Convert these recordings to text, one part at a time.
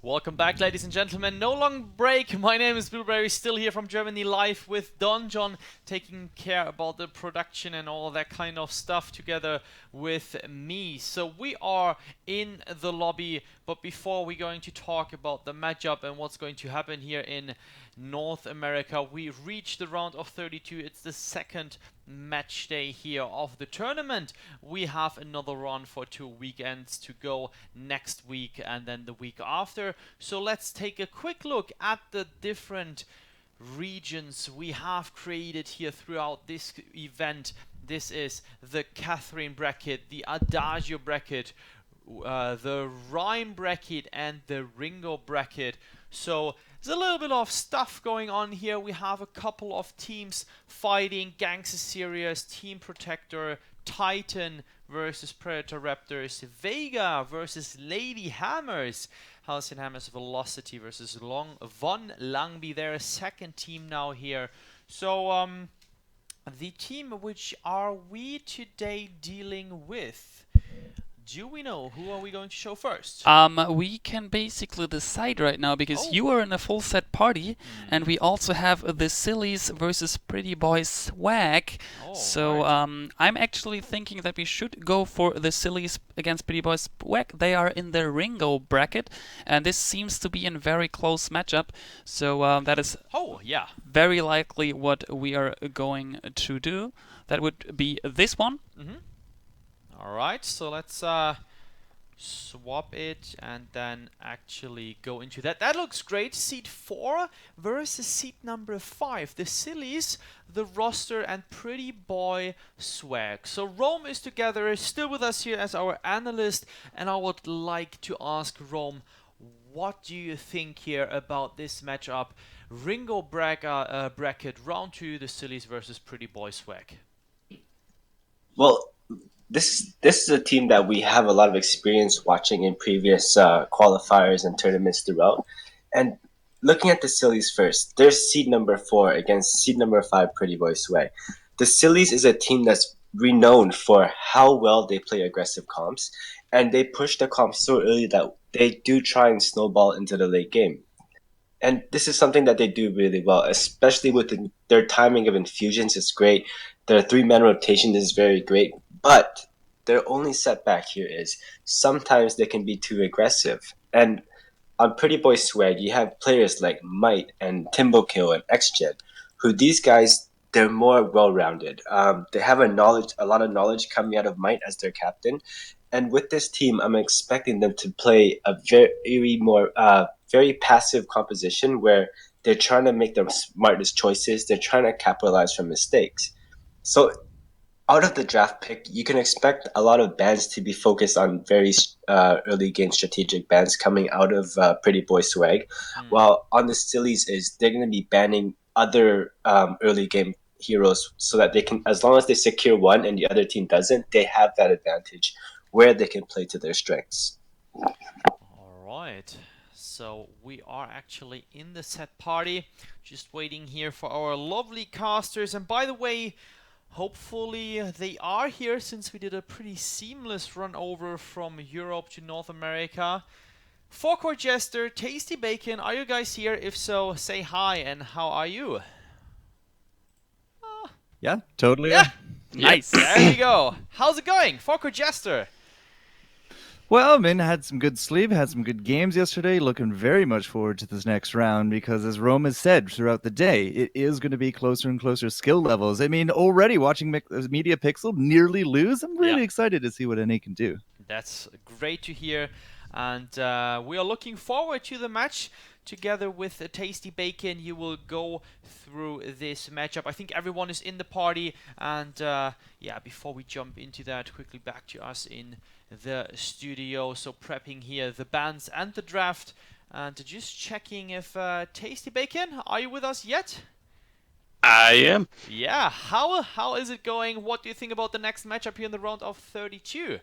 Welcome back, ladies and gentlemen. No long break. My name is Blueberry, still here from Germany live with Don John, taking care about the production and all that kind of stuff together with me. So we are in the lobby, but before we're going to talk about the matchup and what's going to happen here in North America, we reached the round of 32. It's the second match day here of the tournament. We have another run for 2 weekends to go next week and then the week after. So let's take a quick look at the different regions we have created here throughout this event. This is the Catherine bracket, the Adagio bracket, the Rhyme bracket, and the Ringo bracket. So there's a little bit of stuff going on here. We have a couple of teams fighting: Gangstar Serious, Team Protector, Titan versus Predator Raptors, Vega versus Lady Hammers, Halcyon Hammers Velocity versus Von Langby. They're a second team now here. So the team which are we today dealing with? Do we know who are we going to show first? We can basically decide right now because Oh. you are in a full set party, and we also have the Sillies versus Pretty Boy Swag. Oh, So right. I'm actually thinking that we should go for the Sillies against Pretty Boy Swag. They are in the Ringo bracket, and this seems to be a very close matchup. So that is Oh, yeah. very likely what we are going to do. That would be this one. All right, so let's swap it and then actually go into that. That looks great. Seat 4 versus seat number 5. The Sillies, the roster, and Pretty Boy Swag. So Rome is together, still with us here as our analyst, and I would like to ask Rome, what do you think here about this matchup? Ringo bracket, round 2, the Sillies versus Pretty Boy Swag. Well, this is a team that we have a lot of experience watching in previous qualifiers and tournaments throughout. And looking at the Sillies first, they're seed number 4 against seed number 5 Pretty Boy Sway. The Sillies is a team that's renowned for how well they play aggressive comps, and they push the comps so early that they do try and snowball into the late game. And this is something that they do really well, especially with their timing of infusions is great. Their 3-man rotation is very great, but their only setback here is sometimes they can be too aggressive. And on Pretty Boy Swag, you have players like Might and Timbokill and XGen, who these guys they're more well-rounded. They have a lot of knowledge coming out of Might as their captain, and with this team, I'm expecting them to play a very passive composition where they're trying to make the smartest choices. They're trying to capitalize from mistakes. So out of the draft pick, you can expect a lot of bans to be focused on very early game strategic bans coming out of Pretty Boy Swag, Hmm. while on the Sillies is they're going to be banning other early game heroes so that they can, as long as they secure one and the other team doesn't, they have that advantage where they can play to their strengths. All right. So we are actually in the set party, just waiting here for our lovely casters. And by the way, hopefully they are here since we did a pretty seamless run over from Europe to North America. Forecourt Jester, Tasty Bacon, are you guys here? If so, say hi and how are you? Ah, Yeah, totally. yeah, Nice. there you go. How's it going, Forecourt Jester? Well, I mean, had some good sleep, had some good games yesterday. Looking very much forward to this next round because, as Rome has said throughout the day, it is going to be closer and closer skill levels. I mean, already watching Media Pixel nearly lose, I'm Yeah. really excited to see what NA can do. That's great to hear. And we are looking forward to the match. Together with Tasty Bacon, you will go through this matchup. I think everyone is in the party. And yeah, before we jump into that, quickly back to us in the studio. So prepping here the bands and the draft. And just checking if Tasty Bacon, are you with us yet? I am. Yeah, how is it going? What do you think about the next matchup here in the round of 32?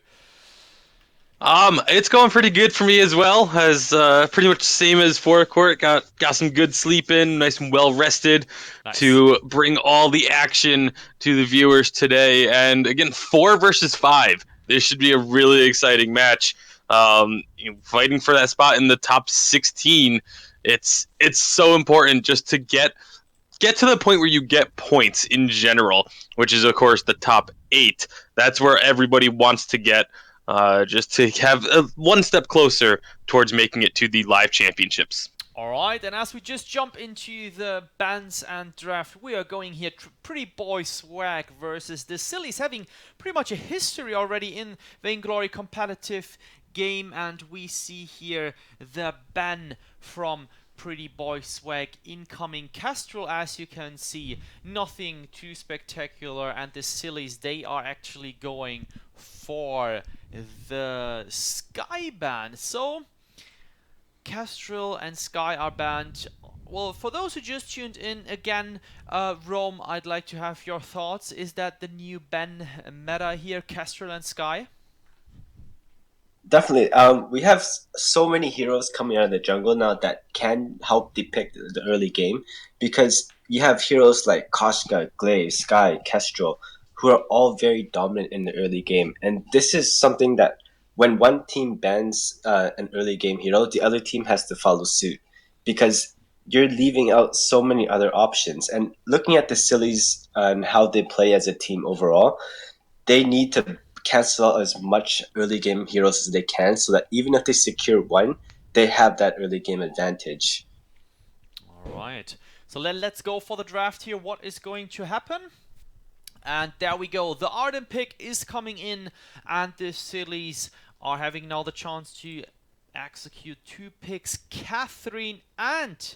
It's going pretty good for me as well. As pretty much the same as forecourt. Got some good sleep in, nice and well rested Nice. to bring all the action to the viewers today. And again, 4 versus 5. This should be a really exciting match. fighting for that spot in the top 16. It's so important just to get to the point where you get points in general, which is of course the top 8. That's where everybody wants to get, just to have one step closer towards making it to the live championships. Alright, and as we just jump into the bans and draft, we are going here Pretty Boy Swag versus the Sillies, having pretty much a history already in Vainglory competitive game, and we see here the ban from Pretty Boy Swag incoming. Castrol, as you can see, nothing too spectacular, and the Sillies, they are actually going for the Sky ban. So Castrol and Sky are banned. Well, for those who just tuned in, again, Rome, I'd like to have your thoughts. Is that the new ban meta here, Castrol and Sky? Definitely. We have so many heroes coming out of the jungle now that can help depict the early game, because you have heroes like Koshka, Glaive, Sky, Kestrel, who are all very dominant in the early game. And this is something that when one team bans an early game hero, the other team has to follow suit, because you're leaving out so many other options. And looking at the Sillies and how they play as a team overall, they need to cancel out as much early game heroes as they can, so that even if they secure one, they have that early game advantage. Alright, so let's go for the draft here. What is going to happen? And there we go. The Arden pick is coming in, and the Sillies are having now the chance to execute 2 picks, Catherine and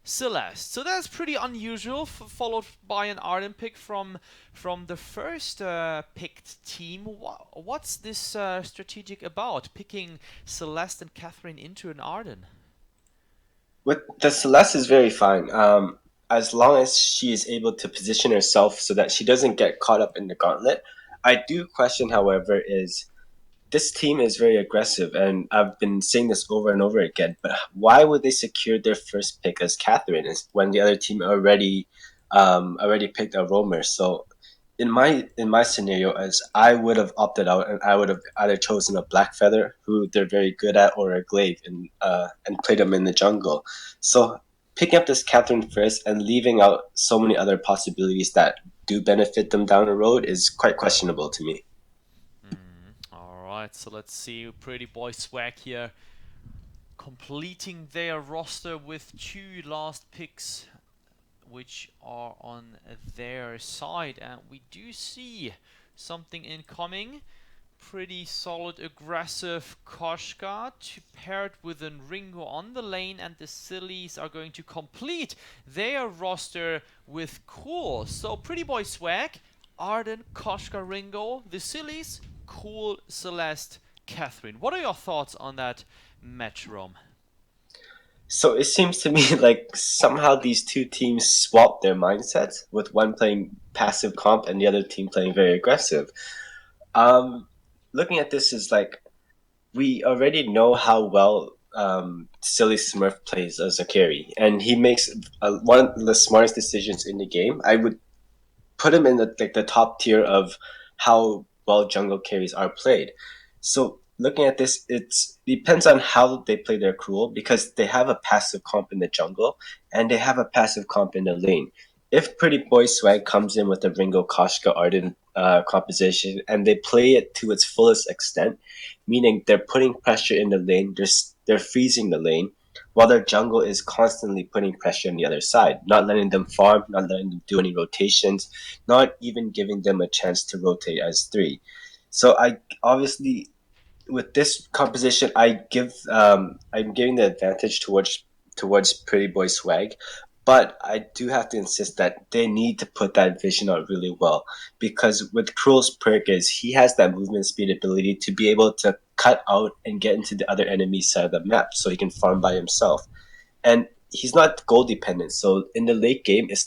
Celeste. So that's pretty unusual, followed by an Arden pick from the first picked team. What's this strategic about, picking Celeste and Catherine into an Arden? With the Celeste is very fine. As long as she is able to position herself so that she doesn't get caught up in the gauntlet. I do question, however, is this team is very aggressive, and I've been saying this over and over again. But why would they secure their first pick as Catherine when the other team already picked a roamer? So in my scenario, as I would have opted out, and I would have either chosen a Black Feather, who they're very good at, or a Glaive, and played them in the jungle. So picking up this Catherine first and leaving out so many other possibilities that do benefit them down the road is quite questionable to me. Alright, so let's see. Pretty Boy Swag here completing their roster with 2 last picks, which are on their side, and we do see something incoming. Pretty solid, aggressive Koshka paired with a Ringo on the lane, and the Sillies are going to complete their roster with Cool. So Pretty Boy Swag, Arden, Koshka, Ringo, the Sillies, Cool, Celeste, Catherine. What are your thoughts on that match, Rome? So it seems to me like somehow these two teams swapped their mindsets, with one playing passive comp and the other team playing very aggressive. Looking at this is like, we already know how well Silly Smurf plays as a carry, and he makes one of the smartest decisions in the game. I would put him in the top tier of how well jungle carries are played. So looking at this, it depends on how they play their Cruel, because they have a passive comp in the jungle and they have a passive comp in the lane. If Pretty Boy Swag comes in with a Ringo Koshka Arden composition and they play it to its fullest extent, meaning they're putting pressure in the lane, they're freezing the lane, while their jungle is constantly putting pressure on the other side, not letting them farm, not letting them do any rotations, not even giving them a chance to rotate as 3. So I obviously, with this composition, I'm giving the advantage towards Pretty Boy Swag, but I do have to insist that they need to put that vision out really well, because with Cruel's perk is he has that movement speed ability to be able to cut out and get into the other enemy's side of the map, so he can farm by himself, and he's not goal dependent. So in the late game, it's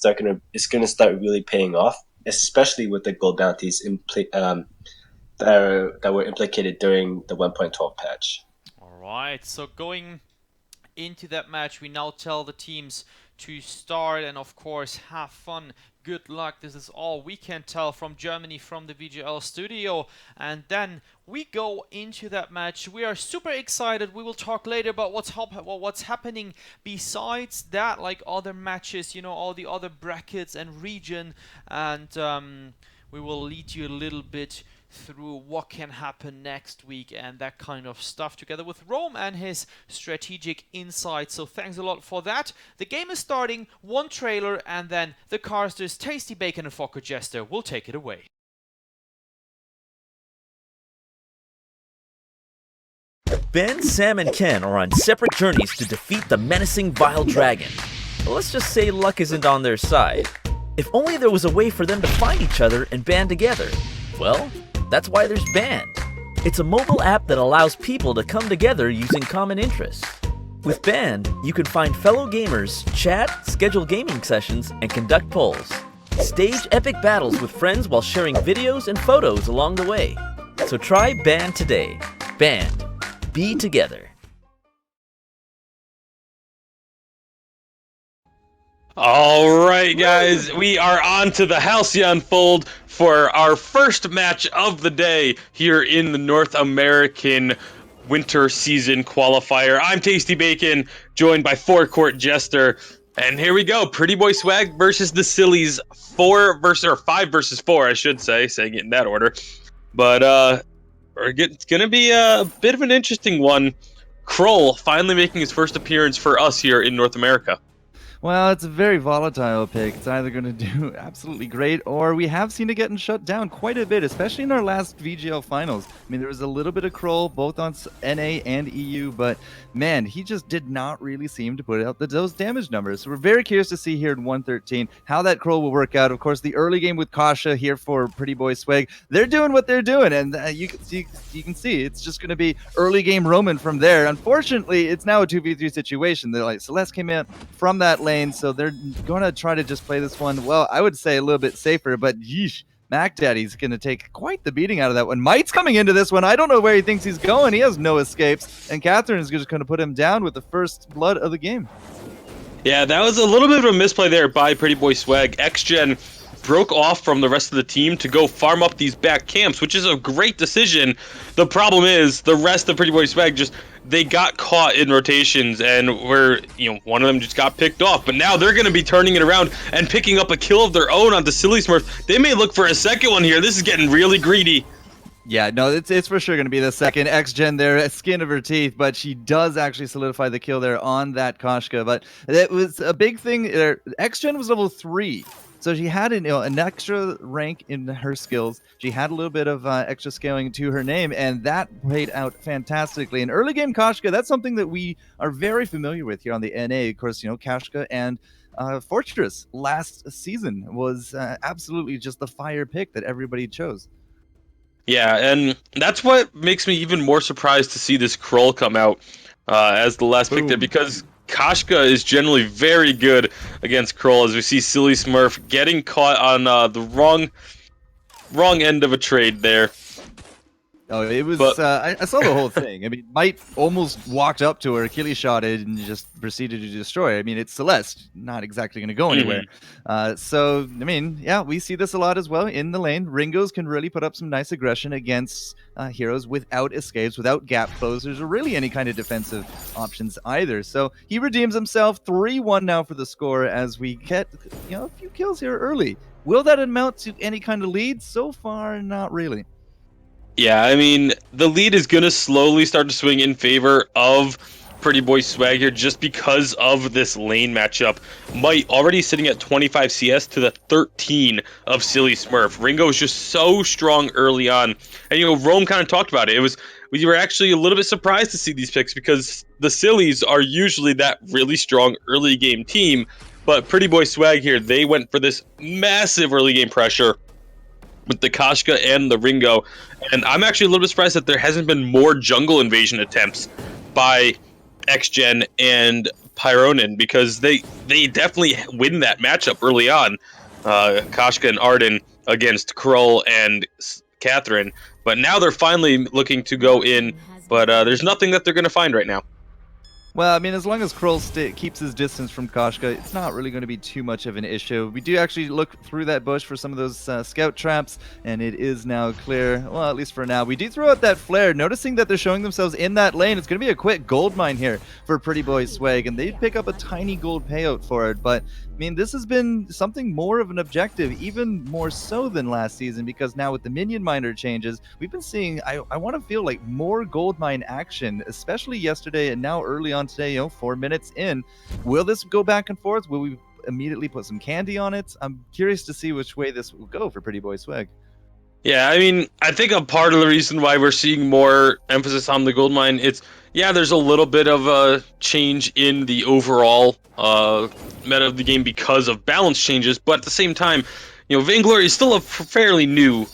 gonna start really paying off, especially with the gold bounties that were implicated during the 1.12 patch. Alright, so going into that match, we now tell the teams to start and of course have fun good luck. This is all we can tell from Germany, from the VGL studio. And then we go into that match. We are super excited. We will talk later about what's happening besides that, like other matches, you know, all the other brackets and region. And we will lead you a little bit through what can happen next week and that kind of stuff, together with Rome and his strategic insights. So thanks a lot for that. The game is starting, one trailer, and then the casters Tasty Bacon and Fokker Jester will take it away. Ben, Sam, and Ken are on separate journeys to defeat the menacing Vile Dragon. But let's just say luck isn't on their side. If only there was a way for them to find each other and band together. Well, that's why there's Band. It's a mobile app that allows people to come together using common interests. With Band, you can find fellow gamers, chat, schedule gaming sessions, and conduct polls. Stage epic battles with friends while sharing videos and photos along the way. So try Band today. Band. Be together. All right, guys, we are on to the Halcyon Fold for our first match of the day here in the North American Winter Season Qualifier. I'm Tasty Bacon, joined by Forecourt Jester, and here we go. Pretty Boy Swag versus the Sillies, 5 versus 4, I should say, saying it in that order. But it's gonna be a bit of an interesting one. Kroll finally making his first appearance for us here in North America. Well, it's a very volatile pick. It's either going to do absolutely great, or we have seen it getting shut down quite a bit, especially in our last VGL finals. I mean, there was a little bit of Kroll, both on NA and EU, but man, he just did not really seem to put out those damage numbers. So we're very curious to see here in 113 how that Kroll will work out. Of course, the early game with Kasha here for Pretty Boy Swag, they're doing what they're doing, and you can see it's just going to be early game Roman from there. Unfortunately, it's now a 2v3 situation. They're like, Celeste came in from that lane, so they're going to try to just play this one, well, I would say a little bit safer, but yeesh, Mac Daddy's going to take quite the beating out of that one. Mite's coming into this one. I don't know where he thinks he's going. He has no escapes, and Catherine is just going to put him down with the first blood of the game. Yeah, that was a little bit of a misplay there by Pretty Boy Swag. XGen broke off from the rest of the team to go farm up these back camps, which is a great decision. The problem is the rest of Pretty Boy Swag they got caught in rotations, and one of them just got picked off. But now they're going to be turning it around and picking up a kill of their own onto Silly Smurf. They may look for a second one here. This is getting really greedy. Yeah, no, it's for sure going to be the second. XGen there, skin of her teeth, but she does actually solidify the kill there on that Koshka. But it was a big thing there. XGen was level 3. So she had an extra rank in her skills. She had a little bit of extra scaling to her name, and that played out fantastically. In early game Koshka, that's something that we are very familiar with here on the NA. Of course, Koshka and Fortress last season was absolutely just the fire pick that everybody chose. Yeah, and that's what makes me even more surprised to see this Kroll come out as the last pick there, because Koshka is generally very good against Kroll, as we see Silly Smurf getting caught on the wrong end of a trade there. Oh, it was. I saw the whole thing. I mean, Mite almost walked up to her, Achilles shot it, and just proceeded to destroy her. I mean, it's Celeste, not exactly going to go anywhere. So, I mean, yeah, we see this a lot as well in the lane. Ringos can really put up some nice aggression against heroes without escapes, without gap closers, or really any kind of defensive options either. So he redeems himself. 3-1 now for the score as we get a few kills here early. Will that amount to any kind of lead? So far, not really. Yeah, I mean, the lead is going to slowly start to swing in favor of Pretty Boy Swag here just because of this lane matchup. Mite already sitting at 25 CS to the 13 of Silly Smurf. Ringo is just so strong early on. And, Rome kind of talked about it. We were actually a little bit surprised to see these picks because the Sillies are usually that really strong early game team. But Pretty Boy Swag here, they went for this massive early game pressure with the Koshka and the Ringo. And I'm actually a little bit surprised that there hasn't been more jungle invasion attempts by XGen and Pyronin, because they definitely win that matchup early on. Koshka and Arden against Kroll and Catherine. But now they're finally looking to go in, but there's nothing that they're going to find right now. Well, I mean, as long as Kroll keeps his distance from Koshka, it's not really going to be too much of an issue. We do actually look through that bush for some of those scout traps, and it is now clear. Well, at least for now. We do throw out that flare, noticing that they're showing themselves in that lane. It's going to be a quick gold mine here for Pretty Boy Swag, and they pick up a tiny gold payout for it. But, I mean, this has been something more of an objective, even more so than last season, because now with the minion miner changes, we've been seeing, I want to feel like more gold mine action, especially yesterday and now early on today, 4 minutes in. Will this go back and forth? Will we immediately put some candy on it? I'm curious to see which way this will go for Pretty Boy Swag. Yeah, I mean, I think a part of the reason why we're seeing more emphasis on the gold mine, there's a little bit of a change in the overall meta of the game because of balance changes, but at the same time, Vainglory is still a fairly new,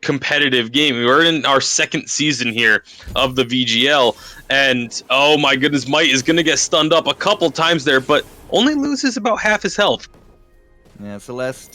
competitive game. We're in our second season here of the VGL, and oh my goodness, Might is going to get stunned up a couple times there, but only loses about half his health. Yeah, Celeste,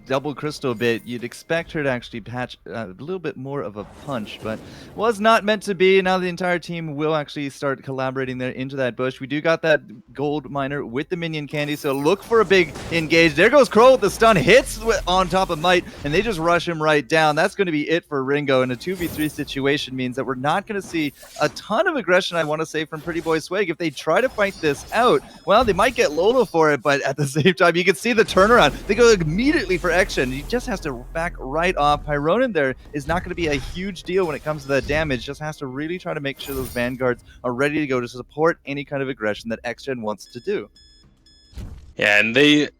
double crystal bit. You'd expect her to actually patch a little bit more of a punch, but was not meant to be. Now the entire team will actually start collaborating there into that bush. We do got that gold miner with the minion candy, so look for a big engage. There goes Kroll with the stun, hits on top of Might, and they just rush him right down. That's going to be it for Ringo, and a 2v3 situation means that we're not going to see a ton of aggression, I want to say, from Pretty Boy Swag. If they try to fight this out, well, they might get Lola for it, but at the same time, you can see the turnaround. They go immediately for action. He just has to back right off. Pyronin there is not going to be a huge deal when it comes to the damage. Just has to really try to make sure those Vanguards are ready to go to support any kind of aggression that XGen wants to do. Yeah, and it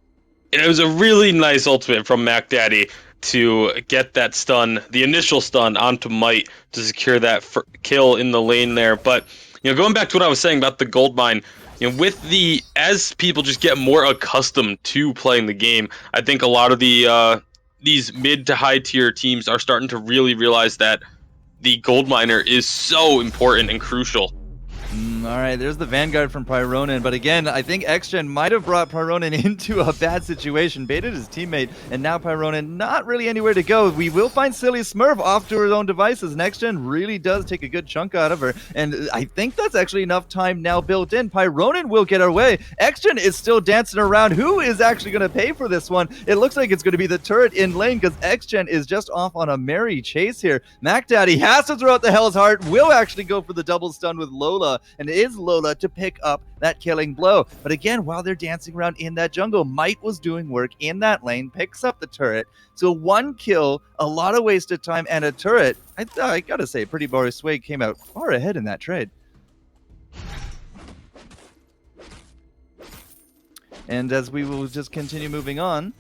was a really nice ultimate from Mac Daddy to get that stun, the initial stun, onto Might to secure that kill in the lane there. But going back to what I was saying about the gold mine, as people just get more accustomed to playing the game, I think a lot of these mid to high tier teams are starting to really realize that the gold miner is so important and crucial. All right, there's the Vanguard from Pyronin, but again, I think XGen might have brought Pyronin into a bad situation, baited his teammate, and now Pyronin not really anywhere to go. We will find Silly Smurf off to her own devices, and XGen really does take a good chunk out of her, and I think that's actually enough time now built in. Pyronin will get her way. XGen is still dancing around. Who is actually going to pay for this one? It looks like it's going to be the turret in lane, because XGen is just off on a merry chase here. Mac Daddy has to throw out the Hell's Heart, will actually go for the double stun with Lola, and it is Lola to pick up that killing blow. But again, while they're dancing around in that jungle, Might was doing work in that lane, picks up the turret. So one kill, a lot of wasted time, and a turret. I gotta say, Pretty Boy Swag came out far ahead in that trade. And as we will just continue moving on,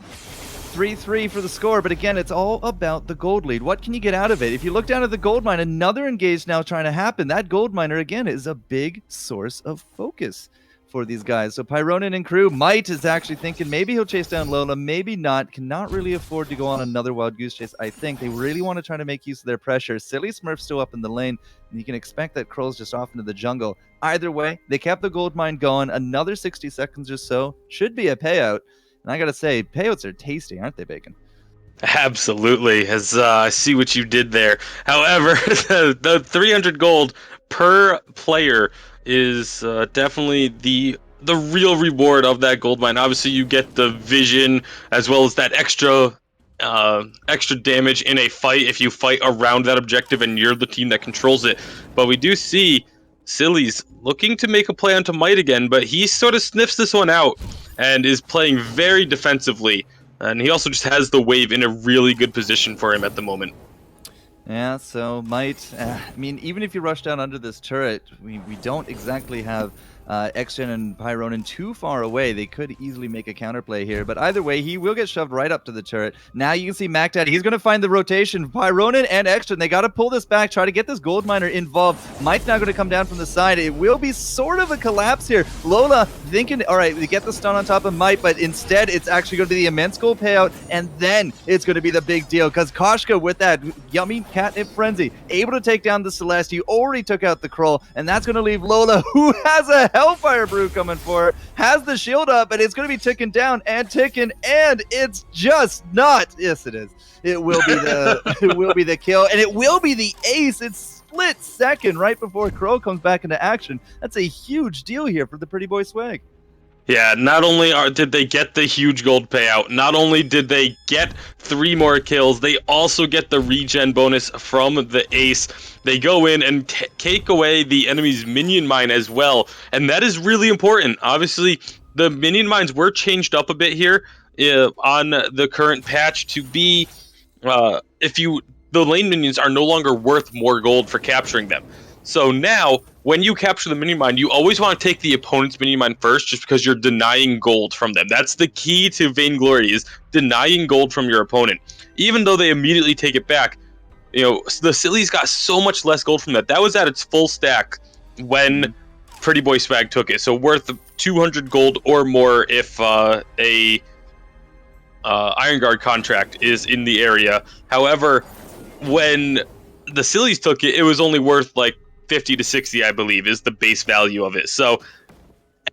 3-3 for the score, but again, it's all about the gold lead. What can you get out of it? If you look down at the gold mine, another engage now trying to happen. That gold miner, again, is a big source of focus for these guys. So Pyronin and crew, Might is actually thinking maybe he'll chase down Lola, maybe not. Cannot really afford to go on another wild goose chase. I think they really want to try to make use of their pressure. Silly Smurf's still up in the lane, and you can expect that Kroll's just off into the jungle. Either way, they kept the gold mine going. Another 60 seconds or so should be a payout. And I gotta say, payouts are tasty, aren't they, Bacon? Absolutely, as I see what you did there. However, the 300 gold per player is definitely the real reward of that gold mine. Obviously, you get the vision as well as that extra damage in a fight if you fight around that objective and you're the team that controls it. But we do see Silly's looking to make a play onto Might again, but he sort of sniffs this one out and is playing very defensively. And he also just has the wave in a really good position for him at the moment. Yeah, so Might, I mean, even if you rush down under this turret, we don't exactly have XGen and Pyronin too far away. They could easily make a counterplay here, but either way, he will get shoved right up to the turret. Now you can see Mac Daddy. He's going to find the rotation. Pyronin and XGen, they got to pull this back, try to get this gold miner involved. Might's now going to come down from the side. It will be sort of a collapse here. Lola thinking, all right, we get the stun on top of Might, but instead it's actually going to be the immense gold payout, and then it's going to be the big deal, because Koshka with that yummy catnip frenzy, able to take down the Celeste. He already took out the Kroll, and that's going to leave Lola, who has a Hellfire Brew coming for her, has the shield up, and it's going to be ticking down and ticking, and it's just not. Yes, it is. It will be the it will be the kill, and it will be the ace. It's split second right before Crow comes back into action. That's a huge deal here for the Pretty Boy Swag. Yeah, not only did they get the huge gold payout, not only did they get 3 more kills, they also get the regen bonus from the ace. They go in and take away the enemy's minion mine as well, and that is really important. Obviously, the minion mines were changed up a bit here on the current patch to be, the lane minions are no longer worth more gold for capturing them. So now, when you capture the mini mine, you always want to take the opponent's mini mine first, just because you're denying gold from them. That's the key to Vainglory, is denying gold from your opponent. Even though they immediately take it back, the Sillies got so much less gold from that. That was at its full stack when Pretty Boy Swag took it. So worth 200 gold or more if a Iron Guard contract is in the area. However, when the Sillies took it, it was only worth like 50 to 60, I believe, is the base value of it. So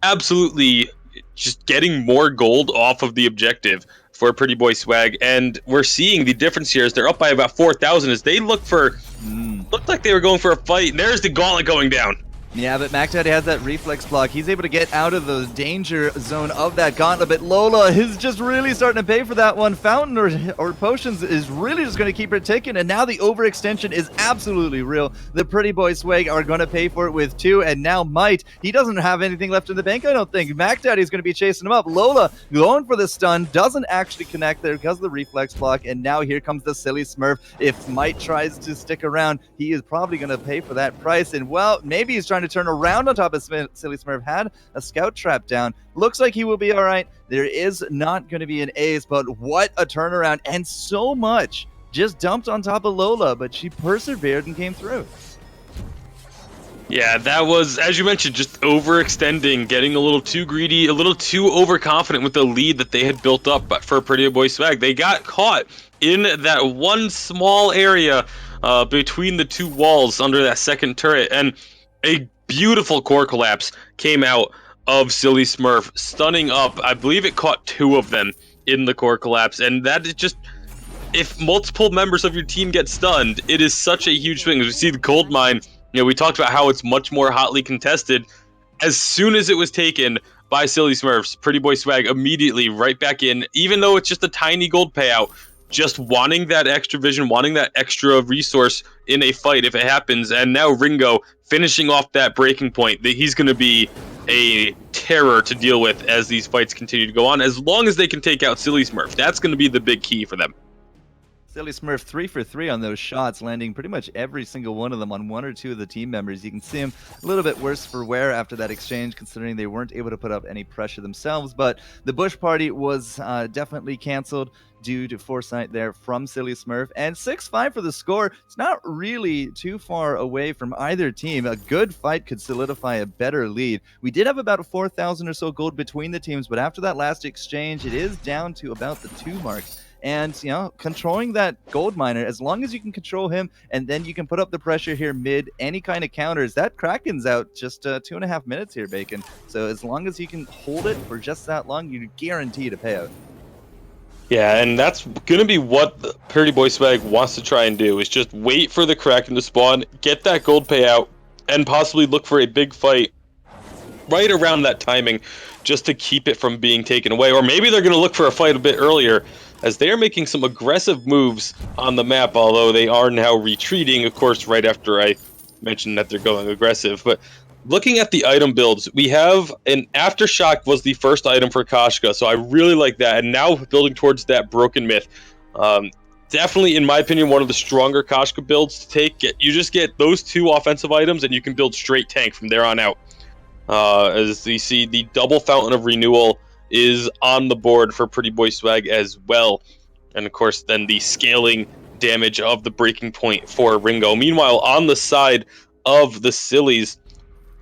absolutely just getting more gold off of the objective for Pretty Boy Swag. And we're seeing the difference here as they're up by about 4,000 as they looked like they were going for a fight. And there's the gauntlet going down. Yeah, but Mac Daddy has that reflex block. He's able to get out of the danger zone of that gauntlet, but Lola is just really starting to pay for that one. Fountain or Potions is really just going to keep her ticking, and now the overextension is absolutely real. The Pretty Boy Swag are going to pay for it with 2, and now Might, he doesn't have anything left in the bank, I don't think. Mac Daddy is going to be chasing him up. Lola going for the stun, doesn't actually connect there because of the reflex block, and now here comes the Silly Smurf. If Might tries to stick around, he is probably going to pay for that price, and well, maybe he's trying to turn around on top of Silly Smurf. Had a scout trap down. Looks like he will be all right. There is not going to be an ace, but what a turnaround, and so much just dumped on top of Lola, but she persevered and came through. Yeah, that was, as you mentioned, just overextending, getting a little too greedy, a little too overconfident with the lead that they had built up. But for Pretty Boy Swag, they got caught in that one small area between the 2 walls under that second turret, and a beautiful core collapse came out of Silly Smurf, stunning up. I believe it caught 2 of them in the core collapse, and that is just, if multiple members of your team get stunned, it is such a huge thing. As we see the gold mine, we talked about how it's much more hotly contested. As soon as it was taken by Silly Smurfs, Pretty Boy Swag immediately right back in, even though it's just a tiny gold payout, just wanting that extra vision, wanting that extra resource in a fight if it happens. And now Ringo finishing off that breaking point. He's going to be a terror to deal with as these fights continue to go on, as long as they can take out Silly Smurf. That's going to be the big key for them. Silly Smurf 3 for 3 on those shots, landing pretty much every single one of them on 1 or 2 of the team members. You can see him a little bit worse for wear after that exchange, considering they weren't able to put up any pressure themselves. But the Bush party was definitely canceled due to foresight there from Silly Smurf. And 6-5 for the score. It's not really too far away from either team. A good fight could solidify a better lead. We did have about 4,000 or so gold between the teams, but after that last exchange, it is down to about the 2 mark. And, controlling that gold miner, as long as you can control him, and then you can put up the pressure here mid, any kind of counters, that Kraken's out just 2.5 minutes here, Bacon. So as long as you can hold it for just that long, you're guaranteed a payout. Yeah, and that's going to be what the Pretty Boy Swag wants to try and do, is just wait for the Kraken to spawn, get that gold payout, and possibly look for a big fight right around that timing, just to keep it from being taken away. Or maybe they're going to look for a fight a bit earlier, as they are making some aggressive moves on the map, although they are now retreating, of course, right after I mentioned that they're going aggressive. But looking at the item builds, we have an Aftershock was the first item for Koshka, so I really like that. And now building towards that Broken Myth. Definitely, in my opinion, one of the stronger Koshka builds to take. You just get those 2 offensive items, and you can build straight tank from there on out. As you see, the double Fountain of Renewal is on the board for Pretty Boy Swag as well. And of course, then the scaling damage of the breaking point for Ringo. Meanwhile, on the side of the Sillies,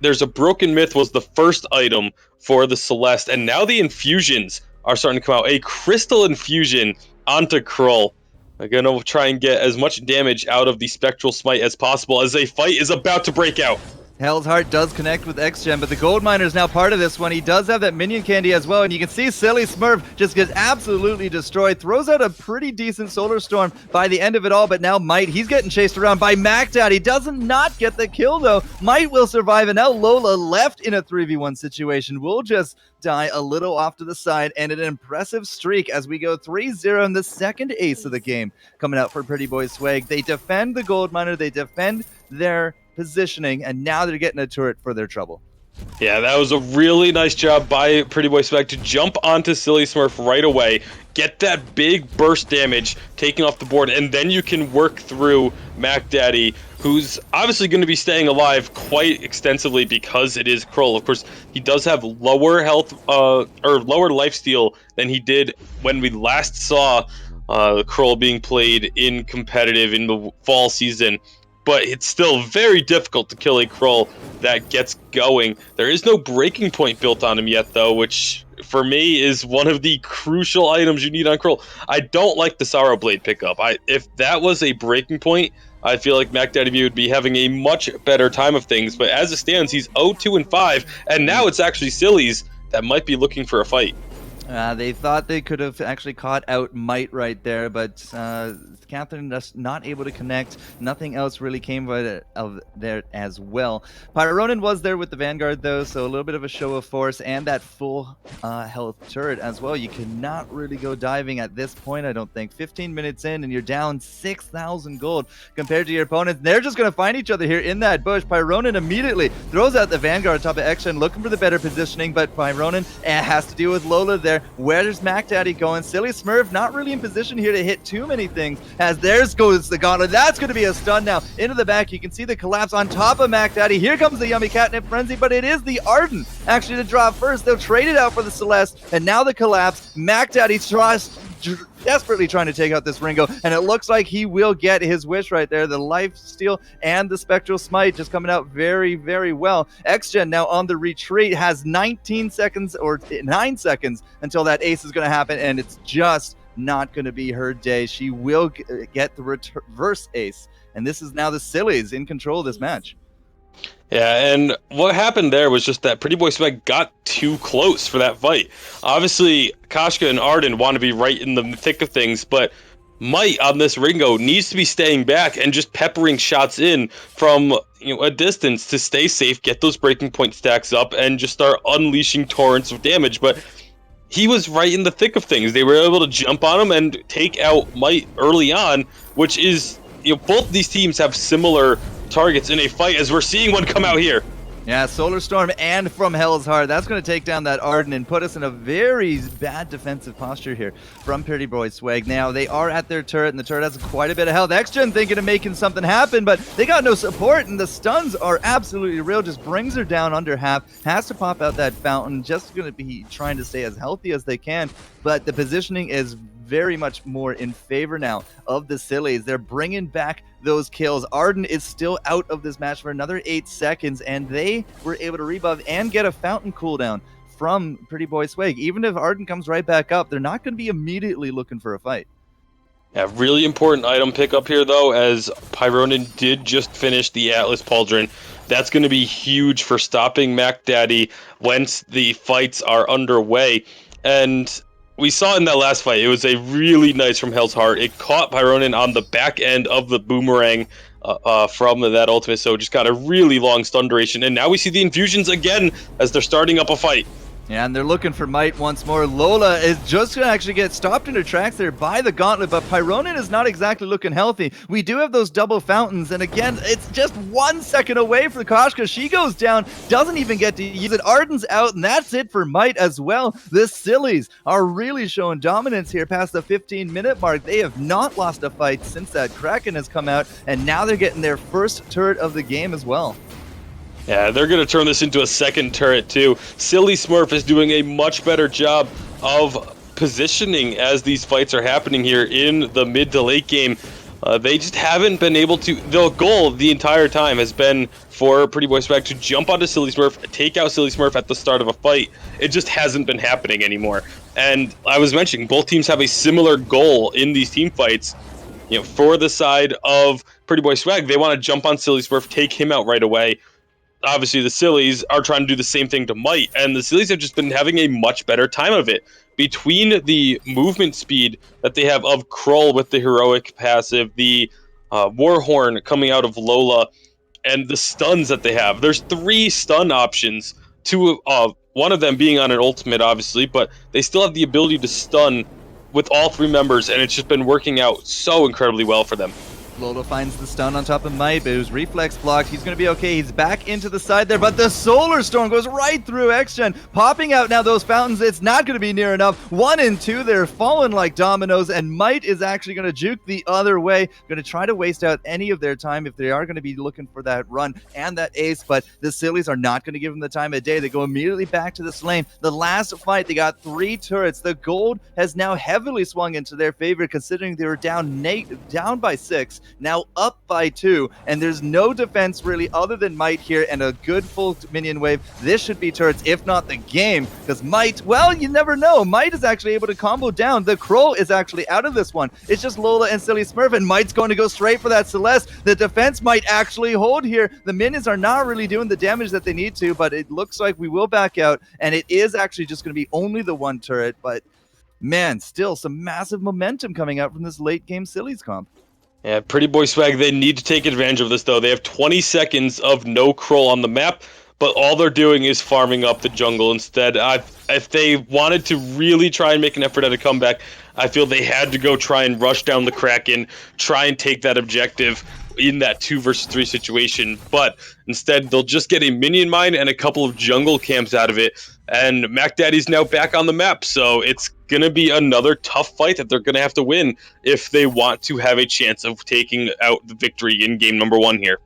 there's a Broken Myth was the first item for the Celeste, and now the infusions are starting to come out. A Crystal Infusion onto Krull. They're going to try and get as much damage out of the Spectral Smite as possible as a fight is about to break out. Hell's Heart does connect with X-Gen, but the Gold Miner is now part of this one. He does have that minion candy as well, and you can see Silly Smurf just gets absolutely destroyed. Throws out a pretty decent Solar Storm by the end of it all, but now Might, he's getting chased around by Mac Daddy. Doesn't not get the kill, though. Might will survive, and now Lola left in a 3v1 situation will just die a little off to the side, and an impressive streak as we go 3-0 in the second ace of the game coming out for Pretty Boy Swag. They defend the Gold Miner, they defend their positioning, and now they're getting a turret for their trouble. Yeah, that was a really nice job by Pretty Boy Swag to jump onto Silly Smurf right away, get that big burst damage taking off the board, and then you can work through Mac Daddy, who's obviously going to be staying alive quite extensively because it is Krull. Of course, he does have lower health or lower lifesteal than he did when we last saw Krull being played in competitive in the fall season. But it's still very difficult to kill a Krull that gets going. There is no breaking point built on him yet, though, which for me is one of the crucial items you need on Krull. I don't like the Sorrow Blade pickup. If that was a breaking point, I feel like Mac Daddy would be having a much better time of things. But as it stands, he's 0-2-5, and now it's actually Silly's that might be looking for a fight. They thought they could have actually caught out Might right there, but Catherine just not able to connect. Nothing else really came of there as well. Pyronin was there with the Vanguard, though, so a little bit of a show of force and that full health turret as well. You cannot really go diving at this point, I don't think. 15 minutes in, and you're down 6,000 gold compared to your opponents. They're just going to find each other here in that bush. Pyronin immediately throws out the Vanguard on top of X-Gen, looking for the better positioning, but Pyronin has to deal with Lola there. Where's Mac Daddy going? Silly Smurf not really in position here to hit too many things, as there's goes the Gauntlet. That's going to be a stun now. Into the back, you can see the collapse on top of Mac Daddy. Here comes the Yummy Catnip Frenzy, but it is the Arden actually to drop first. They'll trade it out for the Celeste, and now the collapse. Mac Daddy desperately trying to take out this Ringo, and it looks like he will get his wish right there. The life steal and the spectral smite just coming out very, very well. X-Gen now on the retreat, has 19 seconds or 9 seconds until that ace is going to happen, and it's just not going to be her day. She will get the reverse ace, and this is now the Sillies in control of this match. Yeah, and what happened there was just that Pretty Boy Swag got too close for that fight. Obviously, Koshka and Arden want to be right in the thick of things, but Might on this Ringo needs to be staying back and just peppering shots in from a distance to stay safe, get those breaking point stacks up, and just start unleashing torrents of damage. But he was right in the thick of things. They were able to jump on him and take out Might early on, which is, both these teams have similar targets in a fight, as we're seeing one come out here. Yeah, Solar Storm and from Hell's Heart. That's going to take down that Arden and put us in a very bad defensive posture here from Pretty Boy Swag. Now, they are at their turret, and the turret has quite a bit of health. X-Gen thinking of making something happen, but they got no support, and the stuns are absolutely real. Just brings her down under half. Has to pop out that fountain. Just going to be trying to stay as healthy as they can, but the positioning is very much more in favor now of the Sillies. They're bringing back those kills. Arden is still out of this match for another 8 seconds, and they were able to rebuff and get a fountain cooldown from Pretty Boy Swag. Even if Arden comes right back up, they're not going to be immediately looking for a fight. Yeah, really important item pickup here, though, as Pyronin did just finish the Atlas Pauldron. That's going to be huge for stopping Mac Daddy once the fights are underway. And we saw in that last fight, it was a really nice from Hell's Heart. It caught Pyronin on the back end of the boomerang from that ultimate, so just got a really long stun duration. And now we see the infusions again as they're starting up a fight. Yeah, and they're looking for Might once more. Lola is just going to actually get stopped in her tracks there by the Gauntlet, but Pyronin is not exactly looking healthy. We do have those double fountains, and again, it's just 1 second away for Koshka. She goes down, doesn't even get to use it. Arden's out, and that's it for Might as well. The Sillies are really showing dominance here past the 15-minute mark. They have not lost a fight since that Kraken has come out, and now they're getting their first turret of the game as well. Yeah, they're going to turn this into a second turret, too. Silly Smurf is doing a much better job of positioning as these fights are happening here in the mid to late game. They just haven't been able to... The goal the entire time has been for Pretty Boy Swag to jump onto Silly Smurf, take out Silly Smurf at the start of a fight. It just hasn't been happening anymore. And I was mentioning, both teams have a similar goal in these team fights. For the side of Pretty Boy Swag, they want to jump on Silly Smurf, take him out right away. obviously the Sillies are trying to do the same thing to Might, and the Sillies have just been having a much better time of it. Between the movement speed that they have of Krull with the heroic passive, the Warhorn coming out of Lola, and the stuns that they have. There's 3 stun options, one of them being on an ultimate, obviously, but they still have the ability to stun with all 3 members, and it's just been working out so incredibly well for them. Lola finds the stun on top of Might, but it was reflex blocked. He's going to be okay. He's back into the side there, but the Solar Storm goes right through XGen, popping out now those fountains. It's not going to be near enough. 1 and 2, they're falling like dominoes, and Might is actually going to juke the other way, going to try to waste out any of their time if they are going to be looking for that run and that ace, but the Sillies are not going to give them the time of day. They go immediately back to this lane. The last fight, they got 3 turrets. The gold has now heavily swung into their favor, considering they were down by 6. Now up by 2, and there's no defense really other than Might here and a good full minion wave. This should be turrets, if not the game, because Might, well, you never know. Might is actually able to combo down. The Krull is actually out of this one. It's just Lola and Silly Smurf, and Might's going to go straight for that Celeste. The defense might actually hold here. The minions are not really doing the damage that they need to, but it looks like we will back out, and it is actually just going to be only the 1 turret, but man, still some massive momentum coming out from this late game Sillies comp. Yeah, Pretty Boy Swag, they need to take advantage of this, though. They have 20 seconds of no Krull on the map, but all they're doing is farming up the jungle instead. If they wanted to really try and make an effort at a comeback, I feel they had to go try and rush down the Kraken, try and take that objective in that 2 versus 3 situation, but instead they'll just get a minion mine and a couple of jungle camps out of it, and Mac Daddy's now back on the map, so it's gonna be another tough fight that they're gonna have to win if they want to have a chance of taking out the victory in game number 1 here.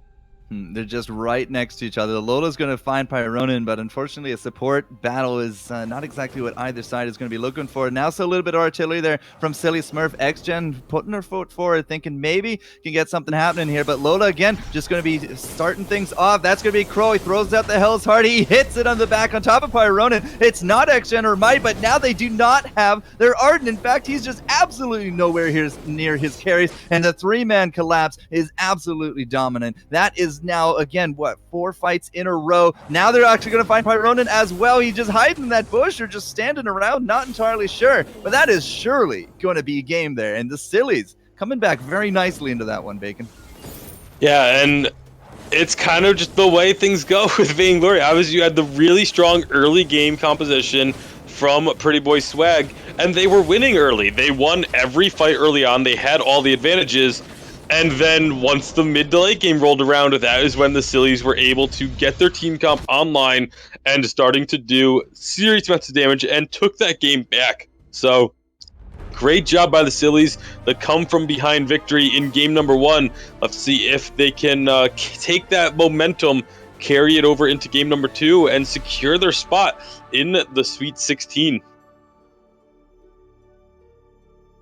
They're just right next to each other. Lola's going to find Pyronin, but unfortunately a support battle is not exactly what either side is going to be looking for. Now, so a little bit of artillery there from Silly Smurf. XGen putting her foot forward, thinking maybe can get something happening here, but Lola, again, just going to be starting things off. That's going to be Crow. He throws out the Hell's Heart. He hits it on the back on top of Pyronin. It's not XGen or Might, but now they do not have their Arden. In fact, he's just absolutely nowhere near his carries, and the 3-man collapse is absolutely dominant. That is now, again, 4 fights in a row. Now they're actually going to find Pyronin as well. He's just hiding in that bush or just standing around, not entirely sure. But that is surely going to be a game there. And the Sillies coming back very nicely into that one, Bacon. Yeah, and it's kind of just the way things go with Vainglory. Obviously, you had the really strong early game composition from Pretty Boy Swag, and they were winning early. They won every fight early on. They had all the advantages. And then once the mid to late game rolled around, that is when the Sillies were able to get their team comp online and starting to do serious amounts of damage and took that game back. So great job by the Sillies. The come from behind victory in game number 1. Let's see if they can take that momentum, carry it over into game number 2, and secure their spot in the Sweet 16.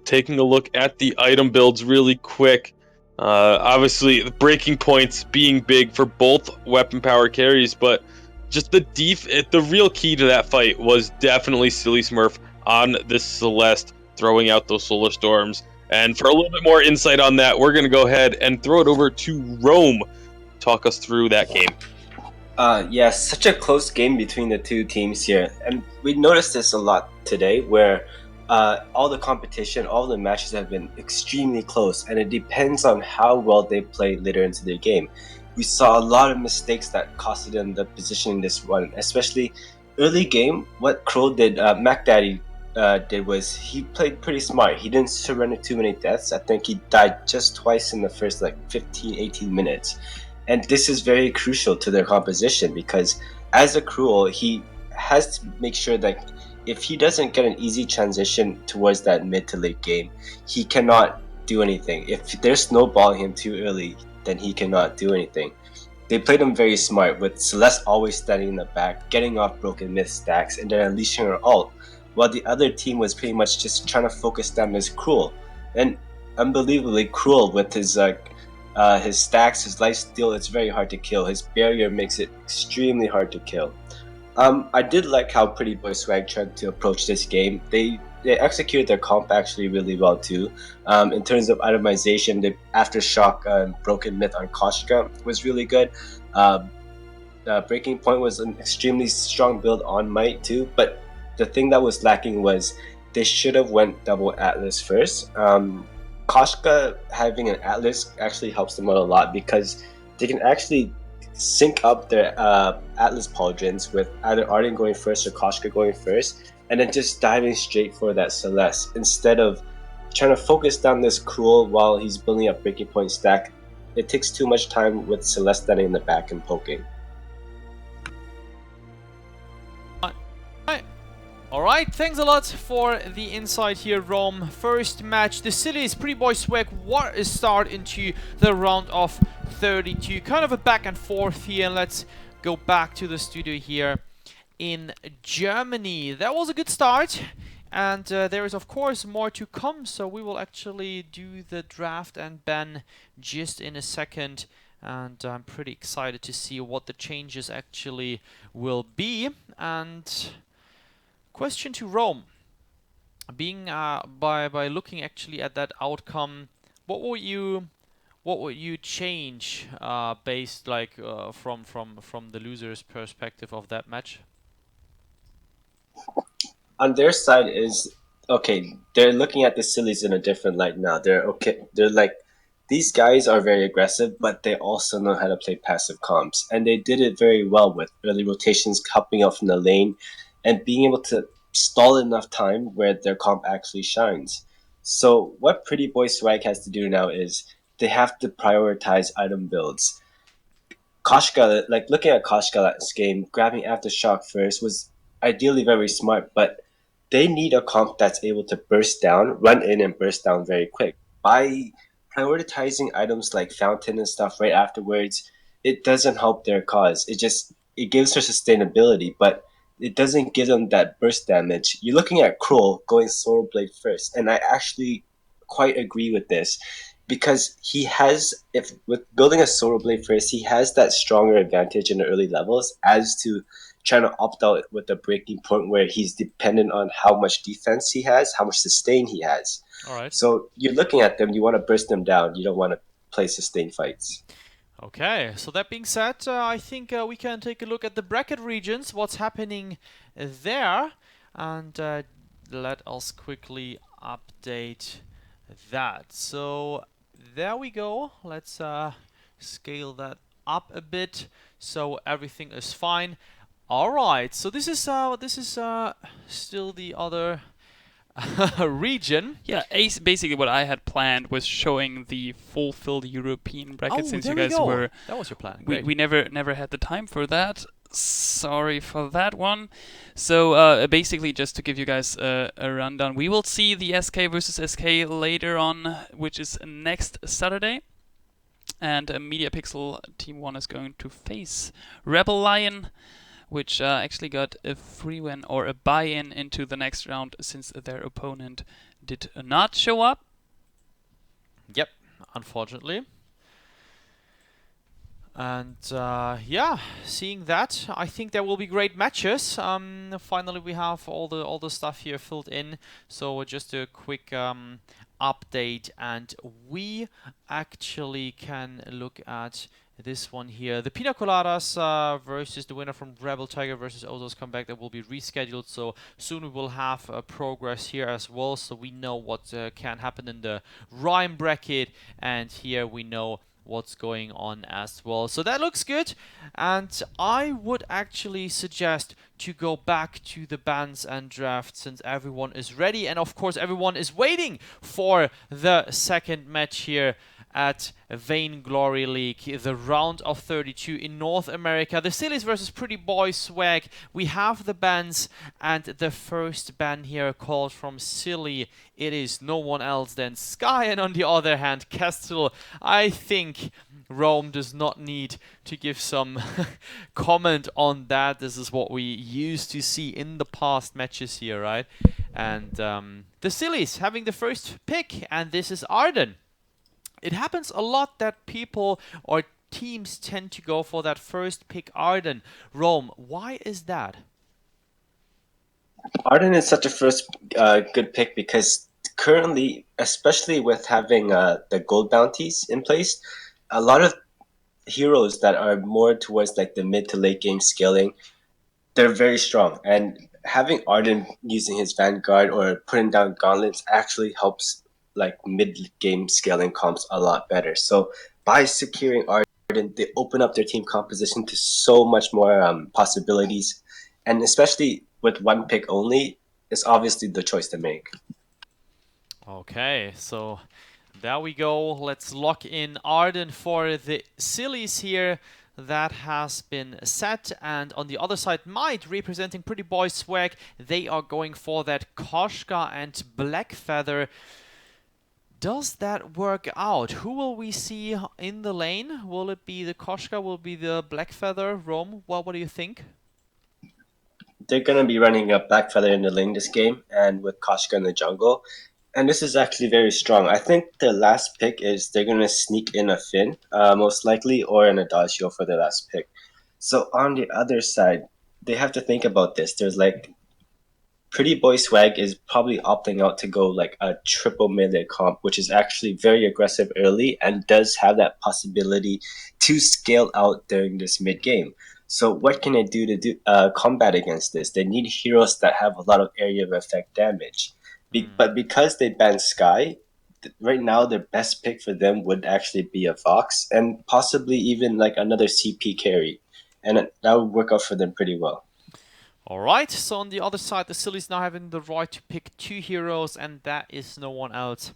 Taking a look at the item builds really quick. Obviously, the breaking points being big for both weapon power carries, but just the real key to that fight was definitely Silly Smurf on this Celeste, throwing out those Solar Storms. And for a little bit more insight on that, we're going to go ahead and throw it over to Rome. Talk us through that game. Yeah, such a close game between the 2 teams here. And we noticed this a lot today, where all the competition, all the matches have been extremely close, and it depends on how well they play later into their game. We saw a lot of mistakes that costed them the position in this one, especially early game. What Crow did, Mac Daddy did was he played pretty smart. He didn't surrender too many deaths. I think he died just twice in the first 15-18 minutes. And this is very crucial to their composition, because as a Cruel, he has to make sure that if he doesn't get an easy transition towards that mid to late game, he cannot do anything. If they're snowballing him too early, then he cannot do anything. They played him very smart, with Celeste always standing in the back, getting off Broken Myth stacks, and then unleashing her ult, while the other team was pretty much just trying to focus them as Cruel. And unbelievably Cruel with his stacks, his lifesteal, it's very hard to kill. His barrier makes it extremely hard to kill. I did like how Pretty Boy Swag tried to approach this game. They executed their comp actually really well too. In terms of itemization, the Aftershock and Broken Myth on Koshka was really good. Breaking Point was an extremely strong build on Might too, but the thing that was lacking was they should have went double Atlas first. Koshka having an Atlas actually helps them out a lot because they can actually sync up their Atlas pauldrons with either Arden going first or Koshka going first, and then just diving straight for that Celeste instead of trying to focus down this Cruel while he's building up Breaking Point stack. It takes too much time with Celeste standing in the back and poking. Alright, thanks a lot for the insight here, Rome. First match, the Sillies, Pretty Boy Swag, what a start into the round of 32. Kind of a back and forth here, and let's go back to the studio here in Germany. That was a good start, and there is of course more to come, so we will actually do the draft and ban just in a second. And I'm pretty excited to see what the changes actually will be. And question to Rome, being by looking actually at that outcome, what would you change based like from the loser's perspective of that match? On their side is okay. They're looking at the Sillies in a different light now. They're okay. They're like, these guys are very aggressive, but they also know how to play passive comps, and they did it very well with early rotations, helping out from the lane, and being able to stall enough time where their comp actually shines. So what Pretty Boy Swag has to do now is they have to prioritize item builds. Koshka, like looking at Koshka last game, grabbing Aftershock first was ideally very smart, but they need a comp that's able to burst down, run in and burst down very quick. By prioritizing items like Fountain and stuff right afterwards, it doesn't help their cause. It gives her sustainability, but it doesn't give them that burst damage. You're looking at Cruel going Soul Blade first, and I actually quite agree with this because he has, if with building a Soul Blade first, he has that stronger advantage in the early levels as to trying to opt out with the Breaking Point where he's dependent on how much defense he has, how much sustain he has. All right. So you're looking at them, you want to burst them down, you don't want to play sustained fights. Okay, so that being said, I think we can take a look at the bracket regions, what's happening there, and let us quickly update that. So there we go. Let's scale that up a bit so everything is fine. All right, so this is still the other region. Yeah, basically what I had planned was showing the fulfilled European bracket, since you there we guys go. were... That was your plan. We, Great. we never had the time for that. Sorry for that one. So basically, just to give you guys a rundown, we will see the SK versus SK later on, which is next Saturday. And Media Pixel Team 1 is going to face Rebel Lion, which actually got a free win or a buy-in into the next round since their opponent did not show up. Yep, unfortunately. And yeah, seeing that, I think there will be great matches. Finally, we have all the stuff here filled in. So just a quick update, and we actually can look at this one here. The Pina Coladas versus the winner from Rebel Tiger versus Ozo's comeback, that will be rescheduled. So soon we will have progress here as well. So we know what can happen in the Rhyme bracket, and here we know what's going on as well. So that looks good, and I would actually suggest to go back to the bans and draft since everyone is ready, and of course everyone is waiting for the second match here at Vainglory League, the round of 32 in North America. The Sillies versus Pretty Boy Swag. We have the bans, and the first ban here called from Silly. It is no one else than Sky, and on the other hand, Castle. I think Rome does not need to give some comment on that. This is what we used to see in the past matches here, right? And the Sillies having the first pick, and this is Arden. It happens a lot that people or teams tend to go for that first pick, Arden. Rome, why is that? Arden is such a first good pick because currently, especially with having the gold bounties in place, a lot of heroes that are more towards like the mid to late game scaling, they're very strong. And having Arden using his Vanguard or putting down gauntlets actually helps like mid game scaling comps a lot better. So by securing Arden, they open up their team composition to so much more possibilities, and especially with one pick only, it's obviously the choice to make. Okay, so there we go. Let's lock in Arden for the Sillies here. That has been set, and on the other side, Might representing Pretty Boy Swag. They are going for that Koshka and Blackfeather. Does that work out? Who will we see in the lane? Will it be the Koshka? Will it be the Blackfeather? Rome, what do you think? They're going to be running a Blackfeather in the lane this game, and with Koshka in the jungle. And this is actually very strong. I think the last pick is they're going to sneak in a Finn, most likely, or an Adagio for their last pick. So on the other side, they have to think about this. There's like Pretty Boy Swag is probably opting out to go like a triple melee comp, which is actually very aggressive early and does have that possibility to scale out during this mid game. So what can they do to combat against this? They need heroes that have a lot of area of effect damage. But because they banned Sky, right now their best pick for them would actually be a Vox and possibly even like another CP carry. And that would work out for them pretty well. Alright, so on the other side, the Sillies now having the right to pick 2 heroes, and that is no one else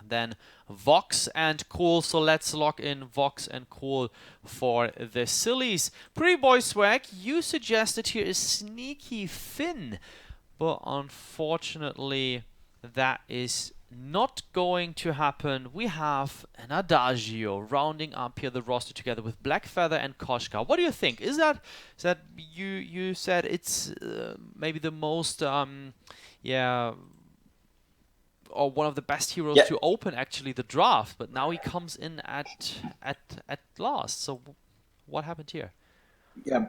than Vox and Cool. So let's lock in Vox and Cool for the Sillies. Pretty Boy Swag, you suggested here is Sneaky Finn. But unfortunately, that is not going to happen. We have an Adagio rounding up here the roster together with Blackfeather and Koshka. What do you think? Is that you said it's maybe the most or one of the best heroes to open actually the draft, but now he comes in at last. So what happened here? Yeah.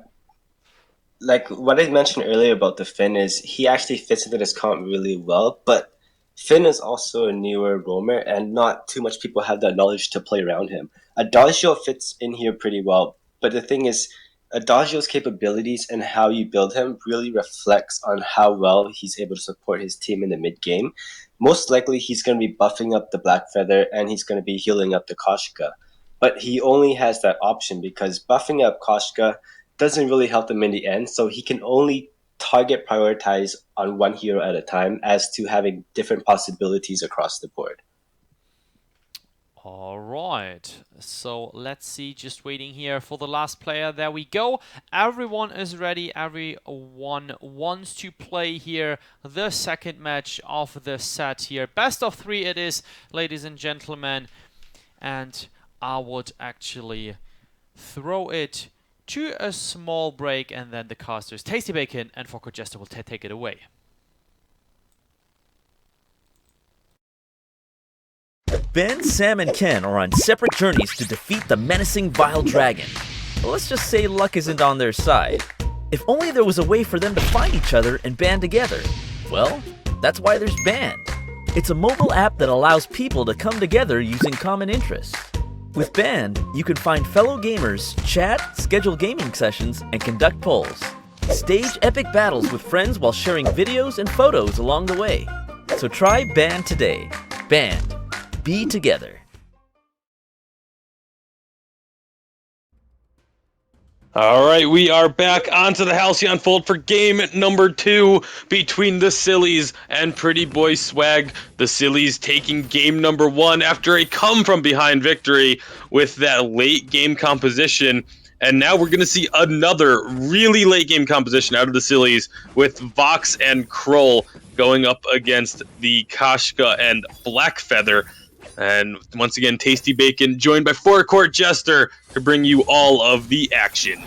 Like what I mentioned earlier about the Finn is he actually fits into this comp really well, but Finn is also a newer roamer and not too much people have the knowledge to play around him. Adagio fits in here pretty well, but the thing is Adagio's capabilities and how you build him really reflects on how well he's able to support his team in the mid game. Most likely he's going to be buffing up the Blackfeather and he's going to be healing up the Koshka. But he only has that option because buffing up Koshka doesn't really help him in the end, so he can only target prioritize on one hero at a time as to having different possibilities across the board. Alright, so let's see, just waiting here for the last player. There we go. Everyone is ready. Everyone wants to play here the second match of the set here. Best of 3 it is, ladies and gentlemen. And I would actually throw it to a small break, and then the casters Tasty Bacon and Focko Jester will take it away. Ben, Sam, and Ken are on separate journeys to defeat the menacing Vile Dragon. But let's just say luck isn't on their side. If only there was a way for them to find each other and band together. Well, that's why there's Band. It's a mobile app that allows people to come together using common interests. With Band, you can find fellow gamers, chat, schedule gaming sessions, and conduct polls. Stage epic battles with friends while sharing videos and photos along the way. So try Band today. Band. Be together. All right, we are back onto the Halcyon Fold for game number 2 between the Sillies and Pretty Boy Swag. The Sillies taking game number 1 after a come-from-behind victory with that late-game composition. And now we're going to see another really late-game composition out of the Sillies with Vox and Kroll going up against the Koshka and Blackfeather. And once again, Tasty Bacon joined by Forecourt Jester to bring you all of the action.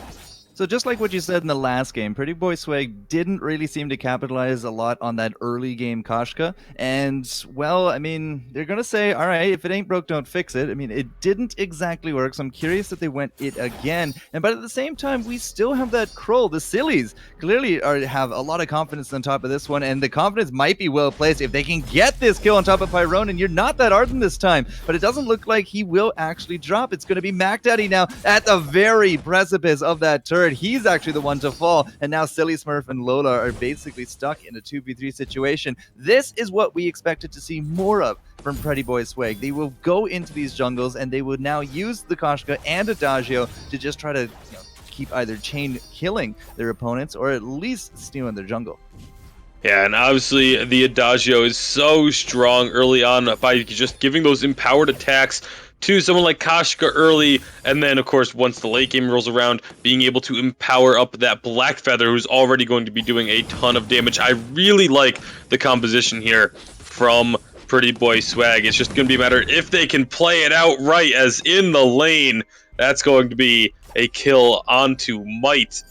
So just like what you said in the last game, Pretty Boy Swag didn't really seem to capitalize a lot on that early game Koshka. And, well, I mean, they're going to say, all right, if it ain't broke, don't fix it. I mean, it didn't exactly work, so I'm curious that they went it again. But at the same time, we still have that Kroll. The Sillies clearly have a lot of confidence on top of this one, and the confidence might be well placed if they can get this kill on top of Pyronin. You're not that ardent this time, but it doesn't look like he will actually drop. It's going to be Mac Daddy now at the very precipice of that turret. He's actually the one to fall, and now Silly Smurf and Lola are basically stuck in a 2v3 situation. This is what we expected to see more of from Pretty Boy Swag. They will go into these jungles, and they would now use the Koshka and Adagio to just try to keep either chain killing their opponents or at least stealing their jungle. Yeah, and obviously the Adagio is so strong early on by just giving those empowered attacks to someone like Koshka early, and then of course once the late game rolls around, being able to empower up that Black Feather who's already going to be doing a ton of damage. I really like the composition here from Pretty Boy Swag. It's just going to be a matter if they can play it out right, as in the lane, that's going to be a kill onto Might,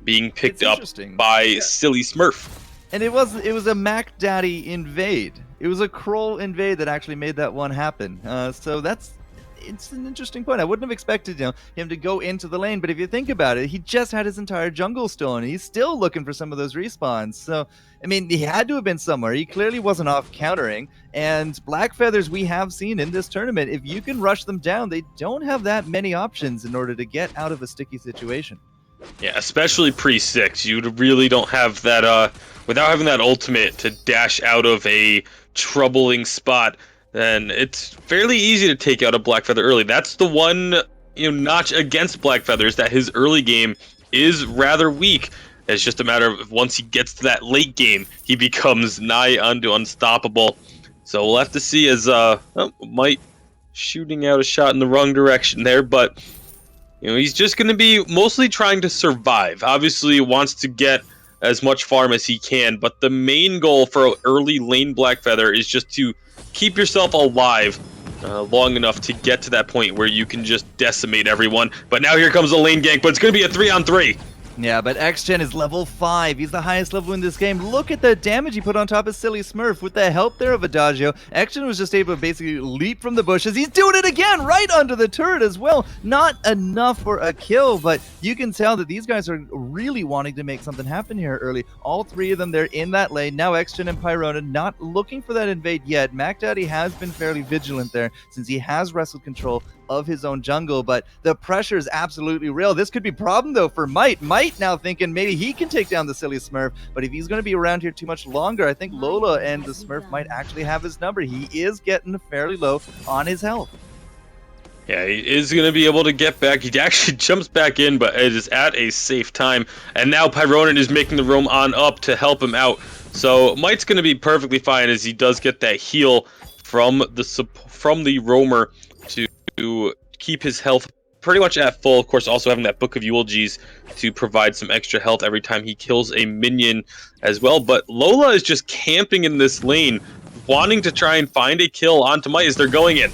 being picked up by Silly Smurf. And it was a Mac Daddy invade. It was a Kroll invade that actually made that one happen. So it's an interesting point. I wouldn't have expected him to go into the lane, but if you think about it, he just had his entire jungle stolen. He's still looking for some of those respawns. So, I mean, he had to have been somewhere. He clearly wasn't off countering. And Black Feathers we have seen in this tournament, if you can rush them down, they don't have that many options in order to get out of a sticky situation. Yeah, especially pre-6. You really don't have that, without having that ultimate to dash out of a troubling spot, then it's fairly easy to take out a Black Feather early. That's the one, notch against Black Feathers, that his early game is rather weak. It's just a matter of once he gets to that late game, he becomes nigh unto unstoppable. So we'll have to see as, Might shooting out a shot in the wrong direction there, but he's just going to be mostly trying to survive. Obviously, he wants to get as much farm as he can, but the main goal for early lane Black Feather is just to keep yourself alive long enough to get to that point where you can just decimate everyone. But now here comes a lane gank, but it's going to be a 3-on-3. Yeah, but XGen is level 5. He's the highest level in this game. Look at the damage he put on top of Silly Smurf. With the help there of Adagio, XGen was just able to basically leap from the bushes. He's doing it again, right under the turret as well. Not enough for a kill, but you can tell that these guys are really wanting to make something happen here early. All three of them, they're in that lane. Now XGen and Pyronin not looking for that invade yet. Mac Daddy has been fairly vigilant there since he has wrestled control of his own jungle, but the pressure is absolutely real. This could be a problem though for Might. Might now thinking maybe he can take down the Silly Smurf, but if he's going to be around here too much longer, I think Lola and the Smurf might actually have his number. He is getting fairly low on his health. Yeah, he is going to be able to get back. He actually jumps back in, but it is at a safe time. And now Pyronin is making the roam on up to help him out. So Might's going to be perfectly fine as he does get that heal from the roamer to keep his health pretty much at full. Of course, also having that Book of Eulogies to provide some extra health every time he kills a minion as well. But Lola is just camping in this lane, wanting to try and find a kill onto Might as they're going in.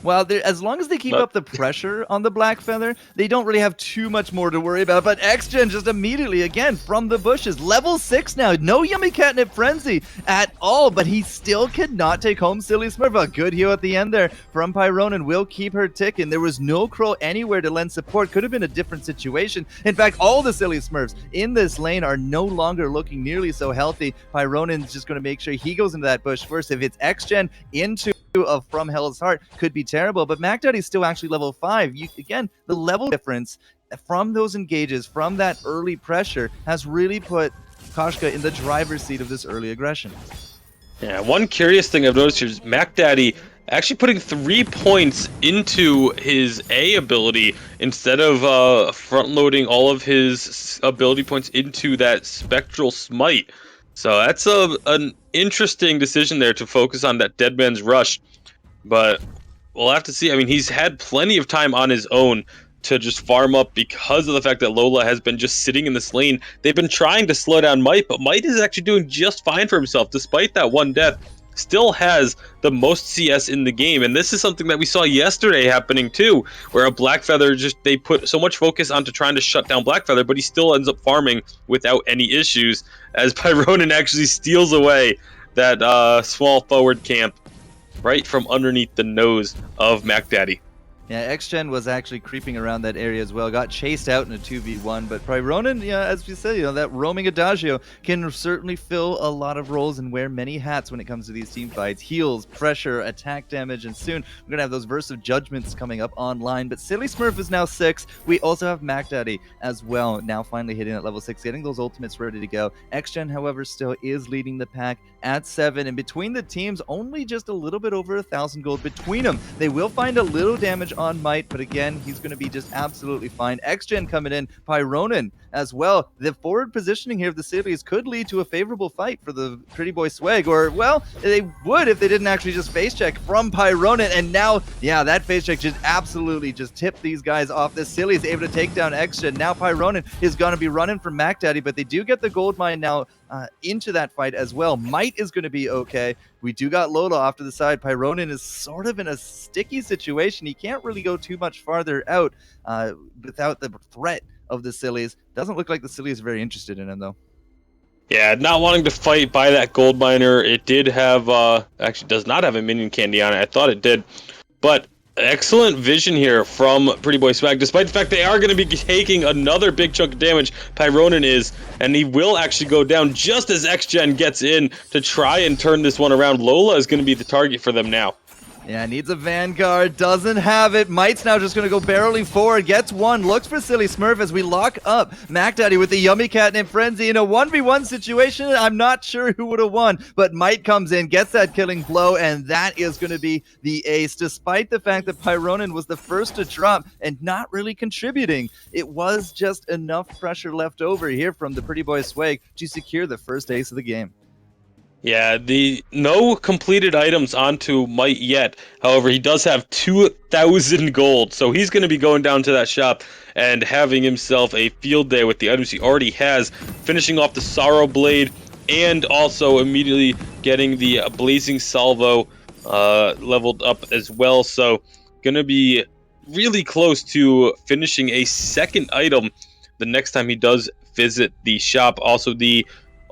Well, as long as they keep up the pressure on the Black Feather, they don't really have too much more to worry about. But XGen just immediately, again, from the bushes. Level 6 now. No Yummy Catnip Frenzy at all, but he still cannot take home Silly Smurf. A good heal at the end there from Pyronin will keep her ticking. There was no Crow anywhere to lend support. Could have been a different situation. In fact, all the Silly Smurfs in this lane are no longer looking nearly so healthy. Pyronin's just going to make sure he goes into that bush first. If it's XGen into of From Hell's Heart, could be terrible, but Mac Daddy's still actually level 5. Again, the level difference from those engages, from that early pressure, has really put Koshka in the driver's seat of this early aggression. Yeah, one curious thing I've noticed here is Mac Daddy actually putting 3 points into his A ability instead of front-loading all of his ability points into that Spectral Smite. So that's an interesting decision there to focus on that Dead Man's Rush. But we'll have to see. I mean, he's had plenty of time on his own to just farm up because of the fact that Lola has been just sitting in this lane. They've been trying to slow down Might, but Might is actually doing just fine for himself despite that one death. still has the most CS in the game. And this is something that we saw yesterday happening too, where a Blackfeather they put so much focus onto trying to shut down Blackfeather, but he still ends up farming without any issues, as Pyronin actually steals away that small forward camp right from underneath the nose of MacDaddy. Yeah, XGen was actually creeping around that area as well. Got chased out in a 2v1, but Pyronin, yeah, as we said, that roaming Adagio can certainly fill a lot of roles and wear many hats when it comes to these team fights. Heals, pressure, attack damage, and soon we're going to have those Verse of Judgments coming up online. But Silly Smurf is now 6. We also have MacDaddy as well, now finally hitting at level 6, getting those ultimates ready to go. XGen, however, still is leading the pack at 7, and between the teams, only just a little bit over 1,000 gold between them. They will find a little damage on Might, but again, he's going to be just absolutely fine. XGen coming in, Pyronin as well. The forward positioning here of the cities could lead to a favorable fight for the Pretty Boy Swag, or, well, they would if they didn't actually just face check from Pyronin, and now, yeah, that face check just absolutely just tipped these guys off. The Silly is able to take down XGen. Now Pyronin is going to be running from MacDaddy, but they do get the gold mine now into that fight as well. Might is going to be okay. We do got Lola off to the side. Pyronin is sort of in a sticky situation. He can't really go too much farther out without the threat of the Sillies. Doesn't look like the Sillies are very interested in him, though. Yeah, not wanting to fight by that gold miner. It did have, actually does not have a minion candy on it. I thought it did. But excellent vision here from Pretty Boy Swag, despite the fact they are going to be taking another big chunk of damage. Pyronin is, and he will actually go down just as XGen gets in to try and turn this one around. Lola is going to be the target for them now. Yeah, needs a Vanguard, doesn't have it. Might's now just going to go barreling forward, gets one, looks for Silly Smurf as we lock up MacDaddy with the Yummy Catnip Frenzy in a 1v1 situation. I'm not sure who would have won, but Might comes in, gets that killing blow, and that is going to be the ace. Despite the fact that Pyronin was the first to drop and not really contributing, it was just enough pressure left over here from the Pretty Boy Swag to secure the first ace of the game. Yeah, no completed items onto Might yet. However, he does have 2,000 gold, so he's going to be going down to that shop and having himself a field day with the items he already has, finishing off the Sorrow Blade and also immediately getting the Blazing Salvo leveled up as well. So, going to be really close to finishing a second item the next time he does visit the shop. Also, the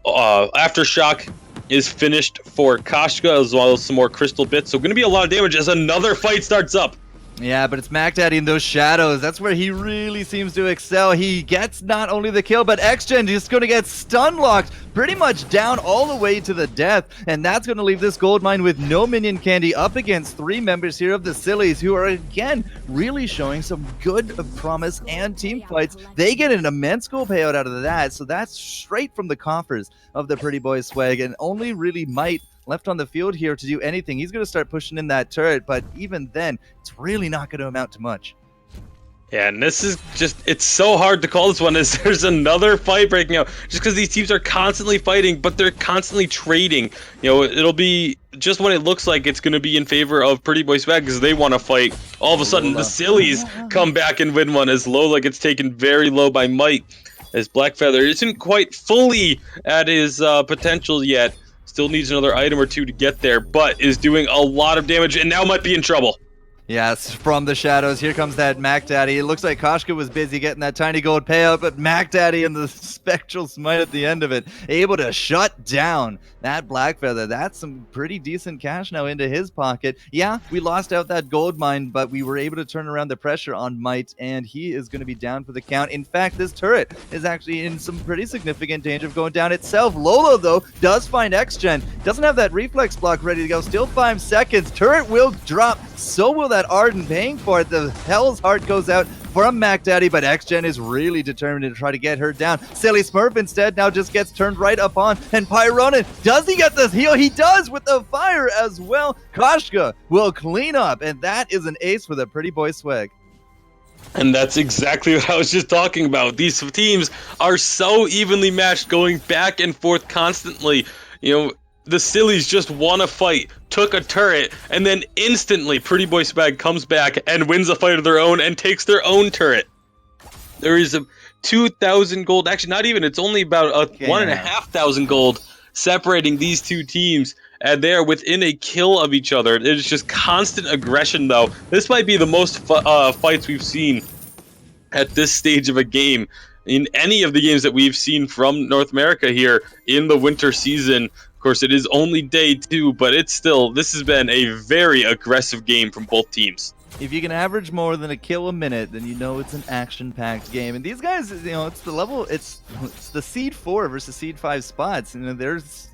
Aftershock is finished for Kashka, as well as some more crystal bits. So going to be a lot of damage as another fight starts up. Yeah, but it's MacDaddy in those shadows. That's where he really seems to excel. He gets not only the kill, but XGen is going to get stun locked pretty much down all the way to the death. And that's going to leave this gold mine with no minion candy up against 3 members here of the Sillies, who are, again, really showing some good promise and team fights. They get an immense gold payout out of that. So that's straight from the coffers of the Pretty Boy Swag, and only really Might left on the field here to do anything. He's going to start pushing in that turret, but even then, it's really not going to amount to much. Yeah, and this is just, it's so hard to call this one, as there's another fight breaking out, just because these teams are constantly fighting, but they're constantly trading. You know, it'll be just when it looks like it's going to be in favor of Pretty Boy Swag because they want to fight. All of a sudden, the Sillies come back and win one, as Lola gets taken very low by Might, as Blackfeather isn't quite fully at his potential yet. Still needs another item or two to get there, but is doing a lot of damage and now might be in trouble. Yes, from the shadows, here comes that MacDaddy. It looks like Koshka was busy getting that tiny gold payout, but MacDaddy and the Spectral Smite at the end of it, able to shut down that Blackfeather. That's some pretty decent cash now into his pocket. Yeah, we lost out that gold mine, but we were able to turn around the pressure on Might, and he is going to be down for the count. In fact, this turret is actually in some pretty significant danger of going down itself. Lola, though, does find XGen. Doesn't have that reflex block ready to go. Still 5 seconds. Turret will drop. So will that Arden, paying for it. The Hell's Heart goes out from MacDaddy, but XGen is really determined to try to get her down. Silly Smurf instead now just gets turned right up on, and Pyronin, does he get this heal? He does, with the fire as well. Koshka will clean up, and that is an ace for the Pretty Boy Swag. And that's exactly what I was just talking about. These teams are so evenly matched, going back and forth constantly. You know, the Sillies just want to fight, took a turret, and then instantly Pretty Boy Swag comes back and wins a fight of their own and takes their own turret. There is a 2,000 gold, actually not even, it's only about a 1,500 gold separating these two teams and they are within a kill of each other. It is just constant aggression, though. This might be the most fights we've seen at this stage of a game in any of the games that we've seen from North America here in the winter season. Of course, it is only day 2, but this has been a very aggressive game from both teams. If you can average more than a kill a minute, then you know it's an action-packed game. And these guys, it's the level, it's the Seed 4 versus Seed 5 spots. There's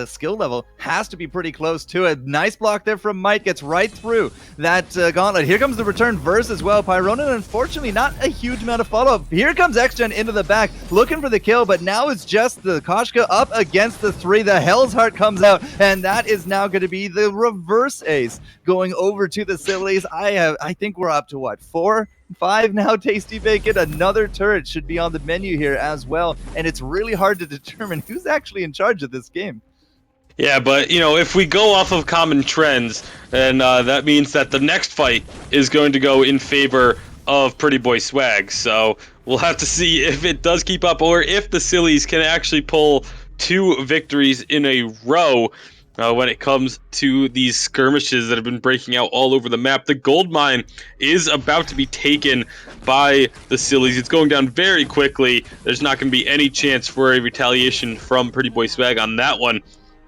skill level has to be pretty close to it. Nice block there from Mite, gets right through that gauntlet. Here comes the return verse as well. Pyronin, unfortunately, not a huge amount of follow-up. Here comes XGen into the back, looking for the kill, but now it's just the Koshka up against the 3. The Hell's Heart comes out, and that is now going to be the reverse ace going over to the Sillies. I think we're up to, what, 4? 5 now, Tasty Bacon. Another turret should be on the menu here as well, and it's really hard to determine who's actually in charge of this game. Yeah, but, if we go off of common trends, then that means that the next fight is going to go in favor of Pretty Boy Swag. So we'll have to see if it does keep up, or if the Sillies can actually pull 2 victories in a row when it comes to these skirmishes that have been breaking out all over the map. The gold mine is about to be taken by the Sillies. It's going down very quickly. There's not going to be any chance for a retaliation from Pretty Boy Swag on that one.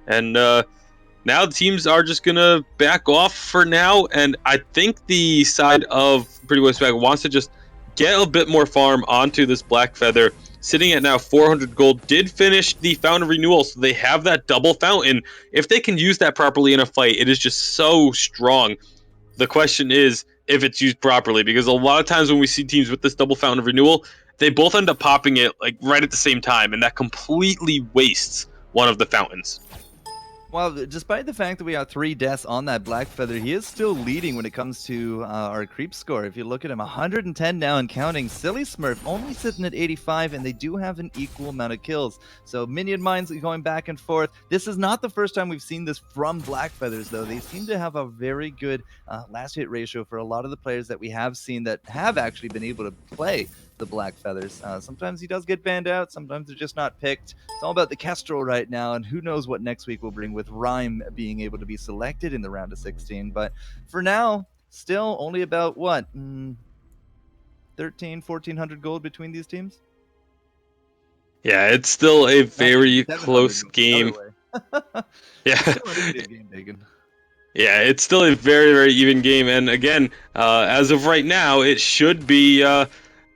And now the teams are just going to back off for now. And I think the side of Pretty Boy Swag wants to just get a bit more farm onto this Black Feather. Sitting at now 400 gold, did finish the Fountain of Renewal, so they have that double fountain. If they can use that properly in a fight, it is just so strong. The question is if it's used properly, because a lot of times when we see teams with this double Fountain of Renewal, they both end up popping it like right at the same time, and that completely wastes one of the fountains. Well, despite the fact that we have 3 deaths on that Black Feather, he is still leading when it comes to our creep score. If you look at him, 110 now and counting. Silly Smurf only sitting at 85, and they do have an equal amount of kills. So minion mines going back and forth. This is not the first time we've seen this from Black Feathers, though. They seem to have a very good last hit ratio for a lot of the players that we have seen that have actually been able to play the Black Feathers. Sometimes he does get banned out, sometimes they're just not picked. It's all about the Kestrel right now, and who knows what next week will bring with Rhyme being able to be selected in the round of 16. But for now, still only about, what, 1,400 gold between these teams? Yeah, it's still a very close game. Yeah. Yeah, it's still a very, very even game. And again, as of right now, it should be...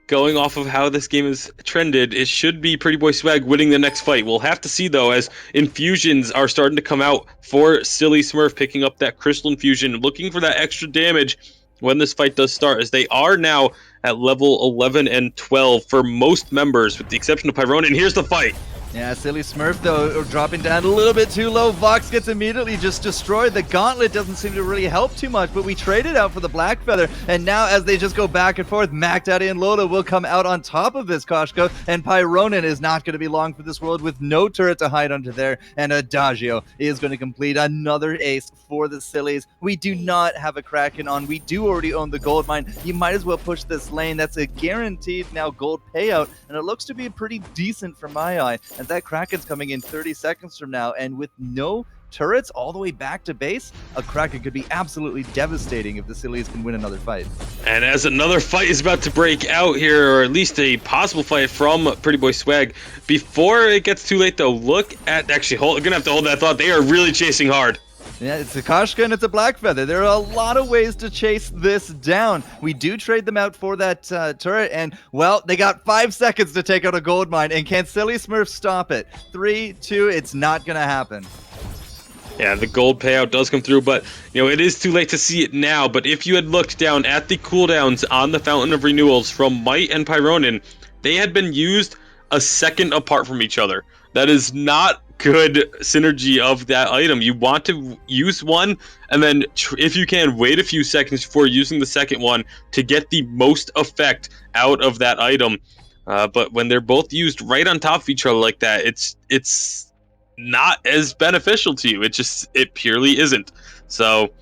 going off of how this game is trended, it should be Pretty Boy Swag winning the next fight. We'll have to see, though, as infusions are starting to come out for Silly Smurf, picking up that Crystal Infusion, looking for that extra damage when this fight does start, as they are now at level 11 and 12 for most members, with the exception of Pyrone. And here's the fight. Yeah, Silly Smurf, though, dropping down a little bit too low. Vox gets immediately just destroyed. The gauntlet doesn't seem to really help too much, but we traded out for the Black Feather, and now as they just go back and forth, Mac Daddy and Lola will come out on top of this Koshko, and Pyronin is not going to be long for this world with no turret to hide under there, and Adagio is going to complete another ace for the Sillies. We do not have a Kraken on. We do already own the gold mine. You might as well push this lane. That's a guaranteed now gold payout, and it looks to be pretty decent from my eye. And that Kraken's coming in 30 seconds from now, and with no turrets all the way back to base, a Kraken could be absolutely devastating if the Sillies can win another fight. And as another fight is about to break out here, or at least a possible fight from Pretty Boy Swag, before it gets too late though, look at, actually, gonna have to hold that thought, they are really chasing hard. Yeah, it's a Koshka and it's a Black Feather. There are a lot of ways to chase this down. We do trade them out for that turret, and, well, they got 5 seconds to take out a gold mine, and can Silly Smurf stop it? 3, 2, it's not going to happen. Yeah, the gold payout does come through, but, it is too late to see it now. But if you had looked down at the cooldowns on the Fountain of Renewals from Mite and Pyronin, they had been used a second apart from each other. That is not good synergy of that item. You want to use one, and then if you can, wait a few seconds before using the second one to get the most effect out of that item. But when they're both used right on top of each other like that, it's not as beneficial to you. It purely isn't. So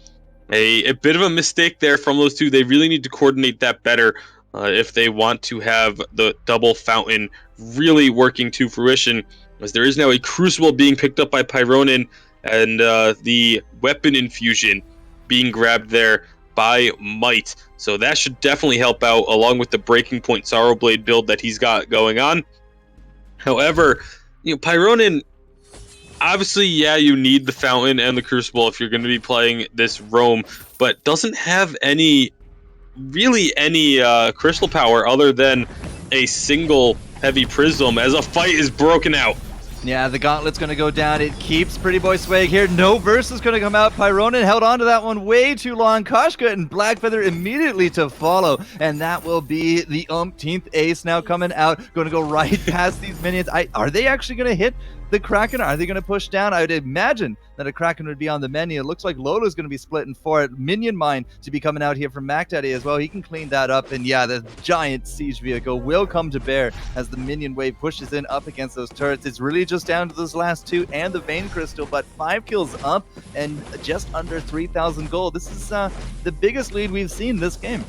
a bit of a mistake there from those two. They really need to coordinate that better if they want to have the double fountain really working to fruition, as there is now a Crucible being picked up by Pyronin, and the weapon infusion being grabbed there by Might. So that should definitely help out, along with the Breaking Point Sorrow Blade build that he's got going on. However, Pyronin, obviously, yeah, you need the Fountain and the Crucible if you're going to be playing this roam, but doesn't have any crystal power other than a single heavy prism as a fight is broken out. Yeah, the gauntlet's going to go down. It keeps Pretty Boy Swag here. No verse is going to come out. Pyronin held on to that one way too long. Koshka and Blackfeather immediately to follow. And that will be the umpteenth ace now coming out. Going to go right past these minions. Are they actually going to hit the Kraken? Are they going to push down? I would imagine that a Kraken would be on the menu. It looks like Lolo's going to be splitting for it. Minion Mine to be coming out here from MacDaddy as well. He can clean that up. And yeah, the giant siege vehicle will come to bear as the minion wave pushes in up against those turrets. It's really just down to those last two and the Vein Crystal, but 5 kills up and just under 3,000 gold. This is the biggest lead we've seen this game.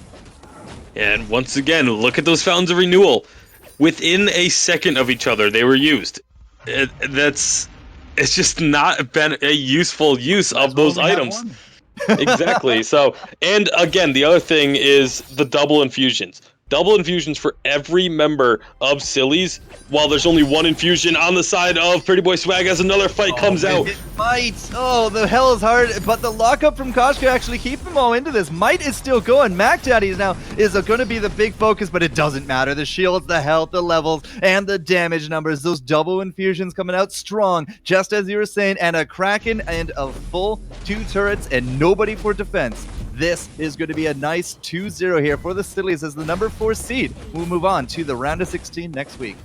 And once again, look at those Fountains of Renewal. Within a second of each other, they were used. It's just not been a useful use of those items. Exactly. So, and again, the other thing is the double infusions. Double infusions for every member of Sillies, while there's only one infusion on the side of Pretty Boy Swag as another fight comes out. Might! Oh, the hell is hard, but the lockup from Koshka actually keep them all into this. Might is still going. MacDaddy now is going to be the big focus, but it doesn't matter. The shields, the health, the levels, and the damage numbers. Those double infusions coming out strong, just as you were saying, and a Kraken and a full 2 turrets and nobody for defense. This is going to be a nice 2-0 here for the Sillies as the number 4 seed. We'll move on to the round of 16 next week.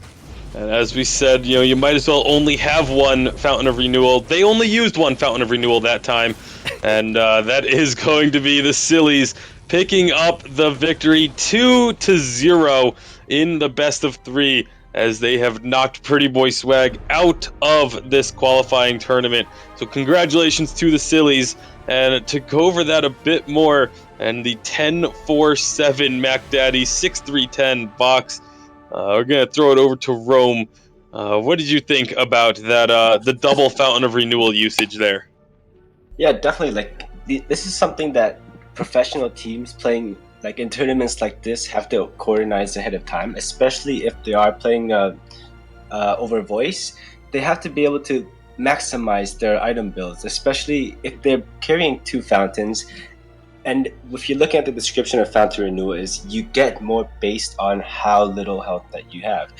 And as we said, you might as well only have one Fountain of Renewal. They only used one Fountain of Renewal that time, and that is going to be the Sillies picking up the victory 2-0 in the best of 3 as they have knocked Pretty Boy Swag out of this qualifying tournament. So congratulations to the Sillies. And to go over that a bit more, and the 10-4-7 MacDaddy 6-3-10 box, we're going to throw it over to Rome. What did you think about that, the double Fountain of Renewal usage there? Yeah, definitely. This is something that professional teams playing in tournaments like this have to coordinate ahead of time, especially if they are playing over voice. They have to be able to maximize their item builds, especially if they're carrying 2 fountains. And if you're looking at the description of Fountain Renewal, is you get more based on how little health that you have.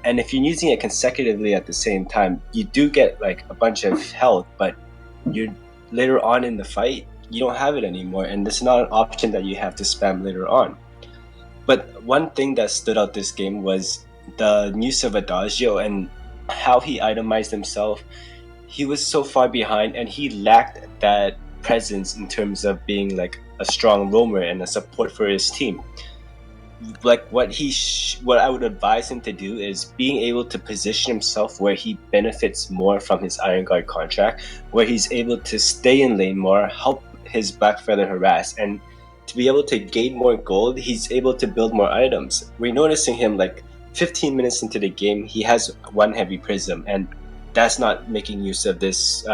And if you're using it consecutively at the same time, you do get a bunch of health, but you're later on in the fight, you don't have it anymore, and it's not an option that you have to spam later on. But one thing that stood out this game was the use of Adagio and how he itemized himself. He was so far behind, and he lacked that presence in terms of being a strong roamer and a support for his team. What I would advise him to do is being able to position himself where he benefits more from his Iron Guard contract, where he's able to stay in lane more, help his Blackfeather harass, and to be able to gain more gold, he's able to build more items. We're noticing him 15 minutes into the game, he has 1 heavy prism, and that's not making use of this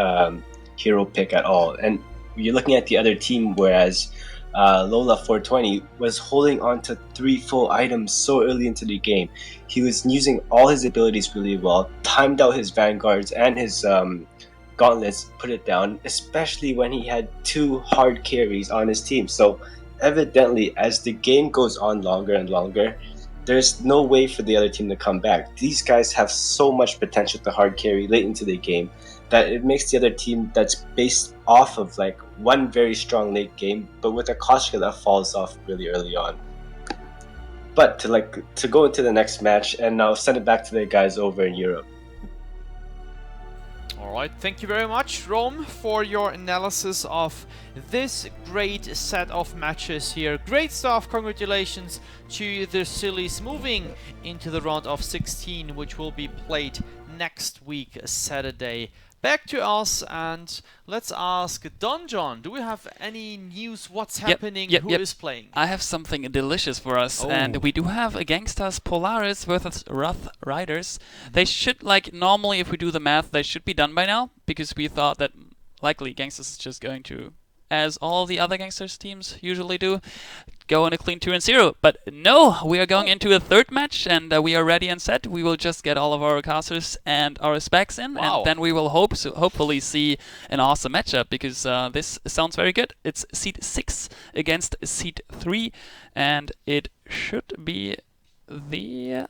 hero pick at all. And you're looking at the other team, whereas Lola 420 was holding on to 3 full items so early into the game. He was using all his abilities really well, timed out his vanguards and his gauntlets, put it down, especially when he had 2 hard carries on his team. So evidently, as the game goes on longer and longer, there's no way for the other team to come back. These guys have so much potential to hard carry late into the game that it makes the other team that's based off of one very strong late game, but with a Koshka that falls off really early on. But to go into the next match, and now send it back to the guys over in Europe. Alright, thank you very much, Rome, for your analysis of this great set of matches here. Great stuff, congratulations to the Sillies moving into the round of 16, which will be played next week, Saturday. Back to us, and let's ask Donjon, do we have any news? What's happening? Who is playing? I have something delicious for us, and we do have a Gangstar's Polaris versus Rough Riders. They should, normally if we do the math, they should be done by now, because we thought that likely Gangsters is just going to, as all the other Gangsters teams usually do, go on a clean 2-0. But no, we are going into a third match, and we are ready and set. We will just get all of our casters and our specs in, Wow. and then we will hopefully see an awesome matchup, because this sounds very good. It's seed 6 against seed 3, and it should be the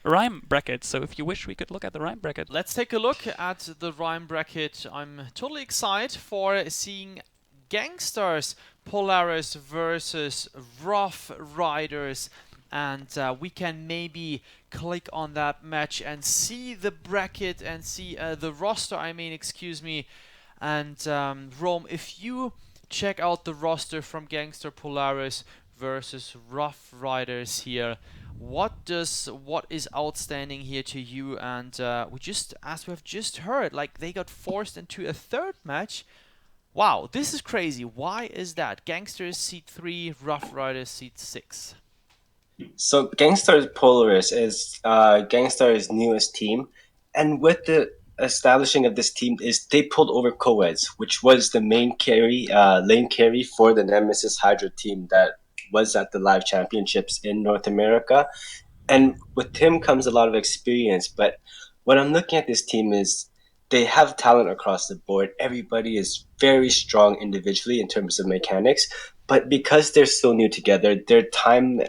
Rhyme bracket. So if you wish, we could look at the Rhyme bracket. Let's take a look at the Rhyme bracket. I'm totally excited for seeing Gangstars Polaris versus Rough Riders, and we can maybe click on that match and see the bracket and see the roster, excuse me. And Rome, if you check out the roster from Gangstar Polaris versus Rough Riders here, what is outstanding here to you? And as we have just heard, like, they got forced into a third match. Wow, this is crazy. Why is that? Gangsters seed 3, Rough Riders seed 6. So Gangstar Polaris is Gangstar's newest team, and with the establishing of this team is they pulled over Coeds, which was the main carry, lane carry for the Nemesis Hydra team that was at the live championships in North America. And with him comes a lot of experience. But what I'm looking at this team is they have talent across the board. Everybody is very strong individually in terms of mechanics. But because they're so new together, their time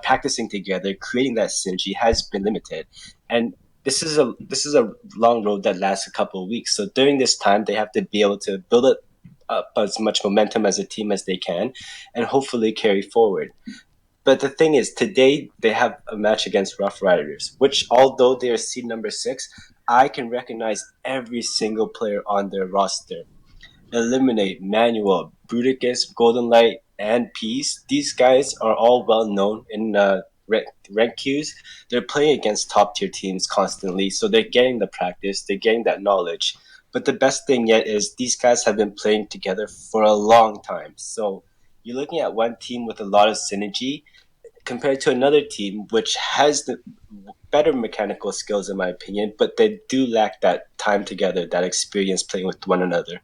practicing together, creating that synergy has been limited. And this is a long road that lasts a couple of weeks. So during this time, they have to be able to build up as much momentum as a team as they can, and hopefully carry forward. But the thing is, today they have a match against Rough Riders, which, although they are seed number 6, I can recognize every single player on their roster. Eliminate, Manuel, Bruticus, Golden Light, and Peace. These guys are all well known in rank queues. They're playing against top tier teams constantly, so they're getting the practice, they're getting that knowledge. But the best thing yet is these guys have been playing together for a long time. So you're looking at one team with a lot of synergy compared to another team which has the better mechanical skills, in my opinion, but they do lack that time together, that experience playing with one another.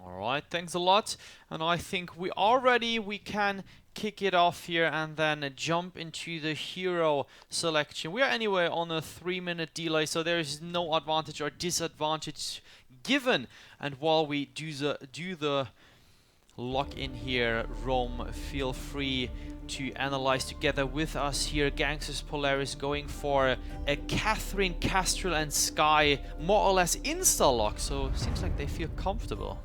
Alright, thanks a lot. And I think we are ready. We can kick it off here and then jump into the hero selection. We are anyway on a 3-minute delay, so there is no advantage or disadvantage given. And while we do the lock in here, Rome, feel free to analyze together with us here. Gangsters Polaris going for a Catherine, Castrol and Sky more or less insta lock, so seems like they feel comfortable.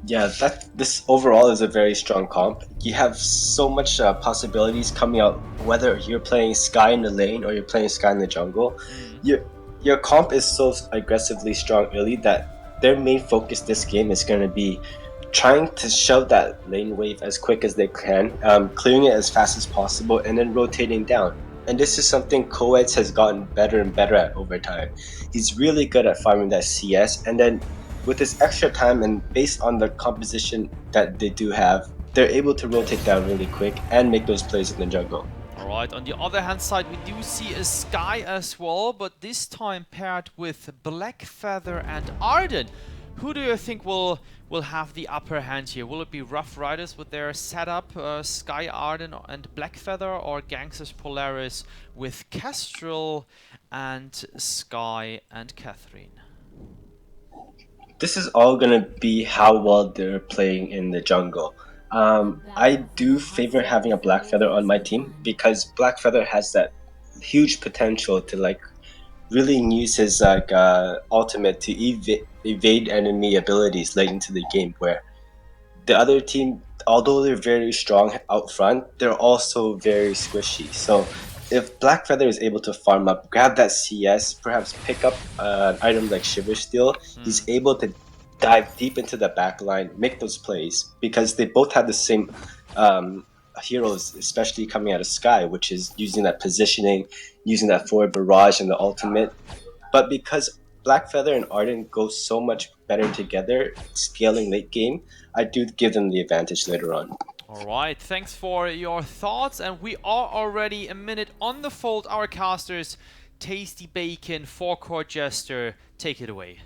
Yeah, this overall is a very strong comp. You have so much possibilities coming out, whether you're playing Sky in the lane or you're playing Sky in the jungle. Your comp is so aggressively strong early that their main focus this game is going to be trying to shove that lane wave as quick as they can, clearing it as fast as possible, and then rotating down. And this is something Coeds has gotten better and better at over time. He's really good at farming that CS, and then with this extra time and based on the composition that they do have, they're able to rotate down really quick and make those plays in the jungle. Alright, on the other hand side, we do see a Sky as well, but this time paired with Blackfeather and Arden. Who do you think will have the upper hand here? Will it be Rough Riders with their setup, Sky, Arden and Blackfeather, or Gangsters Polaris with Castrol and Sky and Catherine? This is all going to be how well they're playing in the jungle. I do favor having a Blackfeather on my team because Blackfeather has that huge potential to really use his ultimate to evade enemy abilities late into the game, where the other team, although they're very strong out front, they're also very squishy. So if Blackfeather is able to farm up, grab that CS, perhaps pick up an item like Shiver Steel, he's able to dive deep into the backline, make those plays, because they both have the same heroes, especially coming out of Sky, which is using that positioning, using that forward barrage and the ultimate. But because Blackfeather and Arden go so much better together, scaling late game, I do give them the advantage later on. Alright, thanks for your thoughts, and we are already a minute on the fold. Our casters Tasty Bacon, Forecourt Jester, take it away.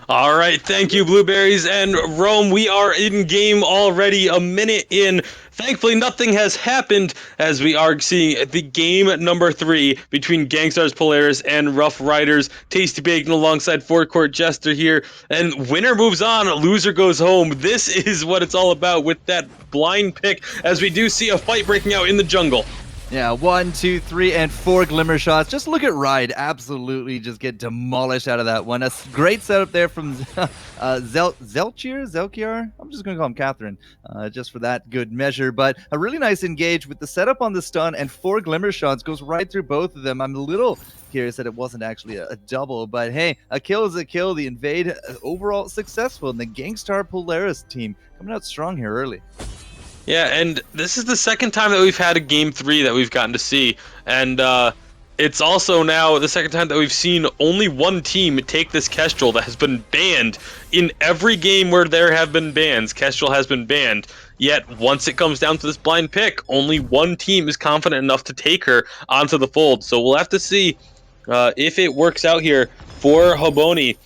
All right, thank you, Blueberries and Rome. We are in game already, a minute in. Thankfully, nothing has happened as we are seeing the game number 3 between Gangstars Polaris and Rough Riders. Tasty Bacon alongside Forecourt Jester here. And winner moves on, loser goes home. This is what it's all about with that blind pick as we do see a fight breaking out in the jungle. Yeah, 1, 2, 3, and 4 glimmer shots. Just look at Ride. Absolutely just get demolished out of that one. A great setup there from Zelkiar? I'm just going to call him Catherine, just for that good measure. But a really nice engage with the setup on the stun and 4 glimmer shots. Goes right through both of them. I'm a little curious that it wasn't actually a double. But hey, a kill is a kill. The invade overall successful. And the Gangstar Polaris team coming out strong here early. Yeah, and this is the second time that we've had a game 3 that we've gotten to see, and it's also now the second time that we've seen only one team take this Kestrel that has been banned. In every game where there have been bans, Kestrel has been banned, yet once it comes down to this blind pick, only one team is confident enough to take her onto the fold, so we'll have to see if it works out here for Hoboni.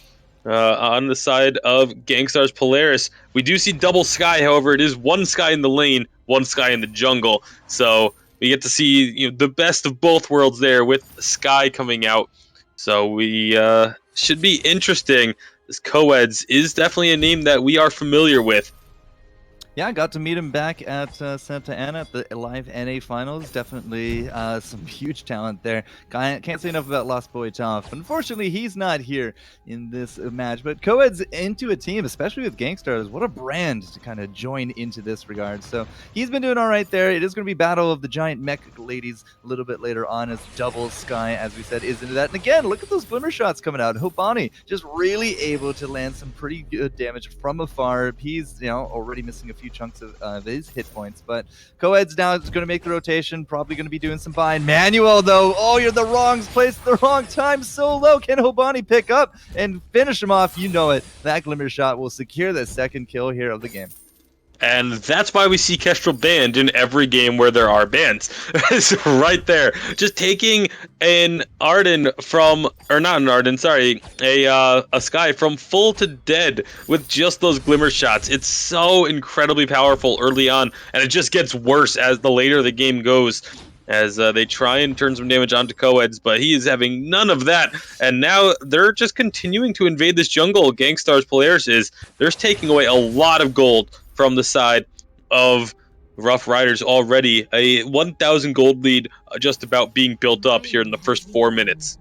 On the side of Gangstar's Polaris, we do see double Sky. However, it is one Sky in the lane, one Sky in the jungle. So we get to see the best of both worlds there with Sky coming out. So we should be interesting. This Coeds is definitely a name that we are familiar with. Yeah, I got to meet him back at Santa Ana at the live NA finals. Definitely some huge talent there. Can't say enough about Lost Boy Toff. Unfortunately, he's not here in this match. But Coed's into a team, especially with Gangstars. What a brand to kind of join into this regard. So he's been doing all right there. It is going to be Battle of the Giant Mech Ladies a little bit later on as Double Sky, as we said, is into that. And again, look at those glimmer shots coming out. Hoboni just really able to land some pretty good damage from afar. He's already missing a few chunks of his hit points, but Coed's now is going to make the rotation, probably going to be doing some bind. Manuel, though, you're the wrong place at the wrong time, so low. Can Hoboni pick up and finish him off? You know it. That glimmer shot will secure the second kill here of the game. And that's why we see Kestrel banned in every game where there are bans. It's right there. Just taking an Arden from, or not an Arden, sorry, a Sky from full to dead with just those glimmer shots. It's so incredibly powerful early on, and it just gets worse as the later the game goes. As they try and turn some damage onto Coeds, but he is having none of that. And now they're just continuing to invade this jungle. Gangstar's Polaris is. They're taking away a lot of gold from the side of Rough Riders already. A 1,000 gold lead just about being built up here in the first 4 minutes.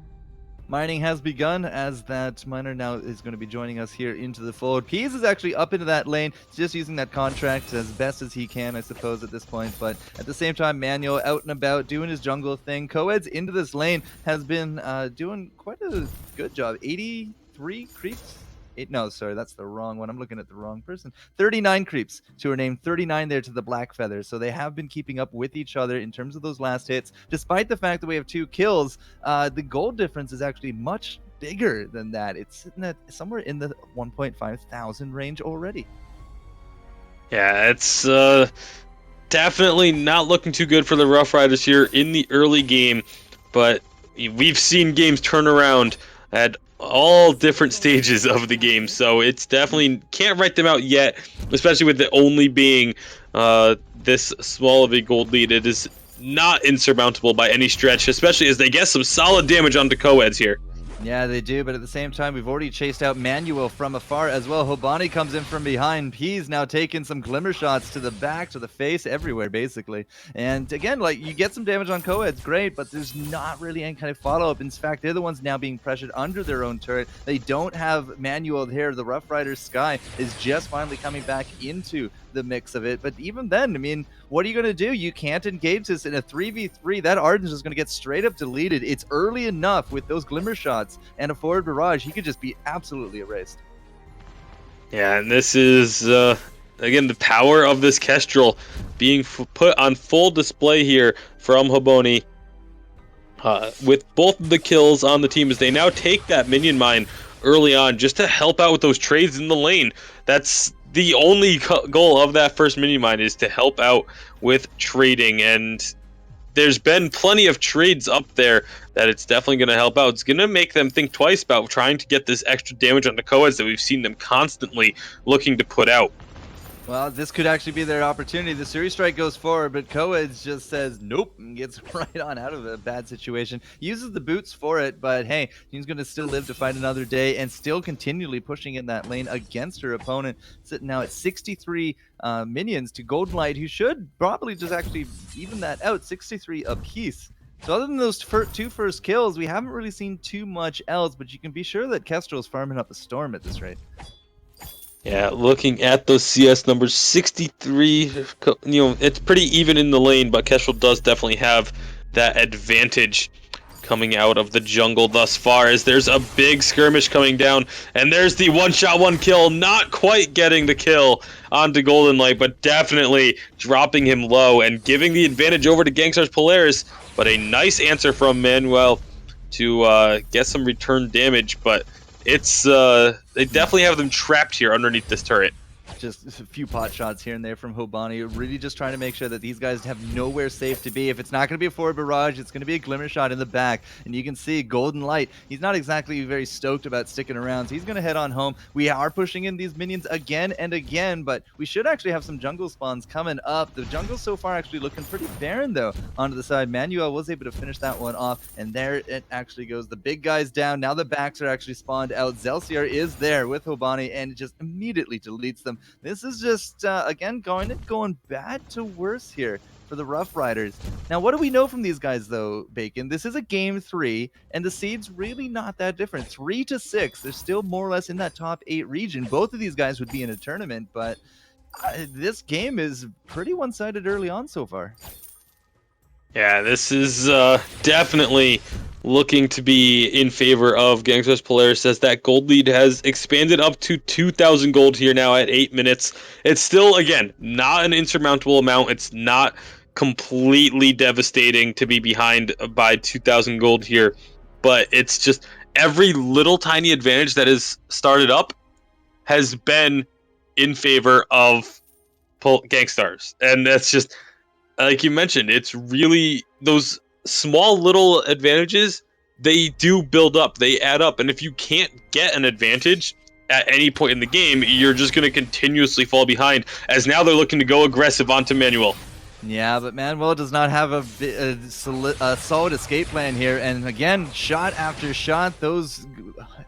Mining has begun as that miner now is going to be joining us here into the fold. Peas is actually up into that lane, just using that contract as best as he can, I suppose, at this point. But at the same time, Manuel out and about doing his jungle thing. Coeds into this lane has been doing quite a good job. 83 creeps? No, sorry, that's the wrong one. I'm looking at the wrong person. 39 creeps to her name, 39 there to the Black Feathers. So they have been keeping up with each other in terms of those last hits. Despite the fact that we have 2 kills, the gold difference is actually much bigger than that. It's sitting at somewhere in the 1.5 thousand range already. Yeah, it's definitely not looking too good for the Rough Riders here in the early game. But we've seen games turn around at all different stages of the game, so it's definitely can't write them out yet, especially with it only being this small of a gold lead. It is not insurmountable by any stretch, especially as they get some solid damage onto Coeds here. Yeah, they do, but at the same time, we've already chased out Manuel from afar as well. Hoboni comes in from behind. He's now taking some glimmer shots to the back, to the face, everywhere, basically. And again, like, you get some damage on Coeds, great, but there's not really any kind of follow-up. In fact, they're the ones now being pressured under their own turret. They don't have Manuel here. The Rough Riders Sky is just finally coming back into the mix of it. But even then, I mean, what are you going to do? You can't engage this in a 3v3. That Arden's just going to get straight up deleted. It's early enough with those glimmer shots and a forward barrage. He could just be absolutely erased. Yeah, and this is, again, the power of this Kestrel being put on full display here from Hoboni. With both of the kills on the team as they now take that minion mine early on just to help out with those trades in the lane. That's the only goal of that first mini mine, is to help out with trading, and there's been plenty of trades up there that it's definitely going to help out. It's going to make them think twice about trying to get this extra damage on the co-eds that we've seen them constantly looking to put out. Well, this could actually be their opportunity. The Series Strike goes forward, but Coeds just says nope and gets right on out of a bad situation. Uses the boots for it, but hey, he's going to still live to fight another day and still continually pushing in that lane against her opponent. Sitting now at 63 minions to Golden Light, who should probably just actually even that out, 63 apiece. So other than those two first kills, we haven't really seen too much else, but you can be sure that Kestrel's farming up a storm at this rate. Yeah, looking at those CS numbers, 63, it's pretty even in the lane, but Kestrel does definitely have that advantage coming out of the jungle thus far, as there's a big skirmish coming down, and there's the one-shot, one-kill, not quite getting the kill onto Golden Light, but definitely dropping him low and giving the advantage over to Gangstar's Polaris, but a nice answer from Manuel to get some return damage, but it's they definitely have them trapped here underneath this turret. Just a few pot shots here and there from Hobani, really just trying to make sure that these guys have nowhere safe to be. If it's not going to be a forward barrage, it's going to be a glimmer shot in the back. And you can see Golden Light, he's not exactly very stoked about sticking around, so he's going to head on home. We are pushing in these minions again and again, but we should actually have some jungle spawns coming up. The jungle so far actually looking pretty barren, though, onto the side. Manuel was able to finish that one off, and there it actually goes. The big guy's down. Now the backs are actually spawned out. Zelsier is there with Hobani, and it just immediately deletes them. This is just, again, going bad to worse here for the Rough Riders. Now, what do we know from these guys, though, Bacon? This is a game 3, and the seed's really not that different. 3-6. They're still more or less in that top 8 region. Both of these guys would be in a tournament, but this game is pretty one-sided early on so far. Yeah, this is definitely looking to be in favor of Gangstar's Polaris, as that gold lead has expanded up to 2,000 gold here now at 8 minutes. It's still, again, not an insurmountable amount. It's not completely devastating to be behind by 2,000 gold here, but it's just every little tiny advantage that has started up has been in favor of Gangstars, and that's just, like you mentioned, it's really those small little advantages, they do build up, they add up, and if you can't get an advantage at any point in the game, you're just going to continuously fall behind, as now they're looking to go aggressive onto Manuel. Yeah, but Manuel does not have a solid escape plan here, and again, shot after shot, those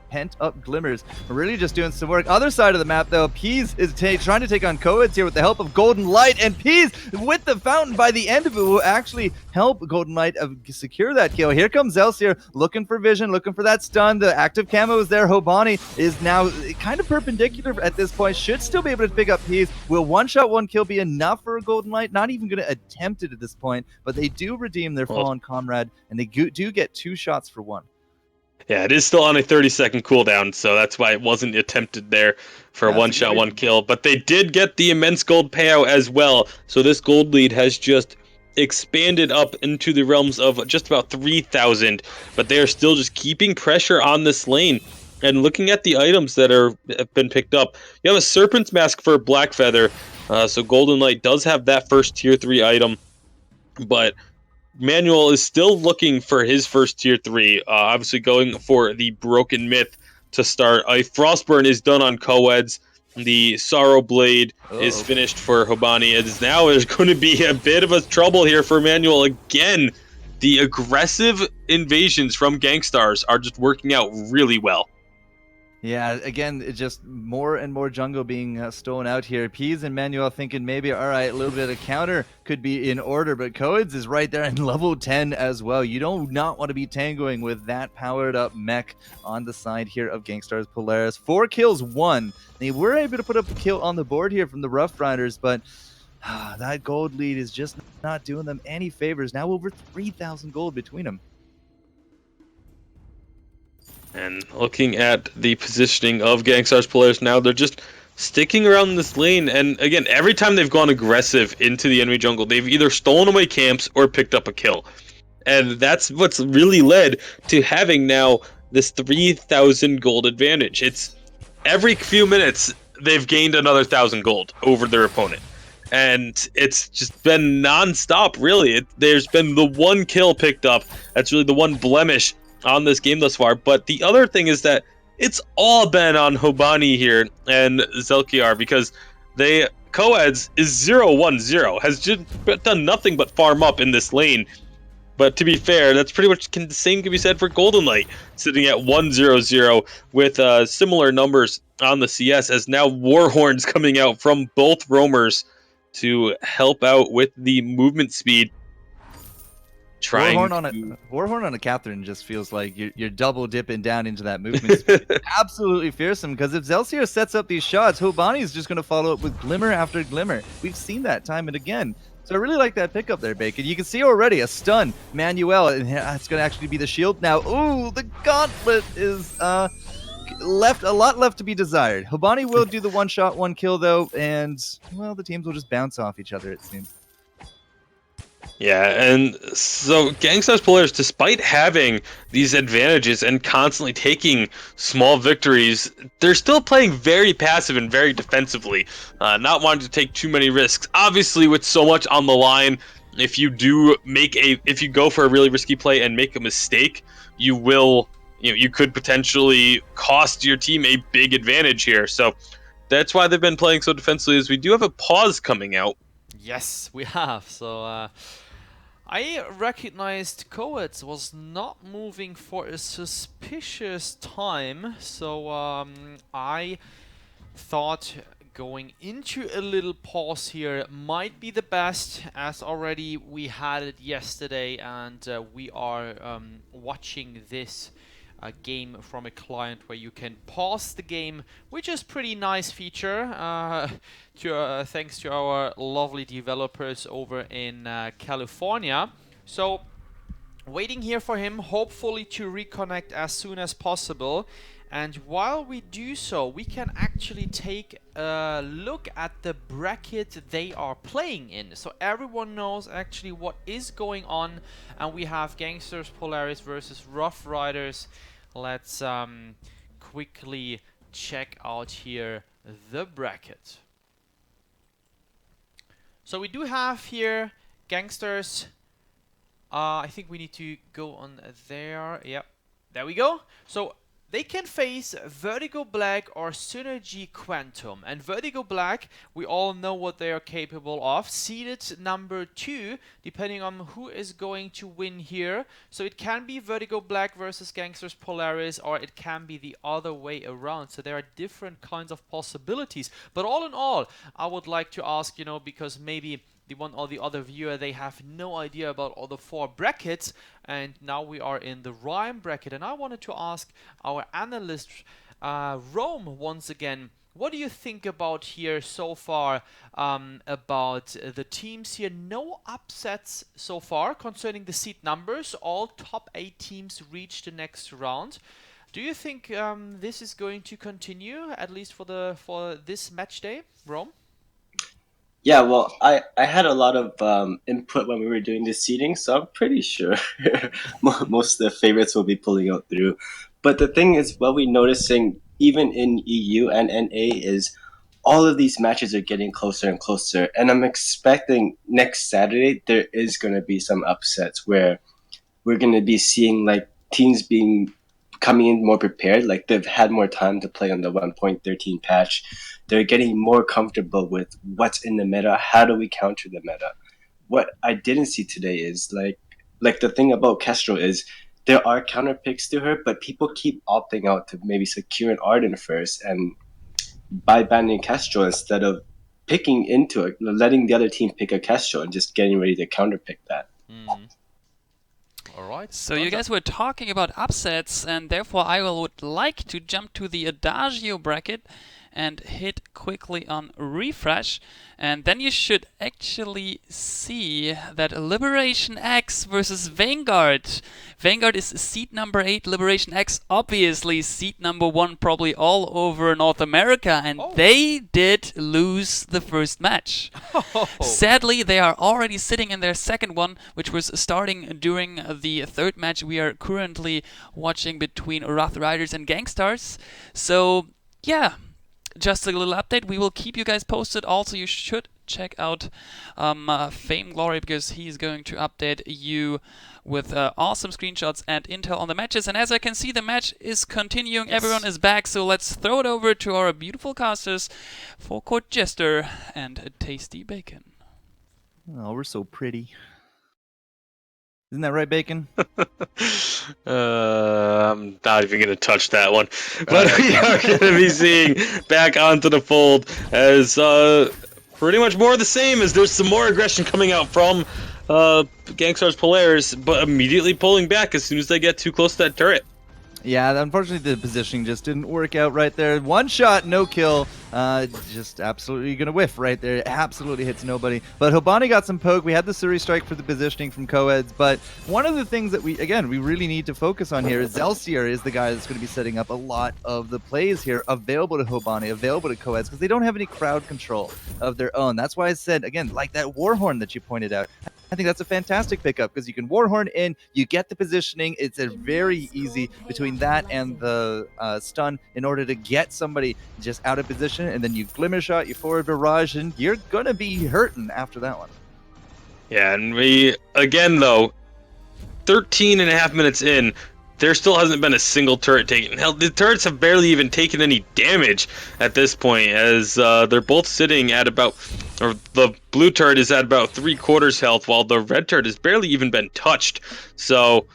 pent-up glimmers are really just doing some work. Other side of the map, though, Peas is trying to take on Coeds here with the help of Golden Light, and Peas with the fountain by the end of it will actually help Golden Light secure that kill. Here comes Zelsier looking for vision, looking for that stun. The active camo is there. Hobani is now kind of perpendicular at this point, should still be able to pick up Peas. Will one shot, one kill be enough for a Golden Light? Not even going to attempt it at this point, but they do redeem their fallen comrade, and they do get 2 shots for 1. Yeah, it is still on a 30-second cooldown, so that's why it wasn't attempted there for a one-shot, one kill. But they did get the immense gold payout as well, so this gold lead has just expanded up into the realms of just about 3,000, but they are still just keeping pressure on this lane. And looking at the items that have been picked up, you have a Serpent's Mask for Blackfeather, so Golden Light does have that first tier 3 item, but Manuel is still looking for his first tier 3, obviously going for the Broken Myth to start. A Frostburn is done on Coeds. The Sorrow Blade is finished for Hobani. As now there's going to be a bit of a trouble here for Manuel again. The aggressive invasions from Gangstars are just working out really well. Yeah, again, it's just more and more jungle being stolen out here. Peas and Manuel thinking maybe, all right, a little bit of counter could be in order, but Coeds is right there in level 10 as well. You do not want to be tangoing with that powered up mech on the side here of Gangstar's Polaris. 4 kills, 1. They were able to put up a kill on the board here from the Rough Riders, but that gold lead is just not doing them any favors. Now over 3,000 gold between them. And looking at the positioning of Gangstar's Polaris now, they're just sticking around this lane. And again, every time they've gone aggressive into the enemy jungle, they've either stolen away camps or picked up a kill. And that's what's really led to having now this 3,000 gold advantage. It's every few minutes they've gained another 1,000 gold over their opponent. and it's just been non-stop, really. There's been the one kill picked up. That's really the one blemish on this game thus far. But the other thing is that it's all been on Hobani here and Zelkiar, because Coeds is 0-1-0, has just done nothing but farm up in this lane. But to be fair, that's pretty much the same can be said for Golden Light, sitting at 1-0-0 with similar numbers on the CS, as now Warhorns coming out from both roamers to help out with the movement speed. Warhorn on a Catherine just feels like you're double dipping down into that movement speed. Absolutely fearsome, because if Zelsier sets up these shots, Hobani is just going to follow up with glimmer after glimmer. We've seen that time and again. So I really like that pickup there, Bacon. You can see already a stun, Manuel, and it's going to actually be the shield now. Ooh, the gauntlet is left a lot left to be desired. Hobani will do the one shot, one kill though, and well, the teams will just bounce off each other, it seems. Yeah, and so Gangstar's players, despite having these advantages and constantly taking small victories, they're still playing very passive and very defensively, not wanting to take too many risks. Obviously, with so much on the line, if you go for a really risky play and make a mistake, you could potentially cost your team a big advantage here. So that's why they've been playing so defensively. As we do have a pause coming out. Yes, we have. So I recognized Coeds was not moving for a suspicious time, so I thought going into a little pause here might be the best, as already we had it yesterday, and we are watching this game from a client where you can pause the game, which is pretty nice feature, thanks to our lovely developers over in California. So waiting here for him, hopefully to reconnect as soon as possible. And while we do so, we can actually take a look at the bracket they are playing in, so everyone knows actually what is going on. And we have Gangsters Polaris versus Rough Riders. Let's quickly check out here the bracket. So we do have here Gangsters. I think we need to go on there. Yep, there we go. So they can face Vertigo Black or Synergy Quantum. And Vertigo Black, we all know what they are capable of. Seeded number 2, depending on who is going to win here. So it can be Vertigo Black versus Gangsters Polaris, or it can be the other way around. So there are different kinds of possibilities. But all in all, I would like to ask, because maybe the one or the other viewer, they have no idea about all the 4 brackets, and now we are in the Rhyme bracket. And I wanted to ask our analyst Rome once again, what do you think about here so far, about the teams here? No upsets so far concerning the seed numbers. All top 8 teams reach the next round. Do you think this is going to continue, at least for this match day, Rome? Yeah, well, I had a lot of input when we were doing the seeding, so I'm pretty sure most of the favorites will be pulling out through. But the thing is, what we're noticing, even in EU and NA, is all of these matches are getting closer and closer. And I'm expecting next Saturday there is going to be some upsets where we're going to be seeing like teams coming in more prepared, like they've had more time to play on the 1.13 patch. They're getting more comfortable with what's in the meta. How do we counter the meta? What I didn't see today is like the thing about Kestrel is there are counter picks to her, but people keep opting out to maybe secure an Arden first and by banning Kestrel instead of picking into it, letting the other team pick a Kestrel and just getting ready to counter pick that. All right. So you guys were talking about upsets, and therefore I would like to jump to the Adagio bracket and hit quickly on refresh, and then you should actually see that Liberation X versus Vanguard. Vanguard is seed number 8, Liberation X obviously seed number 1, probably all over North America, and they did lose the first match. Sadly, they are already sitting in their second one, which was starting during the third match we are currently watching between Rough Riders and Gangstars. So yeah, just a little update. We will keep you guys posted. Also, you should check out Fame Glory, because he's going to update you with awesome screenshots and intel on the matches. And as I can see, the match is continuing. Yes. Everyone is back, so let's throw it over to our beautiful casters, Forecourt Jester and Tasty Bacon. Oh, we're so pretty. Isn't that right, Bacon? I'm not even going to touch that one. But we are going to be seeing back onto the fold as pretty much more of the same, as there's some more aggression coming out from Gangstar's Polaris, but immediately pulling back as soon as they get too close to that turret. Yeah, unfortunately the positioning just didn't work out right there. One shot, no kill. Just absolutely gonna whiff right there. Absolutely hits nobody. But Hobani got some poke. We had the Suri strike for the positioning from Coeds. But one of the things that we really need to focus on here is Zelsier is the guy that's going to be setting up a lot of the plays here, available to Hobani, available to Coeds, because they don't have any crowd control of their own. That's why I said, again, like that Warhorn that you pointed out. I think that's a fantastic pickup, because you can Warhorn in, you get the positioning. It's a very easy between that and the stun in order to get somebody just out of position, and then you Glimmer Shot, you forward barrage, and you're gonna be hurting after that one. Yeah, and we, again though, 13 and a half minutes in, there still hasn't been a single turret taken. Hell, the turrets have barely even taken any damage at this point, as they're both sitting at about, or the blue turret is at about 3/4 health, while the red turret has barely even been touched. So,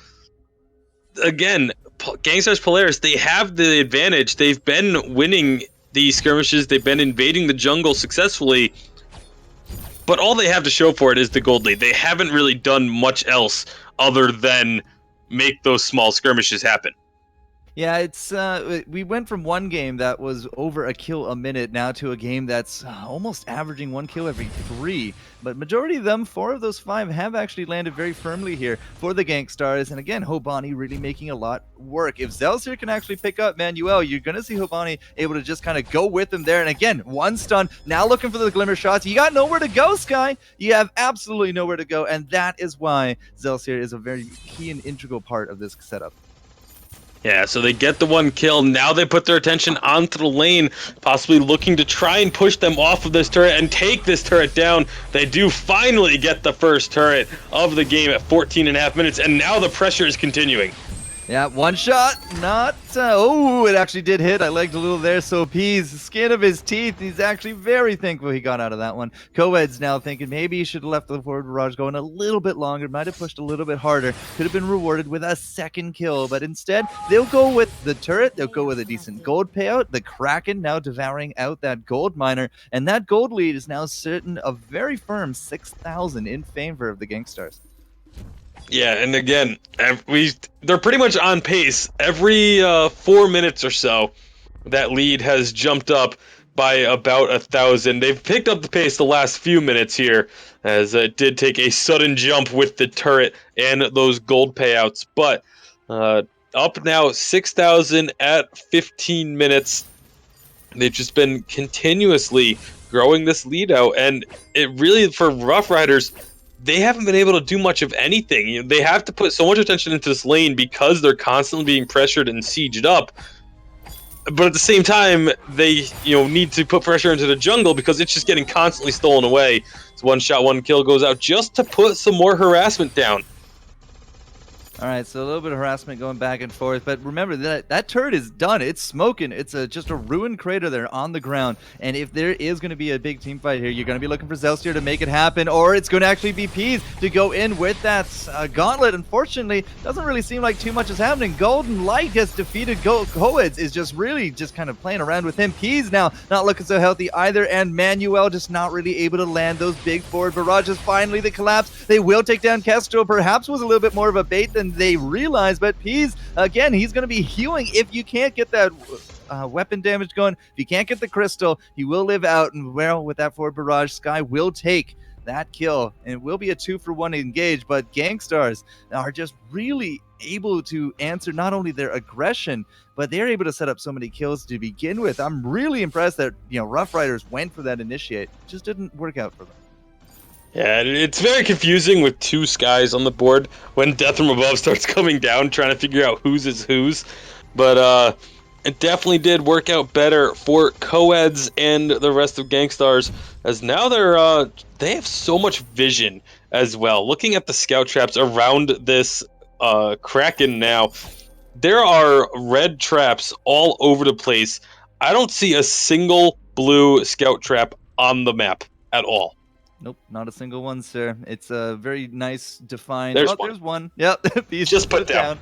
again, Gangstar's Polaris, they have the advantage. They've been winning these skirmishes. They've been invading the jungle successfully. But all they have to show for it is the gold lead. They haven't really done much else other than make those small skirmishes happen. Yeah, it's we went from one game that was over a kill a minute now to a game that's almost averaging 1 kill every 3. But majority of them, 4 of those 5, have actually landed very firmly here for the Gangstars. And again, Hobani really making a lot work. If Zelsier can actually pick up Manuel, you're going to see Hobani able to just kind of go with him there. And again, one stun, now looking for the Glimmer shots. You got nowhere to go, Sky. You have absolutely nowhere to go. And that is why Zelsier is a very key and integral part of this setup. Yeah, so they get the 1 kill. Now they put their attention onto the lane, possibly looking to try and push them off of this turret and take this turret down. They do finally get the first turret of the game at 14 and a half minutes, and now the pressure is continuing. Yeah, one shot, not, oh, it actually did hit. I legged a little there, so Peas, skin of his teeth, he's actually very thankful he got out of that one. Coed's now thinking maybe he should have left the forward barrage going a little bit longer, might have pushed a little bit harder, could have been rewarded with a second kill, but instead, they'll go with the turret, they'll go with a decent gold payout, the Kraken now devouring out that gold miner, and that gold lead is now certain a very firm 6,000 in favor of the Gangstars. Yeah, and again, they're pretty much on pace. Every 4 minutes or so, that lead has jumped up by about 1,000. They've picked up the pace the last few minutes here, as it did take a sudden jump with the turret and those gold payouts. But up now 6,000 at 15 minutes. They've just been continuously growing this lead out, and it really, for Rough Riders, they haven't been able to do much of anything. You know, they have to put so much attention into this lane because they're constantly being pressured and sieged up. But at the same time, they need to put pressure into the jungle because it's just getting constantly stolen away. So 1 shot, 1 kill goes out just to put some more harassment down. All right, so a little bit of harassment going back and forth, but remember that turret is done. It's smoking. It's just a ruined crater there on the ground, and if there is going to be a big team fight here, you're going to be looking for Zelsier to make it happen, or it's going to actually be Peas to go in with that gauntlet. Unfortunately, doesn't really seem like too much is happening. Golden Light gets defeated. Coeds is just really just kind of playing around with him. Peas now not looking so healthy either, and Manuel just not really able to land those big forward barrages. Finally, the collapse. They will take down Kestrel. Perhaps was a little bit more of a bait than they realize, but Peas, again, he's going to be healing if you can't get that weapon damage going. If you can't get the crystal, he will live out, and well, with that forward barrage, Sky will take that kill, and it will be a 2-for-1 engage, but Gangstars are just really able to answer not only their aggression, but they're able to set up so many kills to begin with. I'm really impressed that, Rough Riders went for that initiate. It just didn't work out for them. Yeah, it's very confusing with 2 skies on the board when Death from Above starts coming down, trying to figure out whose is whose. But It definitely did work out better for co-eds and the rest of Gangstars, as now they have so much vision as well. Looking at the scout traps around this Kraken now, there are red traps all over the place. I don't see a single blue scout trap on the map at all. Nope, not a single one, sir. It's a very nice, defined. There's oh, one. there's one. Yep, he's Just put down.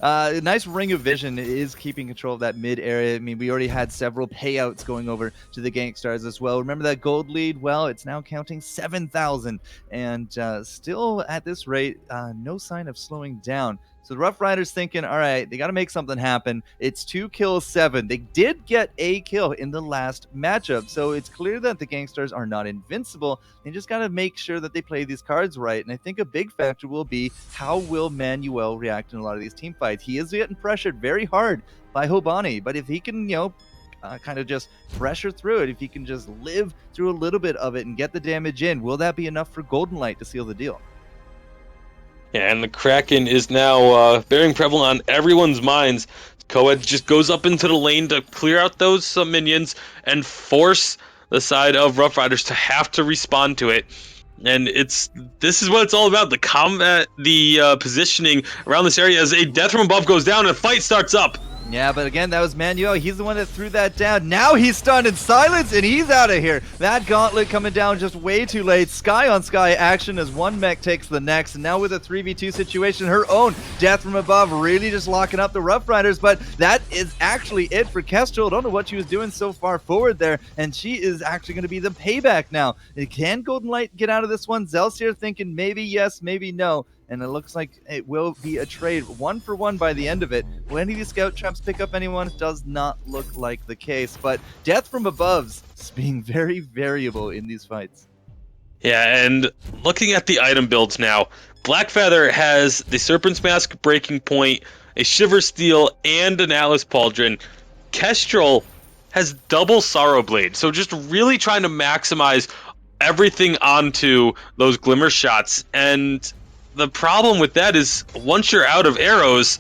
A nice ring of vision is keeping control of that mid area. I mean, we already had several payouts going over to the Gangstars as well. Remember that gold lead? Well, it's now counting 7,000, and still at this rate, no sign of slowing down. So the Rough Riders thinking, all right, they got to make something happen. It's 2 kills, 7. They did get a kill in the last matchup, so it's clear that the Gangstars are not invincible. They just got to make sure that they play these cards right. And I think a big factor will be how will Manuel react in a lot of these team fights. He is getting pressured very hard by Hobani, but if he can, kind of just pressure through it, if he can just live through a little bit of it and get the damage in, will that be enough for Golden Light to seal the deal? Yeah, and the Kraken is now bearing prevalent on everyone's minds. Coed just goes up into the lane to clear out those minions and force the side of Rough Riders to have to respond to it. And this is what it's all about, the combat, the positioning around this area as a death from above goes down and a fight starts up. Yeah, but again, that was Manuel. He's the one that threw that down. Now he's stunned in silence, and he's out of here. That gauntlet coming down just way too late. Sky on Sky action as one mech takes the next. And now with a 3v2 situation, her own death from above really just locking up the Rough Riders. But that is actually it for Kestrel. I don't know what she was doing so far forward there. And she is actually going to be the payback now. Can Golden Light get out of this one? Zelsier thinking maybe yes, maybe no. And it looks like it will be a trade 1-for-1 by the end of it. Will any of these scout traps pick up anyone? It does not look like the case. But death from above's being very variable in these fights. Yeah, and looking at the item builds now, Blackfeather has the Serpent's Mask Breaking Point, a Shiver Steel, and an Atlas Pauldron. Kestrel has double Sorrow Blade, so just really trying to maximize everything onto those Glimmer shots. And the problem with that is once you're out of arrows,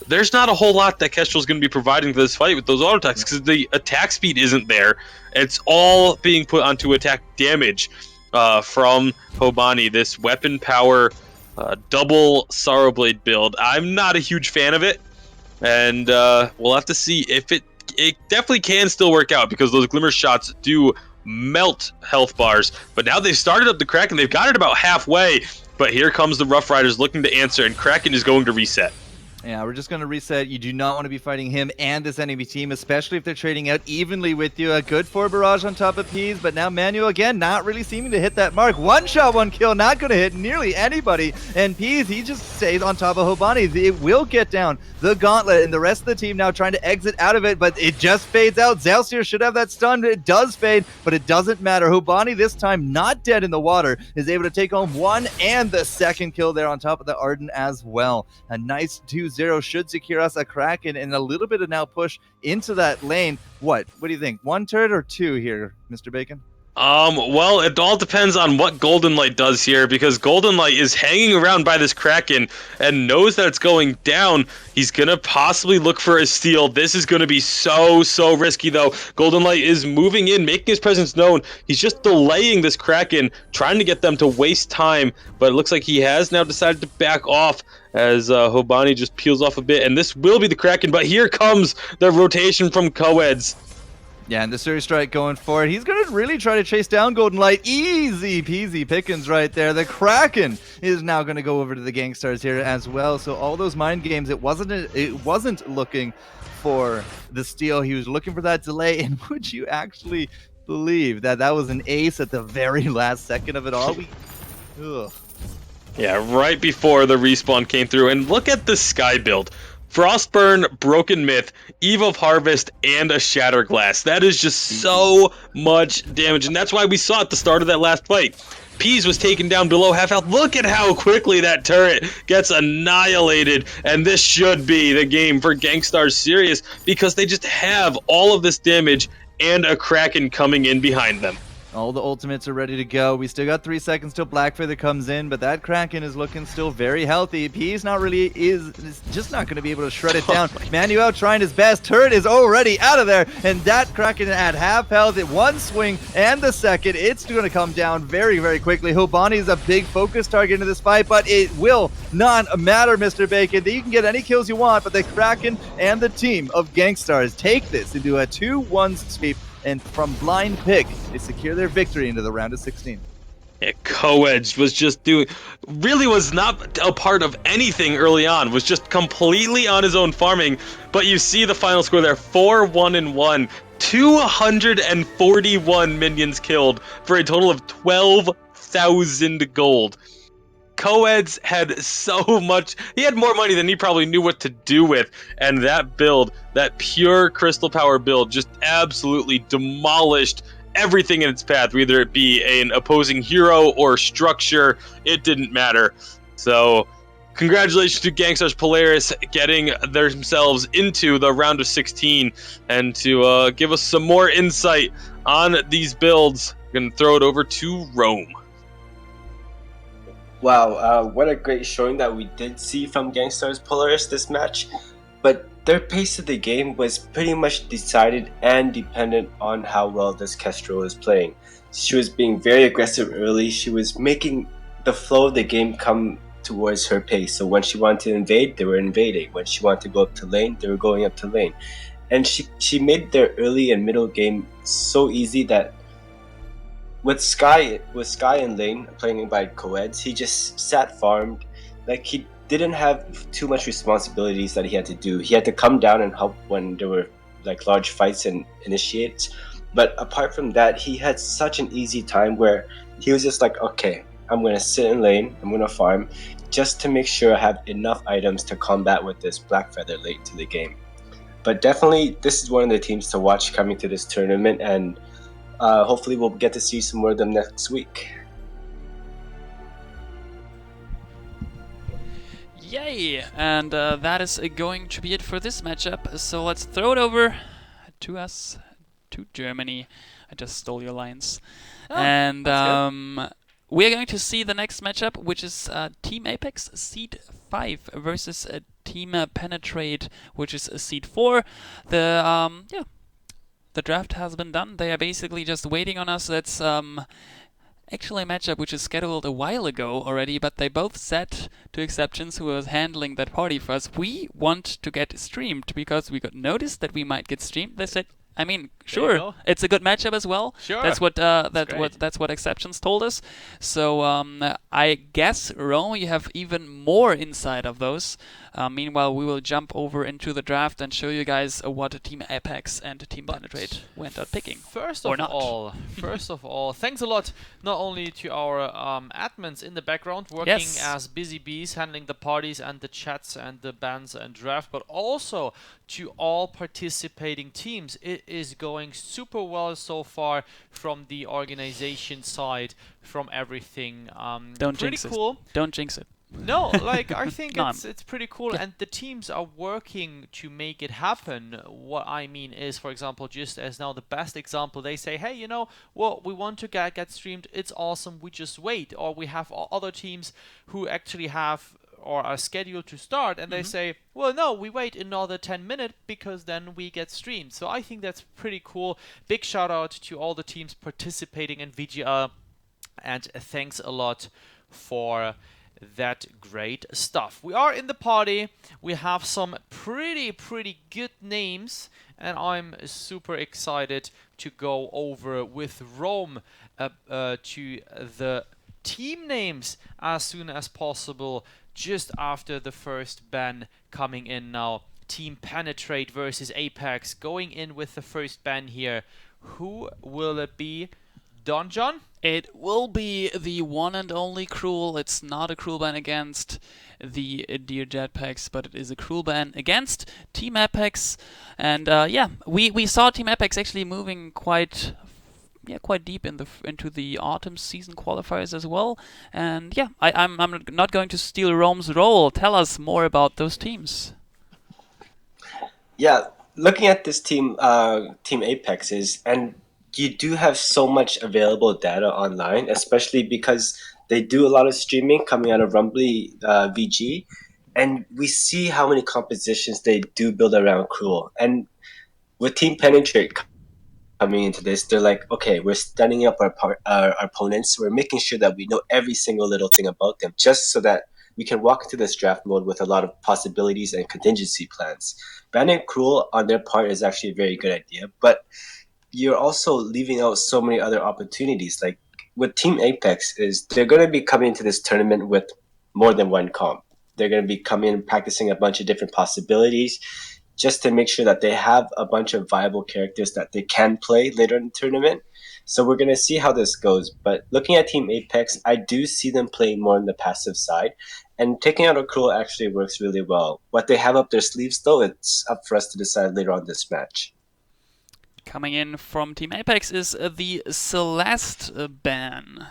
there's not a whole lot that Kestrel's going to be providing for this fight with those auto attacks because the attack speed isn't there. It's all being put onto attack damage from Hobani, this weapon power double Sorrow Blade build. I'm not a huge fan of it, and we'll have to see if it definitely can still work out because those Glimmer shots do melt health bars. But now they've started up the Kraken, they've got it about halfway. But here comes the Rough Riders looking to answer, and Kraken is going to reset. Yeah, we're just going to reset. You do not want to be fighting him and this enemy team, especially if they're trading out evenly with you. A good 4 barrage on top of Peas, but now Manuel again not really seeming to hit that mark. One shot, one kill, not going to hit nearly anybody. And Peas, he just stays on top of Hobani. It will get down the gauntlet, and the rest of the team now trying to exit out of it, but it just fades out. Zelsier should have that stun. It does fade, but it doesn't matter. Hobani this time not dead in the water, is able to take home 1 and the 2nd kill there on top of the Arden as well. A nice 2-0 should secure us a Kraken and a little bit of now push into that lane. What do you think? 1 turret or 2 here, Mr. Bacon? Well, it all depends on what Golden Light does here, because Golden Light is hanging around by this Kraken and knows that it's going down. He's going to possibly look for a steal. This is going to be so risky, though. Golden Light is moving in, making his presence known. He's just delaying this Kraken, trying to get them to waste time, but it looks like he has now decided to back off as Hobani just peels off a bit, and this will be the Kraken, but here comes the rotation from Coeds. Yeah, and the Surrey Strike going forward. He's going to really try to chase down Golden Light. Easy peasy pickings right there. The Kraken is now going to go over to the Gangstars here as well. So all those mind games, it wasn't looking for the steal. He was looking for that delay. And would you actually believe that that was an ace at the very last second of it all? Ugh. Yeah, right before the respawn came through. And look at the Sky build. Frostburn, Broken Myth, Eve of Harvest, and a Shatterglass. That is just so much damage, and that's why we saw at the start of that last fight. Peas was taken down below half health. Look at how quickly that turret gets annihilated, and this should be the game for Gangstar Serious because they just have all of this damage and a Kraken coming in behind them. All the ultimates are ready to go. We still got 3 seconds till Blackfeather comes in, but that Kraken is looking still very healthy. He's just not going to be able to shred it down. Manuel trying his best. Turret is already out of there, and that Kraken at half health at one swing and the second. It's going to come down very, very quickly. Hobani is a big focus target into this fight, but it will not matter, Mr. Bacon. You can get any kills you want, but the Kraken and the team of Gangstars take this into a 2-1 sweep. And from blind pick, they secure their victory into the round of 16. Yeah, Coedge was not a part of anything early on, was just completely on his own farming. But you see the final score there, 4-1-1, 241 minions killed for a total of 12,000 gold. Coeds had so much, he had more money than he probably knew what to do with, and that build, that pure crystal power build, just absolutely demolished everything in its path, whether it be an opposing hero or structure. It didn't matter. So congratulations to Gangstar's Polaris getting themselves into the round of 16, and to give us some more insight on these builds, I'm going to throw it over to Rome. Wow, what a great showing that we did see from Gangstar's Polaris this match. But their pace of the game was pretty much decided and dependent on how well this Kestrel is playing. She was being very aggressive early. She was making the flow of the game come towards her pace. So when she wanted to invade, they were invading. When she wanted to go up to lane, they were going up to lane. And she made their early and middle game so easy that with Sky in lane playing by Coeds, he just sat farmed. Like, he didn't have too much responsibilities that he had to do. He had to come down and help when there were like large fights and initiates. But apart from that, he had such an easy time where he was just like, okay, I'm gonna sit in lane, I'm gonna farm, just to make sure I have enough items to combat with this Blackfeather late to the game. But definitely, this is one of the teams to watch coming to this tournament, and hopefully we'll get to see some more of them next week. Yay! And that is going to be it for this matchup. So let's throw it over to us, to Germany. I just stole your lines. And we're going to see the next matchup, which is Team Apex Seed 5 versus Team Penetrate, which is Seed 4. The draft has been done. They are basically just waiting on us. That's actually a matchup which is scheduled a while ago already, but they both said to Exceptions, who was handling that party for us, we want to get streamed because we got noticed that we might get streamed. They said, I mean, sure, it's a good matchup as well. Sure. That's what Exceptions told us. So I guess, Rome, you have even more insight of those. Meanwhile, we will jump over into the draft and show you guys what Team Apex and Team Penetrate went out picking. First of all, thanks a lot not only to our admins in the background working as busy bees, handling the parties and the chats and the bans and draft, but also to all participating teams. It is going super well so far from the organization side, from everything. Don't pretty jinx cool. it. Don't jinx it. No, like, I think it's pretty cool, and the teams are working to make it happen. What I mean is, for example, just as now the best example, they say, hey, you know what, we want to get streamed, it's awesome, we just wait. Or we have other teams who actually have or are scheduled to start, and they say, well, no, we wait another 10 minutes because then we get streamed. So I think that's pretty cool. Big shout out to all the teams participating in VGL, and thanks a lot for that great stuff. We are in the party. We have some pretty good names, and I'm super excited to go over with Rome to the team names as soon as possible, just after the first ban coming in now. Team Penetrate versus Apex going in with the first ban here. Who will it be? Don John? It will be the one and only Cruel. It's not a Cruel ban against the Dear Jetpacks, but it is a Cruel ban against Team Apex. And we saw Team Apex actually moving quite deep into the autumn season qualifiers as well. And I'm not going to steal Rome's role. Tell us more about those teams. Yeah, looking at this team, Team Apex and you do have so much available data online, especially because they do a lot of streaming coming out of Rumbly VG, and we see how many compositions they do build around Cruel. And with Team Penetrate coming into this, they're like, okay, we're studying up our opponents. We're making sure that we know every single little thing about them, just so that we can walk into this draft mode with a lot of possibilities and contingency plans. Banning Cruel on their part is actually a very good idea, but you're also leaving out so many other opportunities. Like with Team Apex, is they're going to be coming into this tournament with more than one comp. They're going to be coming and practicing a bunch of different possibilities, just to make sure that they have a bunch of viable characters that they can play later in the tournament. So we're going to see how this goes. But looking at Team Apex, I do see them playing more on the passive side. And taking out a Cruel actually works really well. What they have up their sleeves, though, it's up for us to decide later on this match. Coming in from Team Apex is the Celeste ban.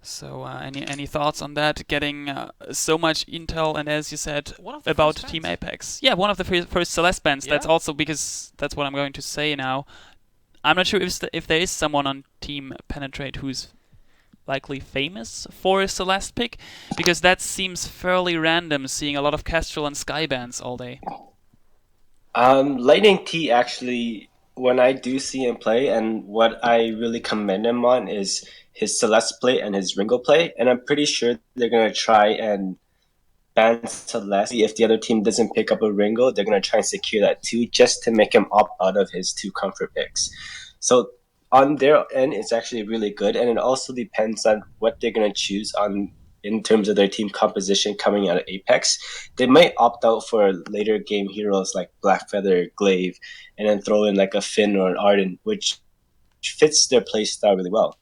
So, any thoughts on that? Getting so much intel, and as you said, about Team Apex. Yeah, one of the first Celeste bans. Yeah. That's also because that's what I'm going to say now. I'm not sure if there is someone on Team Penetrate who's likely famous for a Celeste pick, because that seems fairly random, seeing a lot of Kestrel and Sky bans all day. Lightning T actually, when I do see him play, and what I really commend him on is his Celeste play and his Ringo play, and I'm pretty sure they're going to try and ban Celeste. If the other team doesn't pick up a Ringo, they're going to try and secure that too, just to make him opt out of his 2 comfort picks. So on their end, it's actually really good, and it also depends on what they're going to choose on in terms of their team composition coming out of Apex. They might opt out for later game heroes like Blackfeather, Glaive, and then throw in like a Finn or an Arden, which fits their play style really well.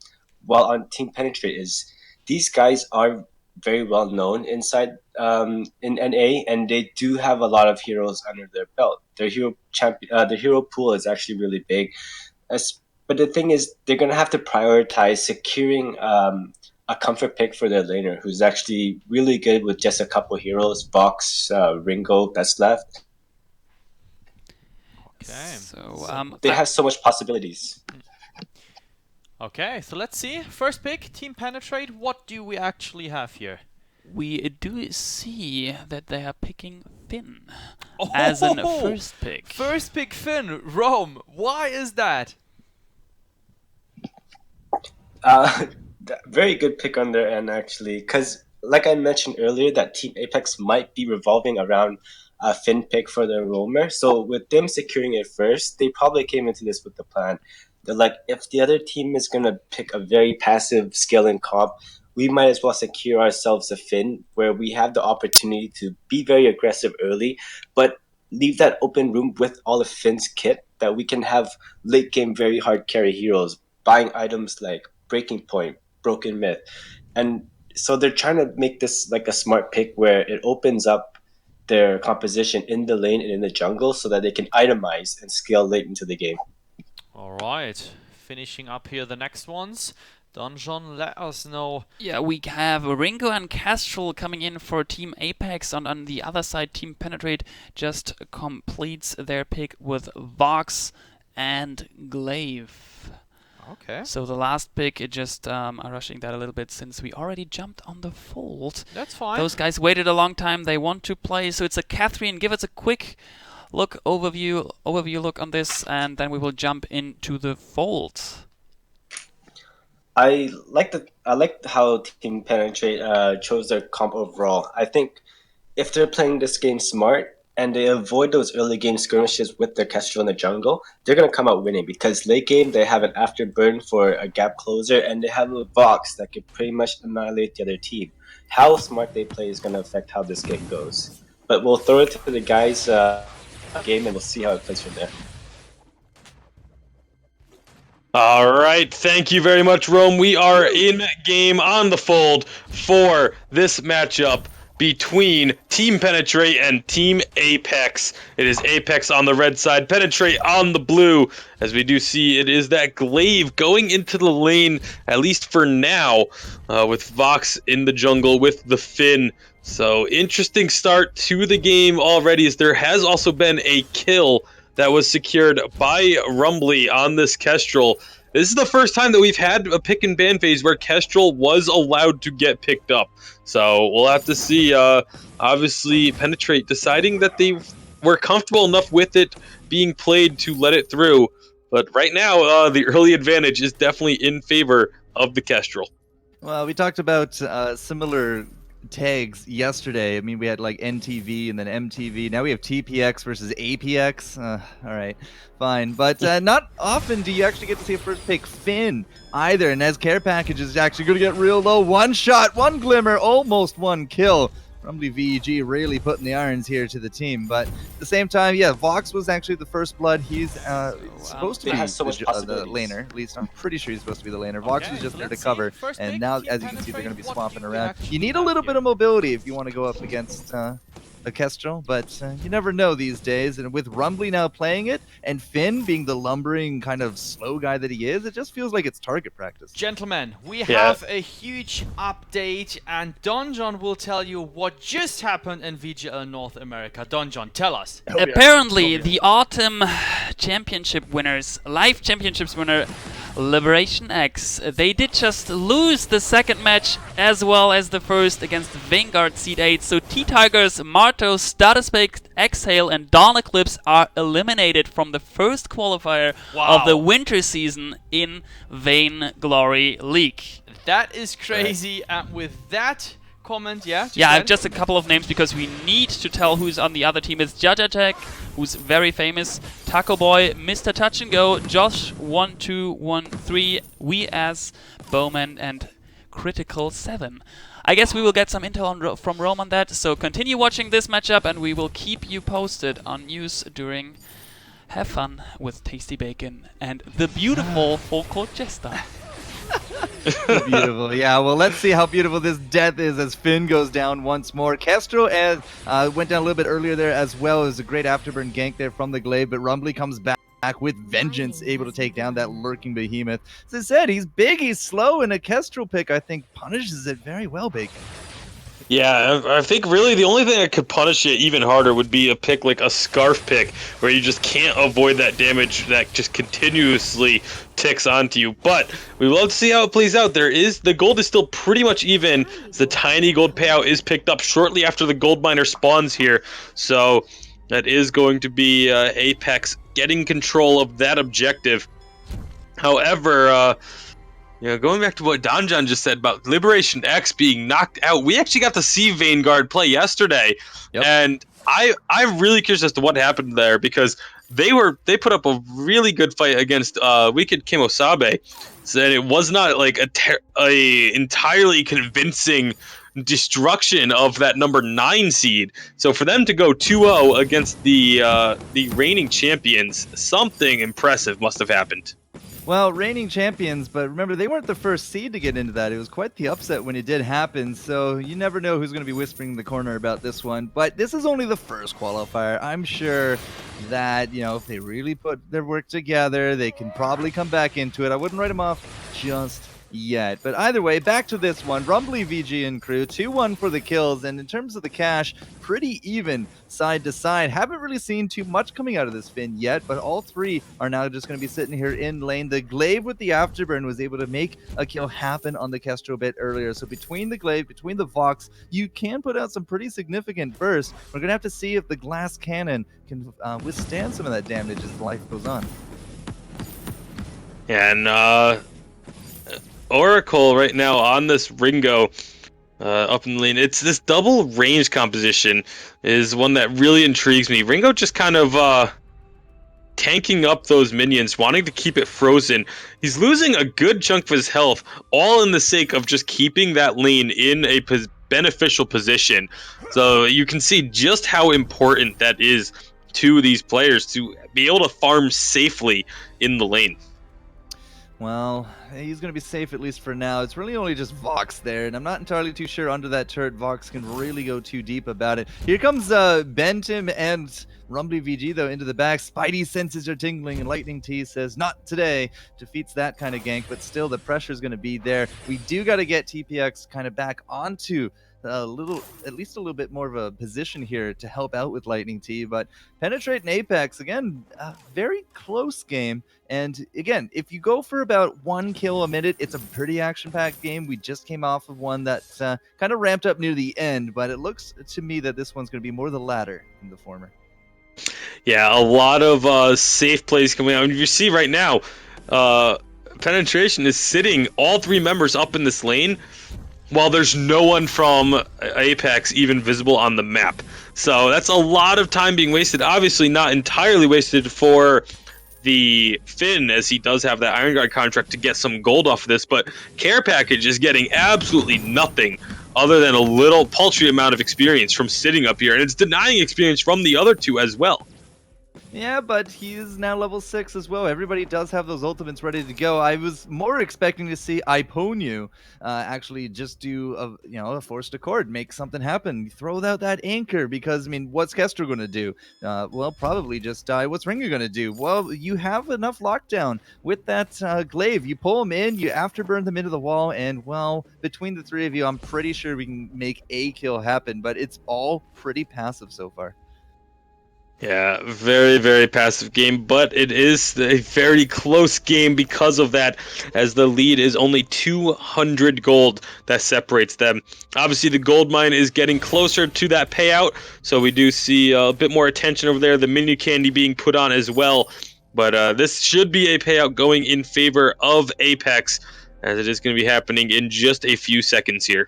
While on Team Penetrate is these guys are very well known inside in NA, and they do have a lot of heroes under their belt. Their hero pool is actually really big. But the thing is, they're gonna have to prioritize securing a comfort pick for their laner, who's actually really good with just a couple heroes, Vox, Ringo, that's left. Okay. So they have so much possibilities. Okay, so let's see. First pick, Team Penetrate. What do we actually have here? We do see that they are picking Finn as an first pick. First pick Finn. Rome, why is that? Very good pick on their end, actually, because like I mentioned earlier, that Team Apex might be revolving around a Finn pick for their roamer. So with them securing it first, they probably came into this with the plan. They're like, if the other team is going to pick a very passive scaling comp, we might as well secure ourselves a Finn where we have the opportunity to be very aggressive early, but leave that open room with all of Finn's kit that we can have late game very hard carry heroes, buying items like Breaking Point, Broken Myth. And so they're trying to make this like a smart pick where it opens up their composition in the lane and in the jungle so that they can itemize and scale late into the game. Alright, finishing up here the next ones. Donjon, let us know. Yeah, we have Ringo and Kestrel coming in for Team Apex, and on the other side, Team Penetrate just completes their pick with Vox and Glaive. Okay. So the last pick, it just I'm rushing that a little bit since we already jumped on the fold. That's fine. Those guys waited a long time. They want to play, so it's a Catherine. Give us a quick overview look on this, and then we will jump into the fold. I like how Team Penetrate chose their comp overall. I think if they're playing this game smart and they avoid those early game skirmishes with their Kestrel in the jungle, they're going to come out winning, because late game they have an afterburn for a gap closer, and they have a Vox that can pretty much annihilate the other team. How smart they play is going to affect how this game goes. But we'll throw it to the guys' game, and we'll see how it plays from there. All right, thank you very much, Rome. We are in game on the fold for this matchup between Team Penetrate and Team Apex. It is Apex on the red side, Penetrate on the blue. As we do see, it is that Glaive going into the lane, at least for now, with Vox in the jungle with the Finn. So interesting start to the game already, as there has also been a kill that was secured by Rumbly on this Kestrel. This is the first time that we've had a pick and ban phase where Kestrel was allowed to get picked up. So we'll have to see, obviously, Penetrate deciding that they were comfortable enough with it being played to let it through. But right now, the early advantage is definitely in favor of the Kestrel. Well, we talked about similar tags yesterday. I mean, we had like NTV and then MTV. Now we have TPX versus APX. All right, fine. But not often do you actually get to see a first pick Finn either. And as care package is actually going to get real low. One shot, one glimmer, almost one kill. Rumbly VEG really putting the irons here to the team. But at the same time, yeah, Vox was actually the first blood. He's supposed to be has so much the possibilities. laner. At least I'm pretty sure he's supposed to be the laner. Vox was just there to cover. And now, as you can see, they're going to be swapping around. You need a little bit of mobility if you want to go up against a Kestrel, but you never know these days. And with Rumbly now playing it, and Finn being the lumbering kind of slow guy that he is, it just feels like it's target practice. Gentlemen, we have a huge update, and Donjon will tell you what just happened in VGL North America. Donjon, tell us. Apparently, the Autumn Championship winners, Live Championships winner, Liberation X, they did just lose the second match as well as the first against Vanguard Seed 8. So T-Tigers, Marto, Statusbake, Exhale, and Dawn Eclipse are eliminated from the first qualifier of the winter season in Vainglory League. That is crazy, and with that comment, Yeah, I have just a couple of names because we need to tell who's on the other team. It's Jajajek, who's very famous, Taco Boy, Mr. Touch and Go, Josh1213, We As, Bowman, and Critical 7. I guess we will get some intel from Rome on that, so continue watching this matchup and we will keep you posted on news during. Have fun with Tasty Bacon and the beautiful folk called Jester. Beautiful. Yeah, well, let's see how beautiful this death is as Finn goes down once more. Kestrel went down a little bit earlier there as well. It was a great afterburn gank there from the glaive, but Rumbly comes back with vengeance, able to take down that lurking behemoth. As I said, he's big, he's slow, and a Kestrel pick, I think, punishes it very well, Bacon. Yeah, I think really the only thing that could punish it even harder would be a pick like a Scarf pick, where you just can't avoid that damage that just continuously ticks onto you. But we will see how it plays out. The gold is still pretty much even. The tiny gold payout is picked up shortly after the gold miner spawns here. So that is going to be Apex getting control of that objective. However, going back to what Donjon just said about Liberation X being knocked out, we actually got to see Vanguard play yesterday, and I'm really curious as to what happened there, because they put up a really good fight against Wicked Kimosabe, so it was not like a entirely convincing destruction of that number 9 seed. So for them to go 2-0 against the reigning champions, something impressive must have happened. Well, reigning champions, but remember, they weren't the first seed to get into that. It was quite the upset when it did happen, so you never know who's going to be whispering in the corner about this one. But this is only the first qualifier. I'm sure that, if they really put their work together, they can probably come back into it. I wouldn't write them off just yet. But either way, back to this one. Rumbly, VG, and crew, 2-1 for the kills, and in terms of the cash, pretty even side to side. Haven't really seen too much coming out of this Finn yet, but all three are now just going to be sitting here in lane. The glaive with the afterburn was able to make a kill happen on the Kestrel a bit earlier. So between the glaive, between the Vox, you can put out some pretty significant bursts. We're going to have to see if the glass cannon can withstand some of that damage as life goes on. Yeah, and Oracle right now on this Ringo up in the lane. It's this double range composition is one that really intrigues me. Ringo just kind of tanking up those minions, wanting to keep it frozen. He's losing a good chunk of his health, all in the sake of just keeping that lane in a beneficial position. So you can see just how important that is to these players to be able to farm safely in the lane. Well, he's going to be safe at least for now. It's really only just Vox there, and I'm not entirely too sure under that turret Vox can really go too deep about it. Here comes Bentim and Rumbly VG, though, into the back. Spidey senses are tingling, and Lightning T says, not today. Defeats that kind of gank, but still the pressure is going to be there. We do got to get TPX kind of back onto at least a little bit more of a position here to help out with Lightning T. But Penetrate and Apex, again, a very close game. And again, if you go for about 1 kill a minute, it's a pretty action-packed game. We just came off of one that kind of ramped up near the end, but it looks to me that this one's going to be more the latter than the former. Yeah, a lot of safe plays coming out. And you see right now, Penetration is sitting all 3 members up in this lane, while there's no one from Apex even visible on the map. So that's a lot of time being wasted. Obviously not entirely wasted for the Finn, as he does have that Iron Guard contract to get some gold off of this, but Care Package is getting absolutely nothing other than a little paltry amount of experience from sitting up here, and it's denying experience from the other 2 as well. Yeah, but he's now level 6 as well. Everybody does have those ultimates ready to go. I was more expecting to see Iponyu actually just do a forced accord, make something happen, throw out that anchor, because, I mean, what's Kester going to do? Well, probably just die. What's Ringer going to do? Well, you have enough lockdown with that glaive. You pull them in, you afterburn them into the wall, and, well, between the 3 of you, I'm pretty sure we can make a kill happen, but it's all pretty passive so far. Yeah, very, very passive game, but it is a very close game because of that, as the lead is only 200 gold that separates them. Obviously, the gold mine is getting closer to that payout, so we do see a bit more attention over there, the mini candy being put on as well. But this should be a payout going in favor of Apex, as it is going to be happening in just a few seconds here.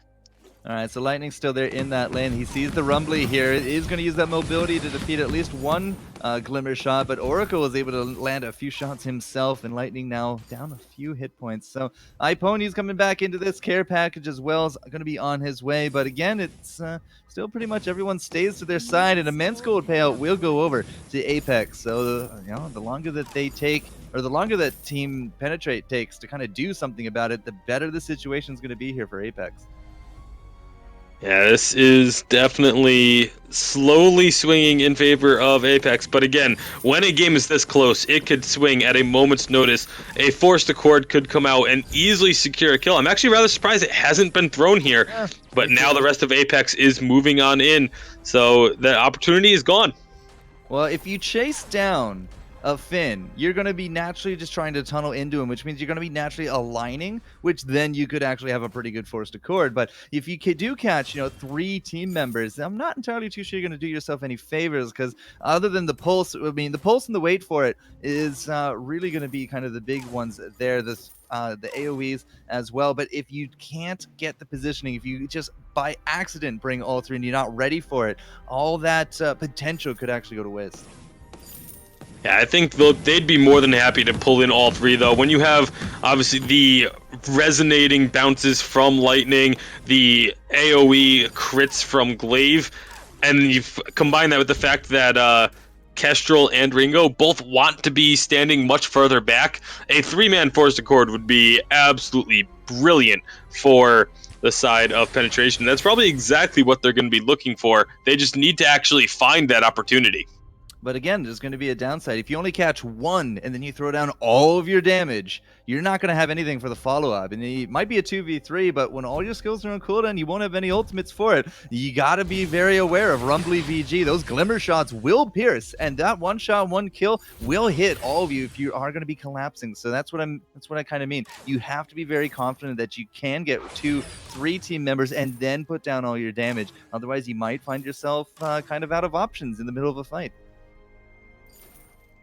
All right, so Lightning's still there in that lane. He sees the Rumbly here. He's going to use that mobility to defeat at least one Glimmer shot, but Oracle was able to land a few shots himself, and Lightning now down a few hit points. So Iponyu's coming back into this Care Package as well. Is going to be on his way, but again, it's still pretty much everyone stays to their side, and immense gold payout will go over to Apex. So the longer that they take, or the longer that Team Penetrate takes to kind of do something about it, the better the situation's going to be here for Apex. Yeah, this is definitely slowly swinging in favor of Apex, but again, when a game is this close, it could swing at a moment's notice. A forced accord could come out and easily secure a kill. I'm actually rather surprised it hasn't been thrown here, but now the rest of Apex is moving on in, so the opportunity is gone. Well, if you chase down a Finn, you're going to be naturally just trying to tunnel into him, which means you're going to be naturally aligning, which then you could actually have a pretty good forced accord. But if you do catch, 3 team members, I'm not entirely too sure you're going to do yourself any favors, because other than the pulse, I mean, the pulse and the wait for it is really going to be kind of the big ones there. The AoEs as well. But if you can't get the positioning, if you just by accident bring all 3 and you're not ready for it, all that potential could actually go to waste. Yeah, I think they'd be more than happy to pull in all 3, though. When you have, obviously, the resonating bounces from Lightning, the AoE crits from Glaive, and you combine that with the fact that Kestrel and Ringo both want to be standing much further back, a 3-man forced accord would be absolutely brilliant for the side of Penetration. That's probably exactly what they're going to be looking for. They just need to actually find that opportunity. But again, there's going to be a downside. If you only catch 1 and then you throw down all of your damage, you're not going to have anything for the follow-up. And it might be a 2v3, but when all your skills are on cooldown, you won't have any ultimates for it. You got to be very aware of Rumbly VG. Those Glimmer shots will pierce, and that 1 shot, 1 kill will hit all of you if you are going to be collapsing. So that's what I kind of mean. You have to be very confident that you can get 2, 3 team members and then put down all your damage. Otherwise, you might find yourself kind of out of options in the middle of a fight.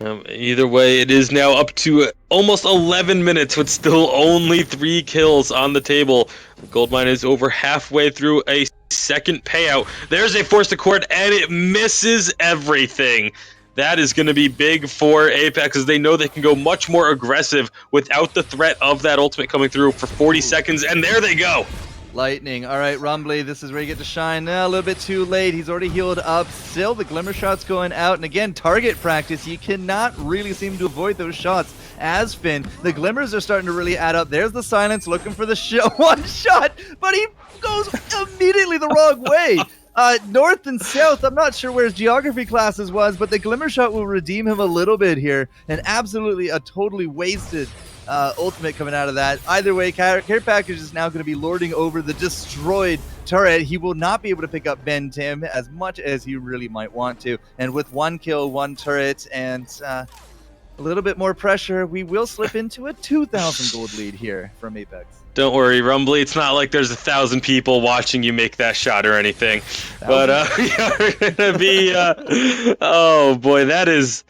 Either way, it is now up to almost 11 minutes with still only 3 kills on the table. The gold mine is over halfway through a second payout. There's a forced accord, and it misses everything. That is going to be big for Apex, as they know they can go much more aggressive without the threat of that ultimate coming through for 40 seconds, and there they go. Lightning. All right, Rumbly, this is where you get to shine. A little bit too late. He's already healed up. Still, the Glimmer shot's going out. And again, target practice. You cannot really seem to avoid those shots as Finn. The Glimmers are starting to really add up. There's the Silence looking for the 1 shot, but he goes immediately the wrong way. North and south, I'm not sure where his geography classes was, but the Glimmer Shot will redeem him a little bit here. And absolutely a totally wasted ultimate coming out of that. Either way, Care Package is now going to be lording over the destroyed turret. He will not be able to pick up Ben Tim as much as he really might want to. And with 1 kill, 1 turret, and a little bit more pressure, we will slip into a 2,000 gold lead here from Apex. Don't worry, Rumbly. It's not like there's 1,000 people watching you make that shot or anything. But we are gonna be. Oh boy, that's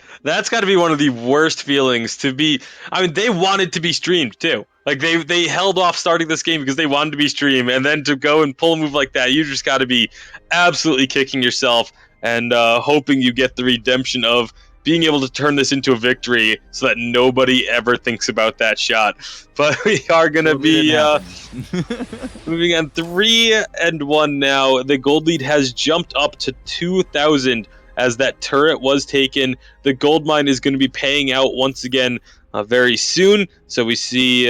got to be one of the worst feelings to be. I mean, they wanted to be streamed too. Like they held off starting this game because they wanted to be streamed, and then to go and pull a move like that, you just got to be absolutely kicking yourself and hoping you get the redemption of being able to turn this into a victory so that nobody ever thinks about that shot. But we are going to be moving on 3-1 now. The gold lead has jumped up to 2,000 as that turret was taken. The gold mine is going to be paying out once again very soon. So we see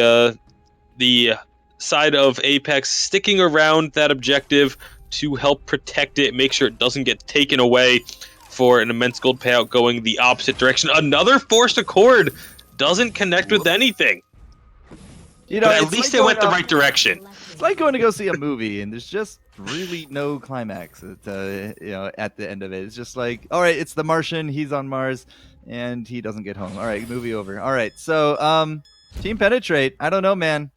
the side of Apex sticking around that objective to help protect it, make sure it doesn't get taken away, for an immense gold payout going the opposite direction. Another forced accord doesn't connect with anything. You know, but at least it went the right direction. It's like going to go see a movie and there's just really no climax at, at the end of it. It's just like, all right, it's the Martian, he's on Mars, and he doesn't get home. All right, movie over. All right, so Team Penetrate, I don't know, man.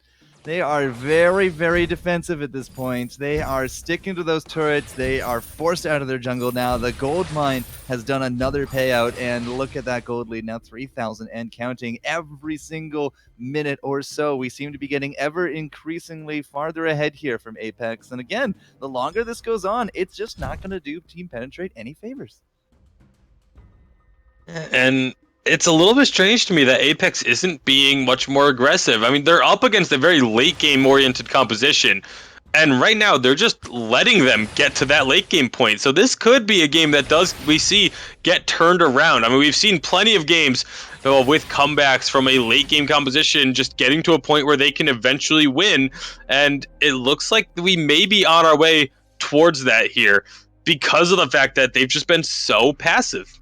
They are very, very defensive at this point. They are sticking to those turrets. They are forced out of their jungle now. The gold mine has done another payout, and look at that gold lead now, 3,000 and counting. Every single minute or so, we seem to be getting ever increasingly farther ahead here from Apex. And again, the longer this goes on, it's just not going to do Team Penetrate any favors. And it's a little bit strange to me that Apex isn't being much more aggressive. I mean, they're up against a very late game oriented composition, and right now they're just letting them get to that late game point. So this could be a game that we see get turned around. I mean, we've seen plenty of games with comebacks from a late game composition just getting to a point where they can eventually win, and it looks like we may be on our way towards that here because of the fact that they've just been so passive.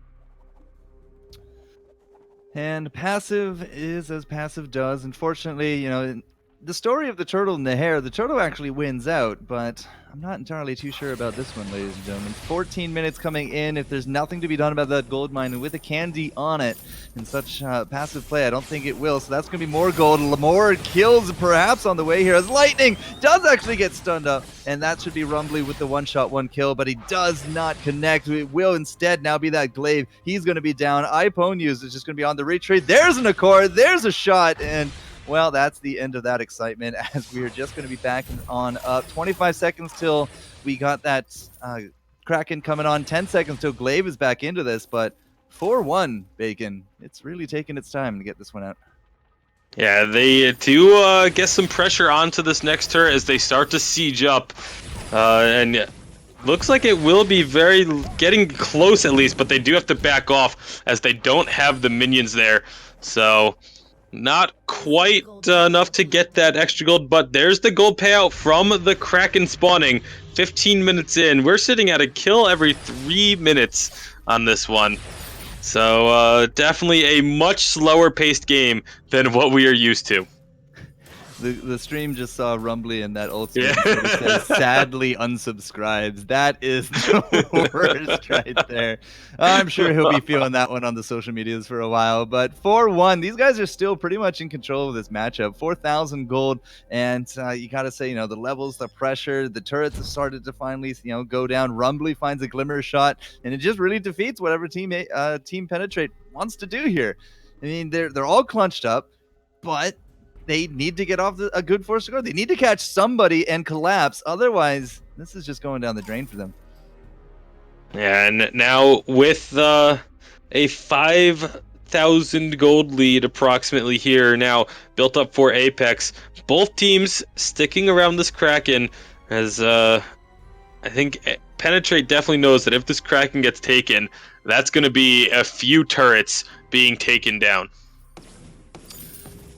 And passive is as passive does. Unfortunately, you know, the story of the turtle and the hare, the turtle actually wins out, but I'm not entirely too sure about this one, ladies and gentlemen. 14 minutes coming in. If there's nothing to be done about that gold mine, and with a candy on it and such passive play, I don't think it will. So that's going to be more gold, more kills perhaps on the way here, as Lightning does actually get stunned up, and that should be Rumbly with the one-shot, one kill, but he does not connect. It will instead now be that Glaive. He's going to be down. Iponius is just going to be on the retreat. There's an Accord, there's a shot, and well, that's the end of that excitement, as we are just going to be back on up. 25 seconds till we got that Kraken coming on. 10 seconds till Glaive is back into this, but 4-1, Bacon. It's really taking its time to get this one out. Yeah, they do get some pressure onto this next turret as they start to siege up. And looks like it will be getting close at least, but they do have to back off as they don't have the minions there. So not quite enough to get that extra gold, but there's the gold payout from the Kraken spawning. 15 minutes in. We're sitting at a kill every 3 minutes on this one. So definitely a much slower paced game than what we are used to. The stream just saw Rumbly and that old stream says sadly unsubscribes. That is the worst right there. I'm sure he'll be feeling that one on the social medias for a while. But 4-1, these guys are still pretty much in control of this matchup. 4,000 gold, and you got to say, the levels, the pressure, the turrets have started to finally, go down. Rumbly finds a glimmer shot, and it just really defeats whatever Team Penetrate wants to do here. I mean, they're all clutched up, but they need to get off a good force to go. They need to catch somebody and collapse. Otherwise, this is just going down the drain for them. Yeah, and now with a 5,000 gold lead approximately here now built up for Apex, both teams sticking around this Kraken as I think Penetrate definitely knows that if this Kraken gets taken, that's going to be a few turrets being taken down.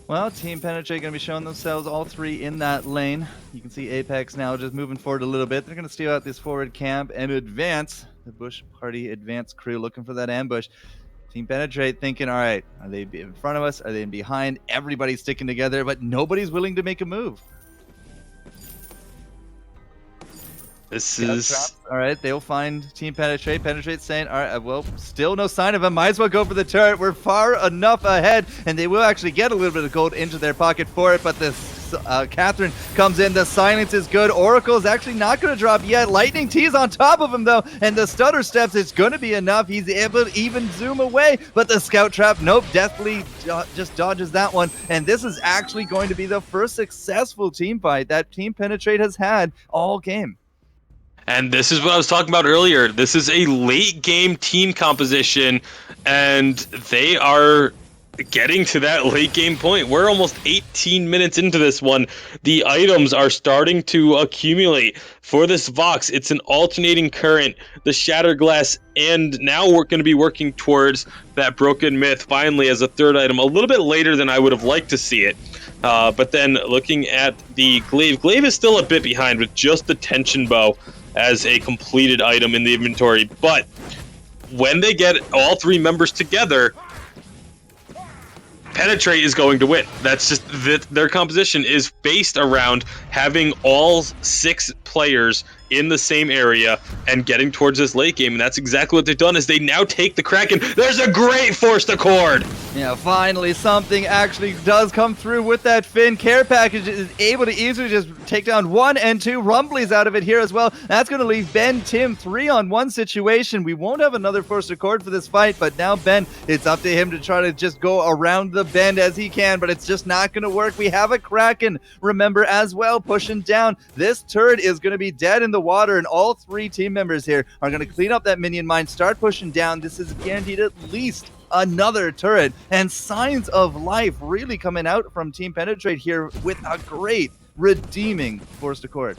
Well, Team Penetrate going to be showing themselves all three in that lane. You can see Apex now just moving forward a little bit. They're going to steal out this forward camp and advance. The Bush Party advance crew looking for that ambush. Team Penetrate thinking, all right, are they in front of us? Are they in behind? Everybody's sticking together, but nobody's willing to make a move. This is... All right, they'll find Team Penetrate. Penetrate's saying, all right, well, still no sign of him. Might as well go for the turret. We're far enough ahead, and they will actually get a little bit of gold into their pocket for it, but this Catherine comes in. The silence is good. Oracle is actually not going to drop yet. Lightning T's on top of him, though, and the stutter steps is going to be enough. He's able to even zoom away, but the scout trap, nope, deathly just dodges that one, and this is actually going to be the first successful team fight that Team Penetrate has had all game. And this is what I was talking about earlier. This is a late game team composition, and they are getting to that late game point. We're almost 18 minutes into this one. The items are starting to accumulate. For this Vox, it's an alternating current, the Shattered Glass, and now we're going to be working towards that Broken Myth finally as a third item, a little bit later than I would have liked to see it. But then looking at the Glaive, Glaive is still a bit behind with just the Tension Bow as a completed item in the inventory. But when they get all three members together, Penetrate is going to win. That's just their composition is based around having all 6 players in the same area and getting towards this late game, and that's exactly what they've done. Is they now take the Kraken. There's a great forced accord. Yeah, finally something actually does come through with that Finn. Care package is able to easily just take down 1 and 2 Rumblies out of it here as well. That's going to leave Ben Tim 3-on-1 situation. We won't have another forced accord for this fight, but now Ben, it's up to him to try to just go around the bend as he can, but it's just not going to work. We have a Kraken, remember, as well, pushing down. This turret is going to be dead in the water, and all 3 team members here are going to clean up that minion mine, start pushing down. This is guaranteed at least another turret, and signs of life really coming out from Team Penetrate here with a great redeeming forced accord.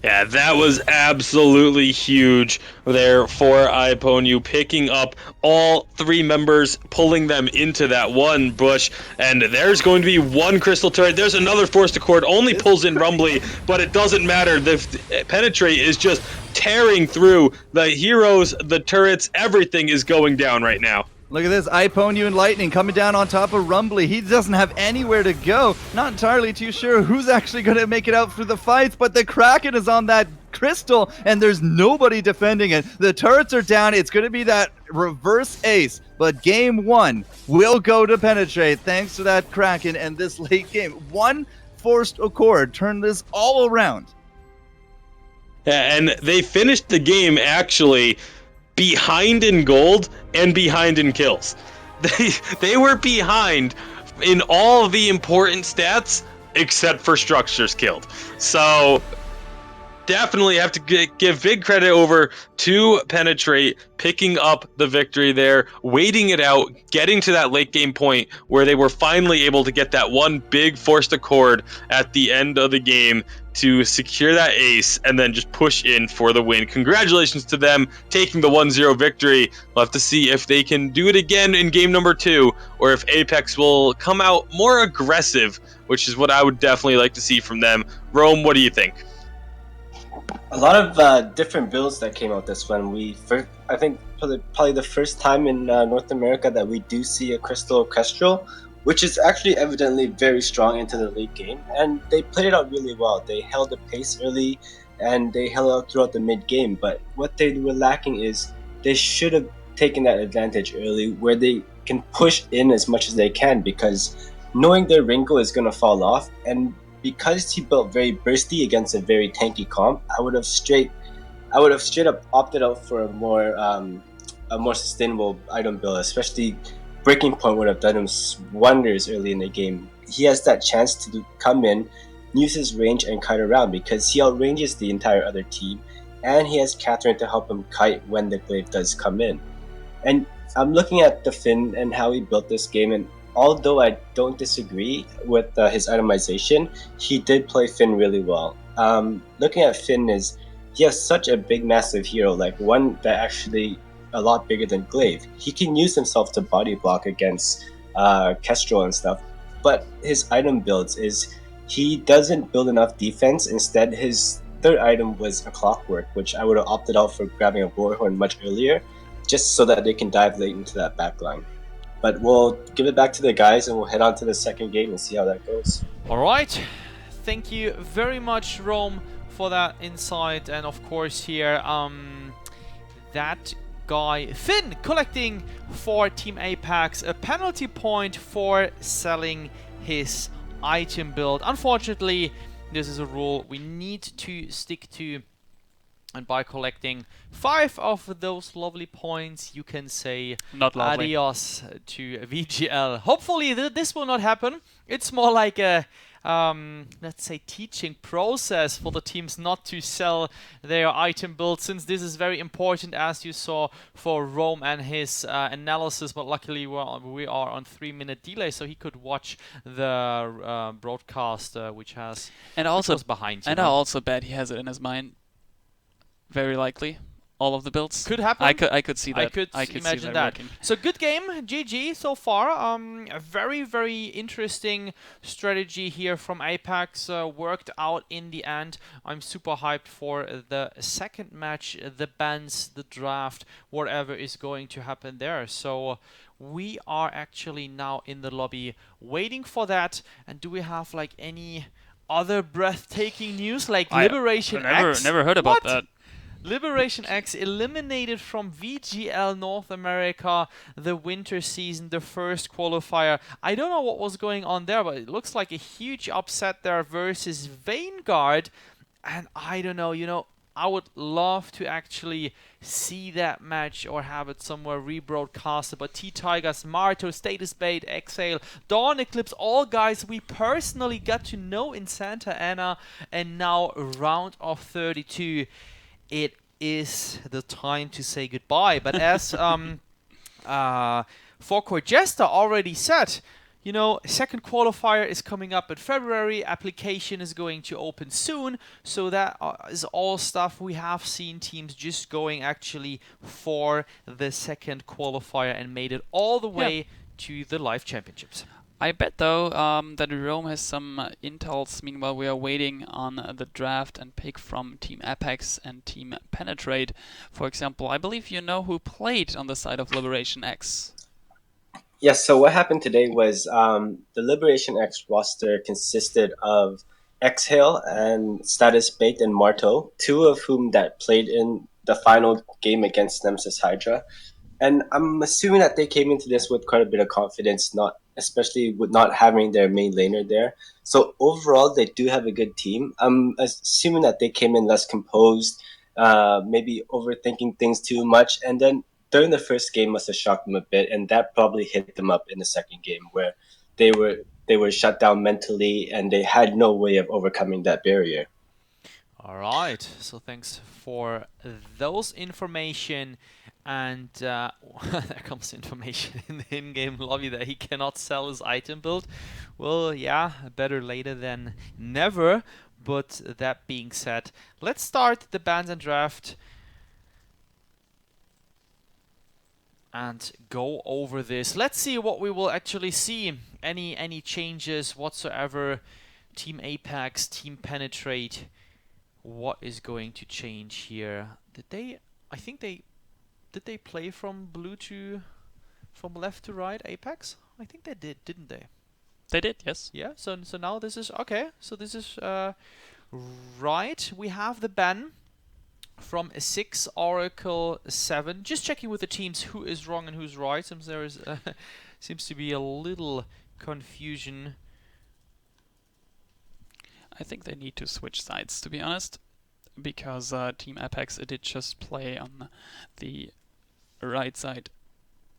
Yeah, that was absolutely huge there for Iponu, picking up all 3 members, pulling them into that one bush, and there's going to be 1 crystal turret. There's another forced accord, only pulls in Rumbly, but it doesn't matter. The Penetrate is just tearing through the heroes, the turrets, everything is going down right now. Look at this, Iponu and Lightning coming down on top of Rumbly. He doesn't have anywhere to go. Not entirely too sure who's actually going to make it out through the fights, but the Kraken is on that crystal, and there's nobody defending it. The turrets are down. It's going to be that reverse ace, but game 1 will go to Penetrate thanks to that Kraken and this late game. 1 forced accord turned this all around. Yeah, and they finished the game actually behind in gold and behind in kills. They were behind in all the important stats except for structures killed. So definitely have to give big credit over to Penetrate, picking up the victory there, waiting it out, getting to that late game point where they were finally able to get that 1 big forced accord at the end of the game to secure that ace and then just push in for the win. Congratulations to them taking the 1-0 victory. We'll have to see if they can do it again in game number 2 or if Apex will come out more aggressive, which is what I would definitely like to see from them. Rome, what do you think? A lot of different builds that came out this one. I think probably the first time in North America that we do see a Crystal Kestrel, which is actually evidently very strong into the late game, and they played it out really well. They held the pace early, and they held out throughout the mid game. But what they were lacking is they should have taken that advantage early, where they can push in as much as they can, because knowing their Ringo is going to fall off, and because he built very bursty against a very tanky comp, I would have straight up opted out for a more sustainable item build. Especially Breaking Point would have done him wonders early in the game. He has that chance to come in, use his range, and kite around, because he outranges the entire other team, and he has Catherine to help him kite when the Glaive does come in. And I'm looking at the Finn and how he built this game, and although I don't disagree with his itemization, he did play Finn really well. Looking at Finn, is he has such a big, massive hero, like one that actually a lot bigger than Glaive. He can use himself to body block against Kestrel and stuff. but his item builds is he doesn't build enough defense. Instead, his third item was a clockwork, which I would have opted out for grabbing a Warhorn much earlier, just so that they can dive late into that backline. But we'll give it back to the guys and we'll head on to the second game and see how that goes. Alright, thank you very much, Rome, for that insight. And of course here, that guy, Finn, collecting for Team Apex a penalty point for selling his item build. Unfortunately, this is a rule we need to stick to, and by collecting 5 of those lovely points, you can say Not lovely. adios to VGL. Hopefully this will not happen. It's more like a let's say teaching process for the teams not to sell their item build, since this is very important, as you saw for Rome and his analysis. But luckily we are on 3-minute delay, so he could watch the broadcast which was behind you. And I also bet he has it in his mind. Very likely, all of the builds. Could happen. I could see that. I could imagine see that. working. So good game, GG so far. A very, very interesting strategy here from Apex. Worked out in the end. I'm super hyped for the second match, the bans, the draft, whatever is going to happen there. So we are actually now in the lobby waiting for that. And do we have like any other breathtaking news, like Liberation X? Never heard about that. Liberation X eliminated from VGL North America the winter season, the first qualifier. I don't know what was going on there, but it looks like a huge upset there versus Vanguard. And I don't know, I would love to actually see that match or have it somewhere rebroadcasted. But T-Tigers, Marto, Status Bait, Exhale, Dawn Eclipse, all guys we personally got to know in Santa Ana. And now round of 32. It is the time to say goodbye. But as Forecourt Jester already said, second qualifier is coming up in February. Application is going to open soon. So that is all stuff we have seen teams just going actually for the second qualifier and made it all the way to the live championships. I bet though that Rome has some intels. Meanwhile, we are waiting on the draft and pick from Team Apex and Team Penetrate. For example, I believe you know who played on the side of Liberation X. Yes, so what happened today was the Liberation X roster consisted of Exhale and Status Baked and Marto, 2 of whom that played in the final game against Nemesis Hydra. And I'm assuming that they came into this with quite a bit of confidence, especially with not having their main laner there. So overall, they do have a good team. I'm assuming that they came in less composed, maybe overthinking things too much. And then during the first game must have shocked them a bit, and that probably hit them up in the second game where they were shut down mentally and they had no way of overcoming that barrier. All right, so thanks for those information. And there comes information in the in-game lobby that he cannot sell his item build. Well, yeah, better later than never. But that being said, let's start the bans and draft and go over this. Let's see what we will actually see. Any changes whatsoever. Team Apex, Team Penetrate. What is going to change here? Did they play from from left to right, Apex? I think they did, didn't they? They did, yes. Yeah, so now this is, okay, so this is right. We have the ban from 6, Oracle 7. Just checking with the teams who is wrong and who's right, since there is seems to be a little confusion. I think they need to switch sides, to be honest, because Team Apex did just play on the right side.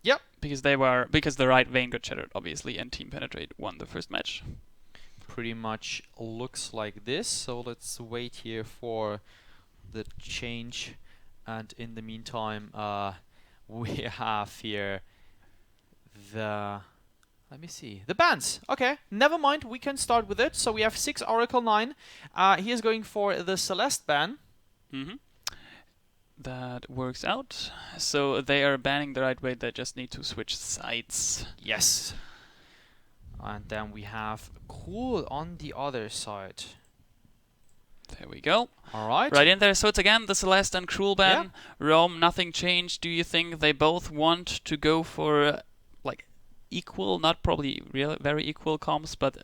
Yep. Because the right Vayne got shattered, obviously, and Team Penetrate won the first match. Pretty much looks like this. So let's wait here for the change, and in the meantime, we have here the. Let me see. The bans. Okay, never mind. We can start with it. So we have 6, Oracle 9. He is going for the Celeste ban. Mm-hmm. That works out. So they are banning the right way. They just need to switch sides. Yes. And then we have Cool on the other side. There we go. All right. Right in there. So it's again the Celeste and Cruel ban. Yeah. Rome, nothing changed. Do you think they both want to go for like equal, not probably very equal comps, but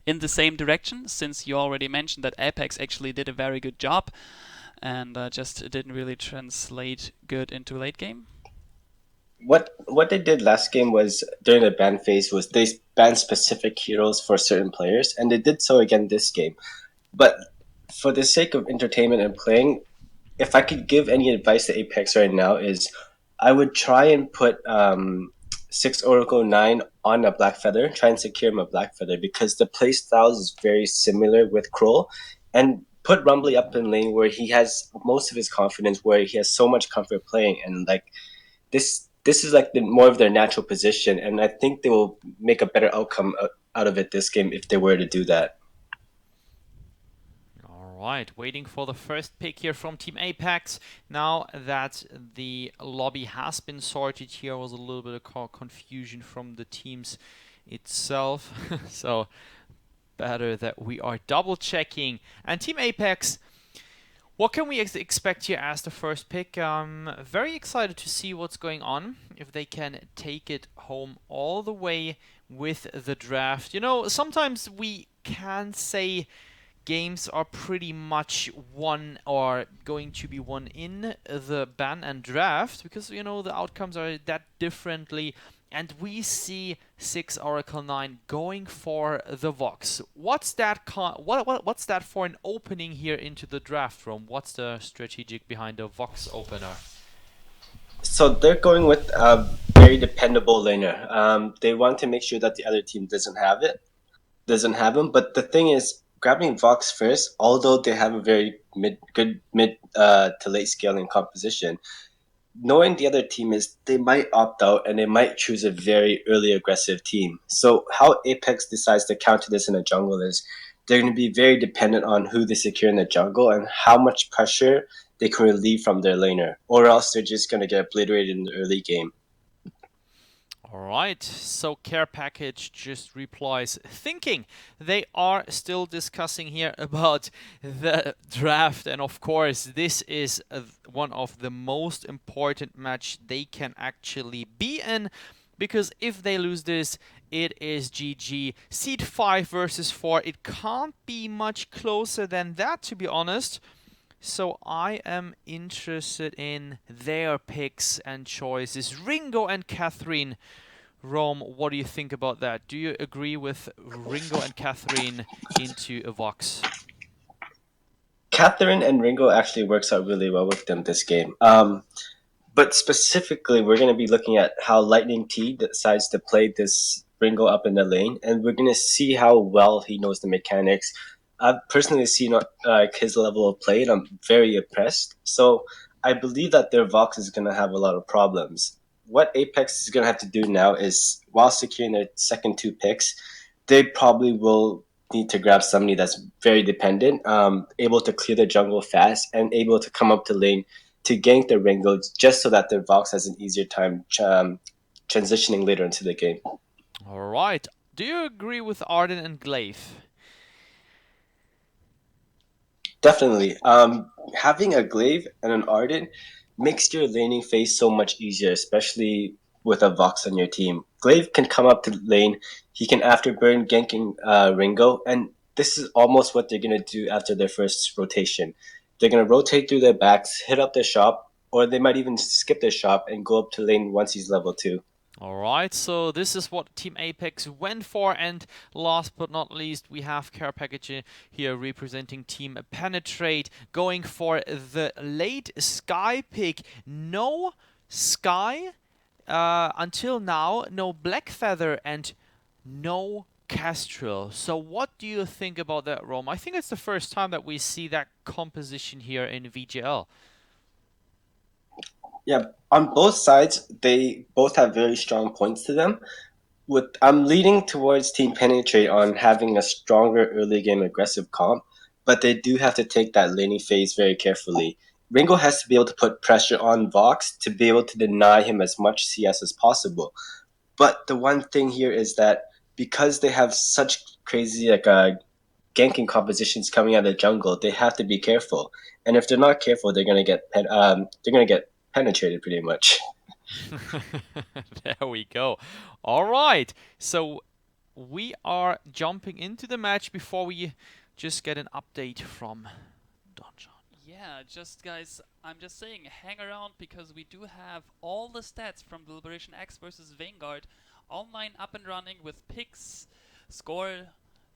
in the same direction? Since you already mentioned that Apex actually did a very good job and just didn't really translate good into late game. What they did last game was during the ban phase was they banned specific heroes for certain players, and they did so again this game. But for the sake of entertainment and playing, if I could give any advice to Apex right now, is I would try and put 6 Oracle 9 on a Black Feather, try and secure him a Black Feather, because the play styles is very similar with Kroll, and put Rumbly up in lane where he has most of his confidence, where he has so much comfort playing, and like this is like more of their natural position, and I think they will make a better outcome out of it this game if they were to do that. All right, waiting for the first pick here from Team Apex. Now that the lobby has been sorted, here was a little bit of confusion from the teams itself. So better that we are double checking. And Team Apex, what can we expect here as the first pick? Very excited to see what's going on, if they can take it home all the way with the draft. You know, sometimes we can say games are pretty much won or going to be won in the ban and draft, because, you know, the outcomes are that differently. And we see 6 Oracle 9 going for the Vox. What's that what's that for an opening here into the draft room? What's the strategic behind the Vox opener? So they're going with a very dependable laner. They want to make sure that the other team doesn't have him. But the thing is, grabbing Vox first, although they have a very good mid to late scaling composition, knowing the other team is they might opt out and they might choose a very early aggressive team. So how Apex decides to counter this in a jungle is they're going to be very dependent on who they secure in the jungle and how much pressure they can relieve from their laner, or else they're just going to get obliterated in the early game. Alright, so Care Package just replies, thinking they are still discussing here about the draft, and of course this is one of the most important match they can actually be in, because if they lose this, it is GG. Seed 5 versus 4, it can't be much closer than that, to be honest. So I am interested in their picks and choices. Ringo and Catherine. Rome, what do you think about that? Do you agree with Ringo and Catherine into a Vox? Catherine and Ringo actually works out really well with them this game. But specifically, we're going to be looking at how Lightning T decides to play this Ringo up in the lane, and we're going to see how well he knows the mechanics. I've personally seen his level of play, and I'm very impressed. So I believe that their Vox is going to have a lot of problems. What Apex is going to have to do now is, while securing their second 2 picks, they probably will need to grab somebody that's very dependent, able to clear the jungle fast, and able to come up to lane to gank the Ringo, just so that their Vox has an easier time transitioning later into the game. All right. Do you agree with Arden and Glaive? Definitely. Having a Glaive and an Arden makes your laning phase so much easier, especially with a Vox on your team. Glaive can come up to lane, he can afterburn ganking Ringo, and this is almost what they're going to do after their first rotation. They're going to rotate through their backs, hit up their shop, or they might even skip their shop and go up to lane once he's level 2. Alright, so this is what Team Apex went for, and last but not least, we have Care Package here representing Team Penetrate, going for the late Sky pick. No Sky until now, no Black Feather, and no Castrol. So what do you think about that, Rome? I think it's the first time that we see that composition here in VGL. Yeah, on both sides, they both have very strong points to them. I'm leaning towards Team Penetrate on having a stronger early game aggressive comp, but they do have to take that laning phase very carefully. Ringo has to be able to put pressure on Vox to be able to deny him as much CS as possible. But the one thing here is that because they have such crazy ganking compositions coming out of the jungle, they have to be careful. And if they're not careful, they're gonna get penetrated pretty much. There we go. All right, so we are jumping into the match before we just get an update from Donjon. Yeah, just guys, I'm just saying, hang around because we do have all the stats from the Liberation X versus Vanguard online up and running with picks, score,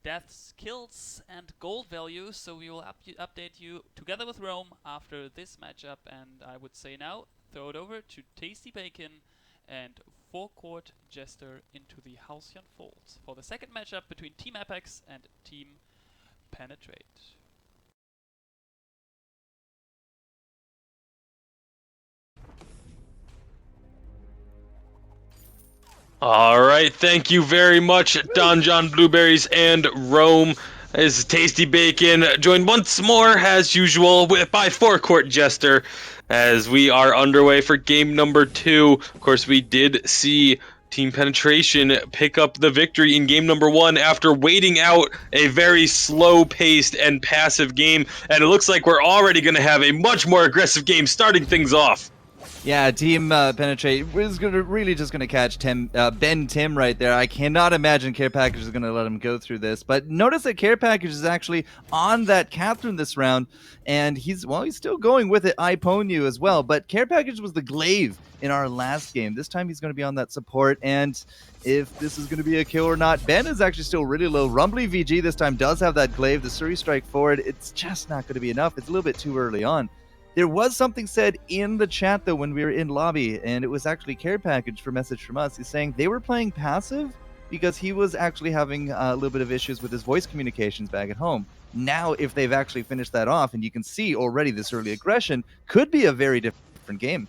deaths, kills, and gold values. So we will update you together with Rome after this matchup. And I would say now, throw it over to Tasty Bacon and Forecourt Jester into the Halcyon Folds for the second matchup between Team Apex and Team Penetrate. All right, thank you very much, Donjon Blueberries and Rome. This is Tasty Bacon, joined once more, as usual, by Forecourt Jester, as we are underway for game number 2. Of course, we did see Team Penetration pick up the victory in game number 1 after waiting out a very slow-paced and passive game, and it looks like we're already going to have a much more aggressive game starting things off. Yeah, Team Penetrate was really just going to catch Ben Tim right there. I cannot imagine Care Package is going to let him go through this. But notice that Care Package is actually on that Catherine this round, and he's still going with it. I pwn you as well. But Care Package was the glaive in our last game. This time he's going to be on that support, and if this is going to be a kill or not, Ben is actually still really low. Rumbly VG this time does have that glaive. The Suri strike forward, it's just not going to be enough. It's a little bit too early on. There was something said in the chat, though, when we were in lobby, and it was actually Care Package for message from us. He's saying they were playing passive because he was actually having a little bit of issues with his voice communications back at home. Now, if they've actually finished that off, and you can see already this early aggression, could be a very different game.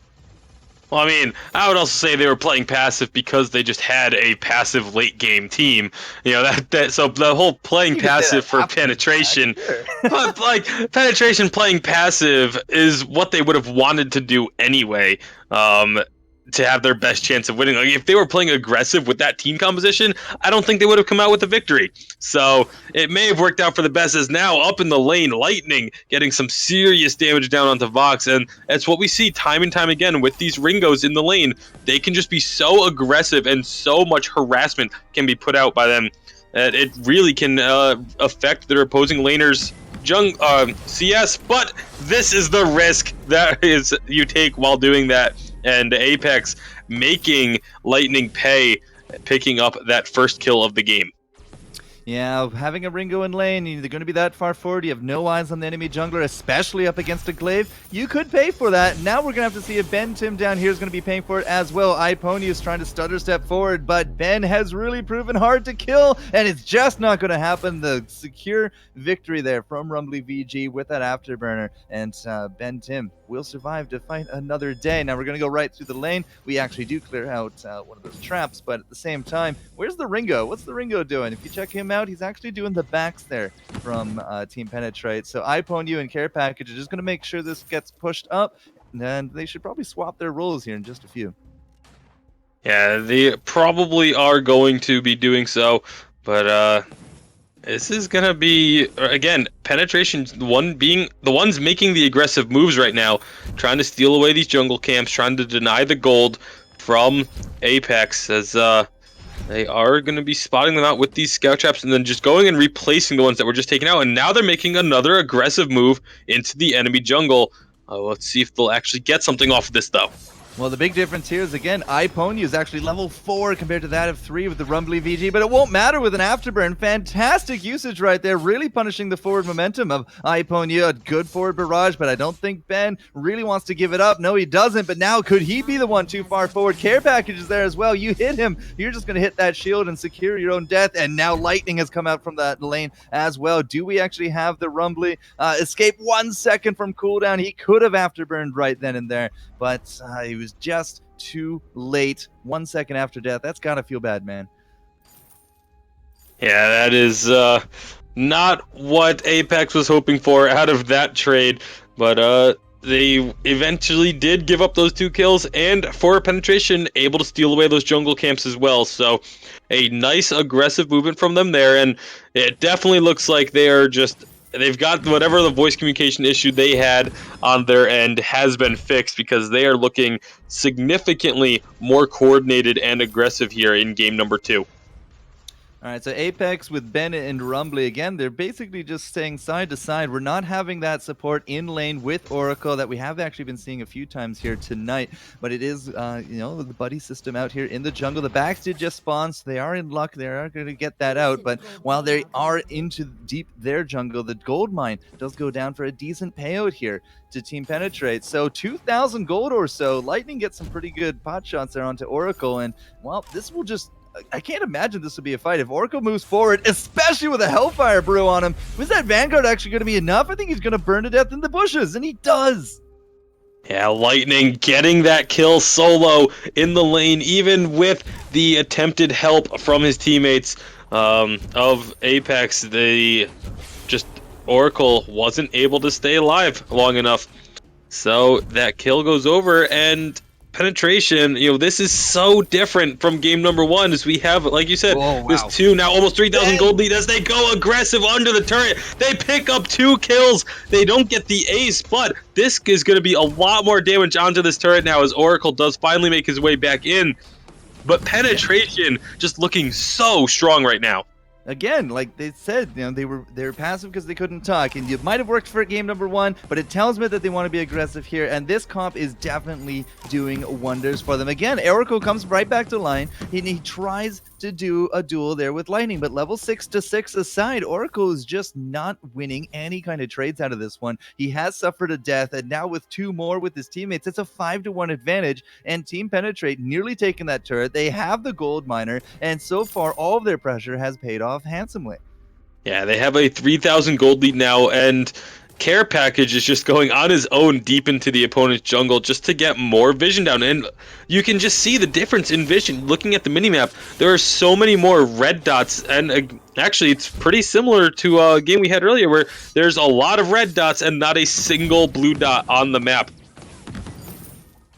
Well, I mean, I would also say they were playing passive because they just had a passive late game team. You know, so the whole playing passive for Penetration, but like Penetration playing passive is what they would have wanted to do anyway. To have their best chance of winning. Like, if they were playing aggressive with that team composition, I don't think they would have come out with a victory. So it may have worked out for the best, as now up in the lane, Lightning getting some serious damage down onto Vox, and that's what we see time and time again with these Ringos in the lane. They can just be so aggressive, and so much harassment can be put out by them that it really can affect their opposing laners' CS, but this is the risk that is you take while doing that. And Apex making Lightning pay, picking up that first kill of the game. Yeah, having a Ringo in lane, you're going to be that far forward, you have no eyes on the enemy jungler, especially up against a glaive. You could pay for that. Now we're going to have to see if Ben Tim down here is going to be paying for it as well. iPony is trying to stutter step forward, but Ben has really proven hard to kill, and it's just not going to happen. The secure victory there from Rumbly VG with that afterburner, and Ben Tim will survive to fight another day. Now we're going to go right through the lane. We actually do clear out one of those traps, but at the same time, where's the Ringo? What's the Ringo doing? If you check him out, he's actually doing the backs there from Team Penetrate. So iPony and Care Package are just going to make sure this gets pushed up, and they should probably swap their roles here in just a few. Yeah, they probably are going to be doing so, but this is gonna be, again, Penetration the ones making the aggressive moves right now, trying to steal away these jungle camps, trying to deny the gold from Apex, as they are going to be spotting them out with these scout traps and then just going and replacing the ones that were just taken out. And now they're making another aggressive move into the enemy jungle. Let's see if they'll actually get something off of this, though. Well, the big difference here is, again, iPony is actually level 4 compared to that of 3 with the Rumbly VG, but it won't matter with an afterburn. Fantastic usage right there, really punishing the forward momentum of iPony. A good forward barrage, but I don't think Ben really wants to give it up. No, he doesn't, but now could he be the one too far forward? Care Package is there as well. You hit him, you're just going to hit that shield and secure your own death, and now Lightning has come out from that lane as well. Do we actually have the Rumbly escape 1 second from cooldown? He could have afterburned right then and there, but he was just too late. 1 second after death. That's gotta feel bad, man. Yeah, that is not what Apex was hoping for out of that trade, but they eventually did give up those 2 kills, and for penetration, able to steal away those jungle camps as well. So a nice aggressive movement from them there, and it definitely looks like they've got whatever the voice communication issue they had on their end has been fixed, because they are looking significantly more coordinated and aggressive here in game number 2. All right, so Apex with Bennett and Rumbly, again, they're basically just staying side to side. We're not having that support in lane with Oracle that we have actually been seeing a few times here tonight, but it is, the buddy system out here in the jungle. The backs did just spawn, so they are in luck. They are going to get that out, but while they are into deep their jungle, the gold mine does go down for a decent payout here to Team Penetrate. So 2,000 gold or so. Lightning gets some pretty good pot shots there onto Oracle, and, well, this will just... I can't imagine this would be a fight. If Oracle moves forward, especially with a Hellfire Brew on him, was that Vanguard actually going to be enough? I think he's going to burn to death in the bushes, and he does. Yeah, Lightning getting that kill solo in the lane, even with the attempted help from his teammates of Apex. Oracle wasn't able to stay alive long enough. So that kill goes over, and penetration, this is so different from game number 1, as we have, like you said, this 2, now almost 3,000 gold lead as they go aggressive under the turret. They pick up 2 kills. They don't get the ace, but this is going to be a lot more damage onto this turret now, as Oracle does finally make his way back in. But penetration just looking so strong right now. Again, like they said, they were passive because they couldn't talk, and it might have worked for game number 1, but it tells me that they want to be aggressive here, and this comp is definitely doing wonders for them. Again, Oracle comes right back to line, and he tries to do a duel there with Lightning, but level 6 to 6 aside, Oracle is just not winning any kind of trades out of this one. He has suffered a death, and now with 2 more with his teammates, it's a 5-to-1 advantage, and Team Penetrate nearly taking that turret. They have the gold miner, and so far all of their pressure has paid off handsomely. Yeah, they have a 3,000 gold lead now, and Care Package is just going on his own deep into the opponent's jungle just to get more vision down. And you can just see the difference in vision. Looking at the minimap, there are so many more red dots, and actually it's pretty similar to a game we had earlier where there's a lot of red dots and not a single blue dot on the map.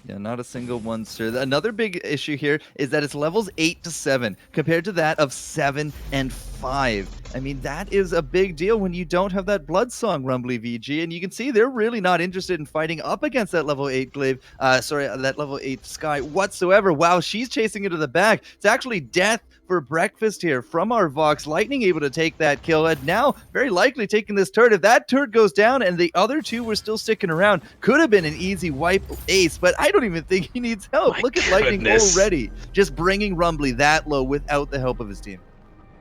Yeah, not a single one, sir. Another big issue here is that it's levels 8 to 7 compared to that of 7 and 5. I mean, that is a big deal when you don't have that Blood Song Rumbly VG, and you can see they're really not interested in fighting up against that level 8 Glaive, that level 8 Sky whatsoever. Wow, she's chasing into the back. It's actually death for breakfast here from our Vox. Lightning able to take that kill, and now very likely taking this turret. If that turret goes down and the other 2 were still sticking around, could have been an easy wipe ace, but I don't even think he needs help. Look at Lightning already just bringing Rumbly that low without the help of his team.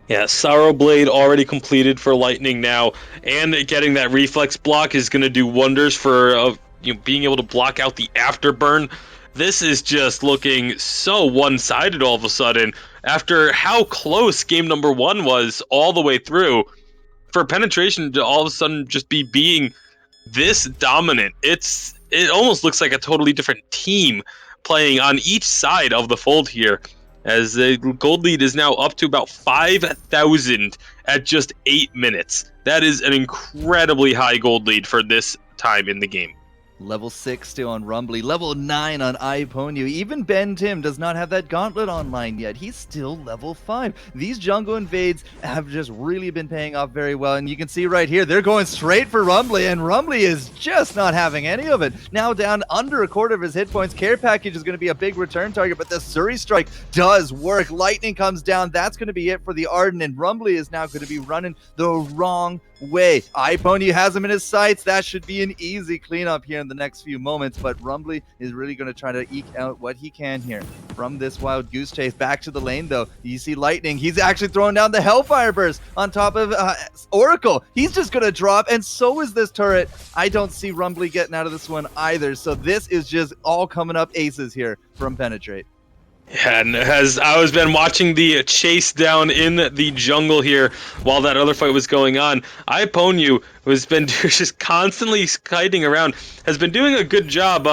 Yeah, Sorrow Blade already completed for Lightning now, and getting that reflex block is going to do wonders for being able to block out the afterburn. This is just looking so one-sided all of a sudden. After how close game number 1 was all the way through, for penetration to all of a sudden just be being this dominant, it almost looks like a totally different team playing on each side of the fold here, as the gold lead is now up to about 5,000 at just 8 minutes. That is an incredibly high gold lead for this time in the game. Level 6 still on Rumbly, level 9 on Iponio. Even Ben Tim does not have that gauntlet online yet. He's still level 5. These jungle invades have just really been paying off very well, and you can see right here, they're going straight for Rumbly, and Rumbly is just not having any of it. Now down under a quarter of his hit points. Care Package is going to be a big return target, but the Suri Strike does work. Lightning comes down. That's going to be it for the Arden, and Rumbly is now going to be running the wrong way. Iponio has him in his sights. That should be an easy cleanup here in the next few moments, but Rumbly is really going to try to eke out what he can here from this wild goose chase. Back to the lane though, you see Lightning, he's actually throwing down the Hellfire Burst on top of Oracle. He's just going to drop, and so is this turret. I don't see Rumbly getting out of this one either, so this is just all coming up aces here from Penetrate. Yeah, and as I was been watching the chase down in the jungle here while that other fight was going on, Iponyu, who's been just constantly kiting around, has been doing a good job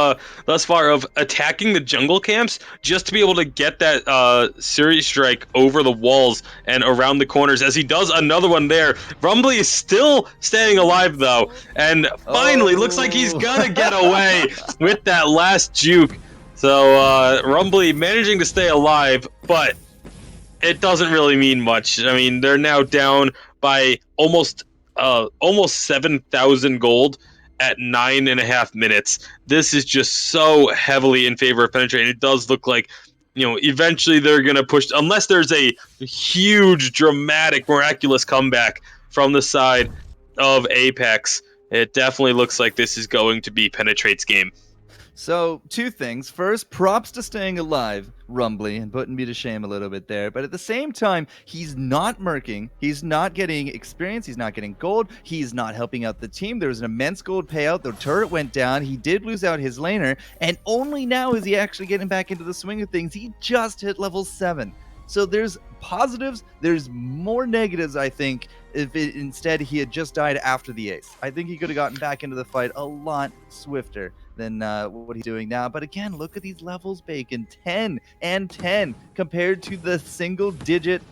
thus far of attacking the jungle camps just to be able to get that series strike over the walls and around the corners. As he does another one there, Rumbly is still staying alive though, and finally looks like he's gonna get away with that last juke. So, Rumbly managing to stay alive, but it doesn't really mean much. I mean, they're now down by almost 7,000 gold at 9.5 minutes. This is just so heavily in favor of Penetrate. It does look like, eventually they're going to push, unless there's a huge, dramatic, miraculous comeback from the side of Apex. It definitely looks like this is going to be Penetrate's game. So, two things. First, props to staying alive, Rumbly, and putting me to shame a little bit there. But at the same time, he's not murking. He's not getting experience. He's not getting gold. He's not helping out the team. There was an immense gold payout. The turret went down. He did lose out his laner. And only now is he actually getting back into the swing of things. He just hit level 7. So there's positives. There's more negatives, I think, if instead he had just died after the ace. I think he could have gotten back into the fight a lot swifter than what he's doing now. But again, look at these levels, Bacon. 10 and 10 compared to the single-digit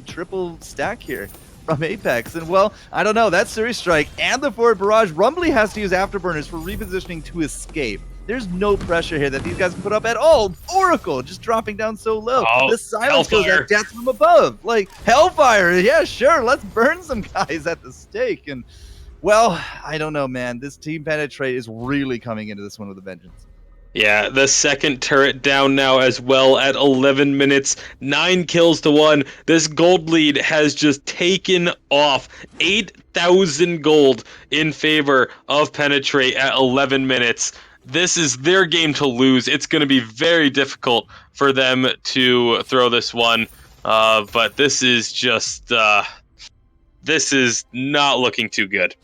triple stack here from Apex. And, well, I don't know. That Series Strike and the forward barrage, Rumbly has to use Afterburners for repositioning to escape. There's no pressure here that these guys can put up at all. Oracle just dropping down so low. The silence goes at death from above. Like, Hellfire, yeah, sure, let's burn some guys at the stake. And, well, I don't know, man. This Team Penetrate is really coming into this one with a vengeance. Yeah, the second turret down now as well at 11 minutes, 9 kills to 1. This gold lead has just taken off. 8,000 gold in favor of Penetrate at 11 minutes. This is their game to lose. It's going to be very difficult for them to throw this one. But this is just... this is not looking too good.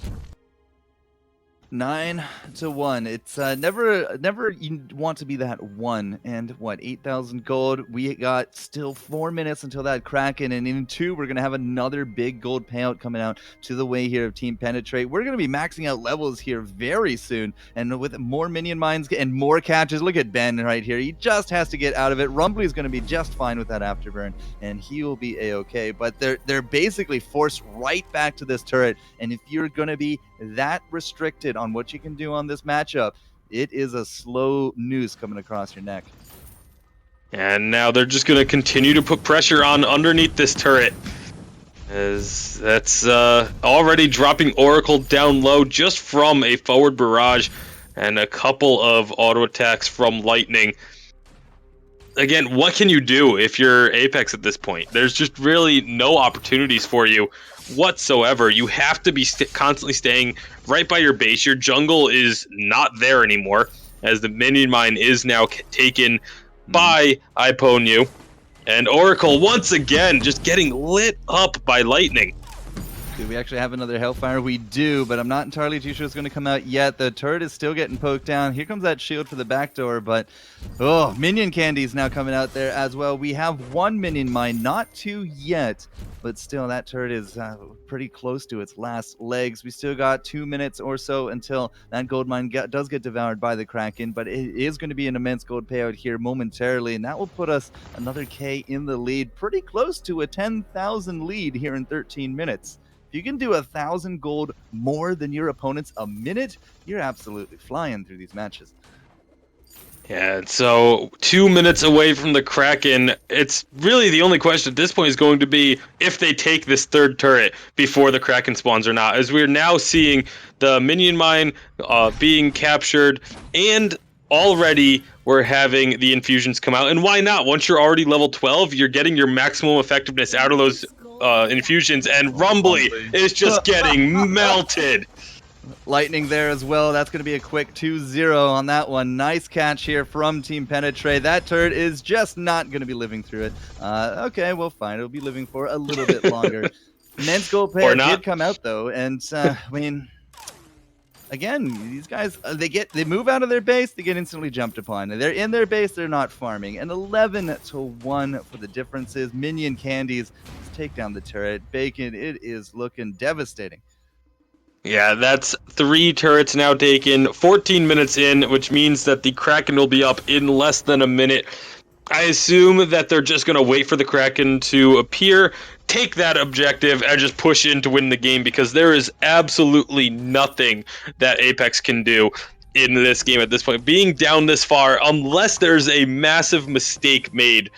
9-1. It's never you want to be that one. And what, 8,000 gold? We got still 4 minutes until that Kraken, and in 2 we're gonna have another big gold payout coming out to the way here of Team Penetrate. We're gonna be maxing out levels here very soon, and with more minion mines and more catches. Look at Ben right here. He just has to get out of it. Rumbly is gonna be just fine with that afterburn, and he will be a-okay. But they're basically forced right back to this turret, and if you're gonna be that restricted on what you can do on this matchup, it is a slow noose coming across your neck. And now they're just going to continue to put pressure on underneath this turret, as that's already dropping Oracle down low just from a forward barrage and a couple of auto attacks from Lightning. Again, what can you do if you're Apex at this point? There's just really no opportunities for you whatsoever. You have to be constantly staying right by your base. Your jungle is not there anymore, as the minion mine is now taken by Iponyu. And Oracle, once again, just getting lit up by Lightning. Do we actually have another Hellfire? We do, but I'm not entirely too sure it's going to come out yet. The turret is still getting poked down. Here comes that shield for the back door, but minion candy is now coming out there as well. We have 1 minion mine, not 2 yet, but still that turret is pretty close to its last legs. We still got 2 minutes or so until that gold mine does get devoured by the Kraken, but it is going to be an immense gold payout here momentarily, and that will put us another K in the lead, pretty close to a 10,000 lead here in 13 minutes. If you can do 1,000 gold more than your opponents a minute, you're absolutely flying through these matches. Yeah, so 2 minutes away from the Kraken. It's really the only question at this point is going to be if they take this third turret before the Kraken spawns or not, as we're now seeing the minion mine being captured, and already we're having the infusions come out. And why not? Once you're already level 12, you're getting your maximum effectiveness out of those infusions, and Rumbly is just getting melted. Lightning there as well. That's going to be a quick 2-0 on that one. Nice catch here from Team Penetrate. That turret is just not going to be living through it. Okay, well, fine. It'll be living for a little bit longer. Immense gold payout did come out, though, and I mean, again, these guys, they move out of their base, they get instantly jumped upon. They're in their base, they're not farming. And 11-1 for the differences. Minion Candies take down the turret. Bacon, it is looking devastating. Yeah, that's 3 turrets now taken, 14 minutes in, which means that the Kraken will be up in less than a minute. I assume that they're just going to wait for the Kraken to appear, take that objective, and just push in to win the game, because there is absolutely nothing that Apex can do in this game at this point. Being down this far, unless there's a massive mistake made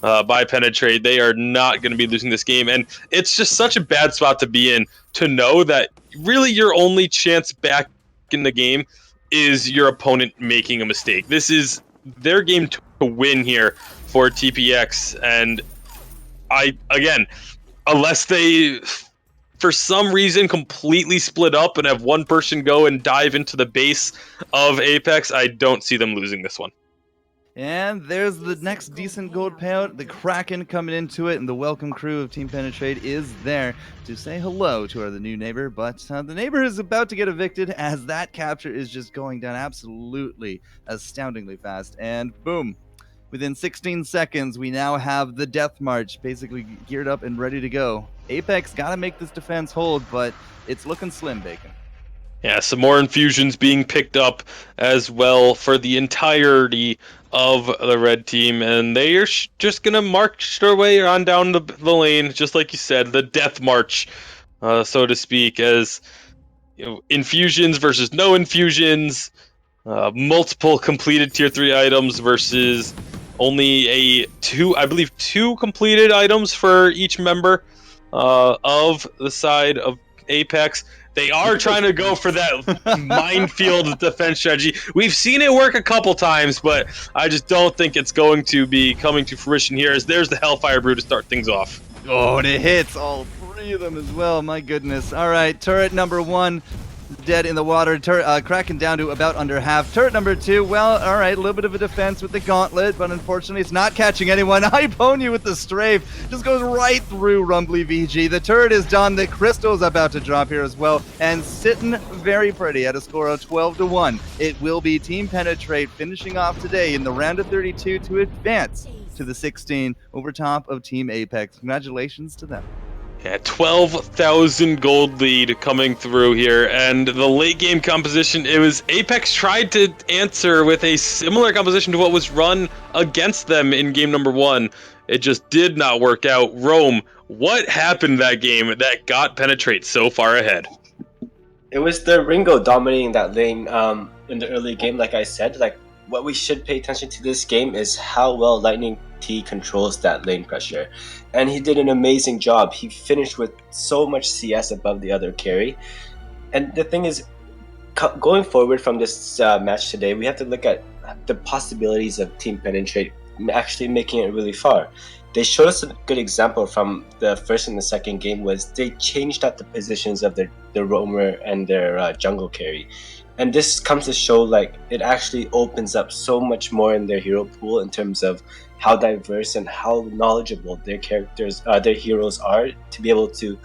by Penetrate, they are not going to be losing this game. And it's just such a bad spot to be in, to know that really your only chance back in the game is your opponent making a mistake. This is their game to win here for TPX, and again, unless they for some reason completely split up and have one person go and dive into the base of Apex, I don't see them losing this one. And there's the next decent gold payout. The Kraken coming into it, and the welcome crew of Team Penetrate is there to say hello to the new neighbor. But the neighbor is about to get evicted, as that capture is just going down absolutely astoundingly fast. And boom, within 16 seconds, we now have the Death March basically geared up and ready to go. Apex got to make this defense hold, but it's looking slim, Bacon. Yeah, some more infusions being picked up as well for the entirety of the red team, and they are just going to march their way on down the lane, just like you said, the death march, so to speak, as infusions versus no infusions, multiple completed tier 3 items versus only two completed items for each member of the side of Apex. They are trying to go for that minefield defense strategy. We've seen it work a couple times, but I just don't think it's going to be coming to fruition here, as there's the Hellfire Brew to start things off. Oh, and it hits all 3 of them as well. My goodness. All right, turret number 1 dead in the water. Kraken down to about under half. Turret number 2, well, all right, a little bit of a defense with the gauntlet, but unfortunately it's not catching anyone. Iponia with the strafe just goes right through Rumbly VG. The turret is done. The crystal's about to drop here as well, and sitting very pretty at a score of 12-1. It will be Team Penetrate finishing off today in the round of 32 to advance to the 16 over top of Team Apex. Congratulations to them. Yeah, 12,000 gold lead coming through here, and the late game composition, it was Apex tried to answer with a similar composition to what was run against them in game number 1. It just did not work out. Rome, what happened that game that got Penetrate so far ahead? It was the Ringo dominating that lane in the early game, like I said. Like, what we should pay attention to this game is how well Lightning T controls that lane pressure. And he did an amazing job. He finished with so much CS above the other carry. And the thing is, going forward from this match today, we have to look at the possibilities of Team Penetrate actually making it really far. They showed us a good example from the first and the second game, was they changed out the positions of their roamer and their jungle carry. And this comes to show, like, it actually opens up so much more in their hero pool in terms of how diverse and how knowledgeable their characters, their heroes are, to be able to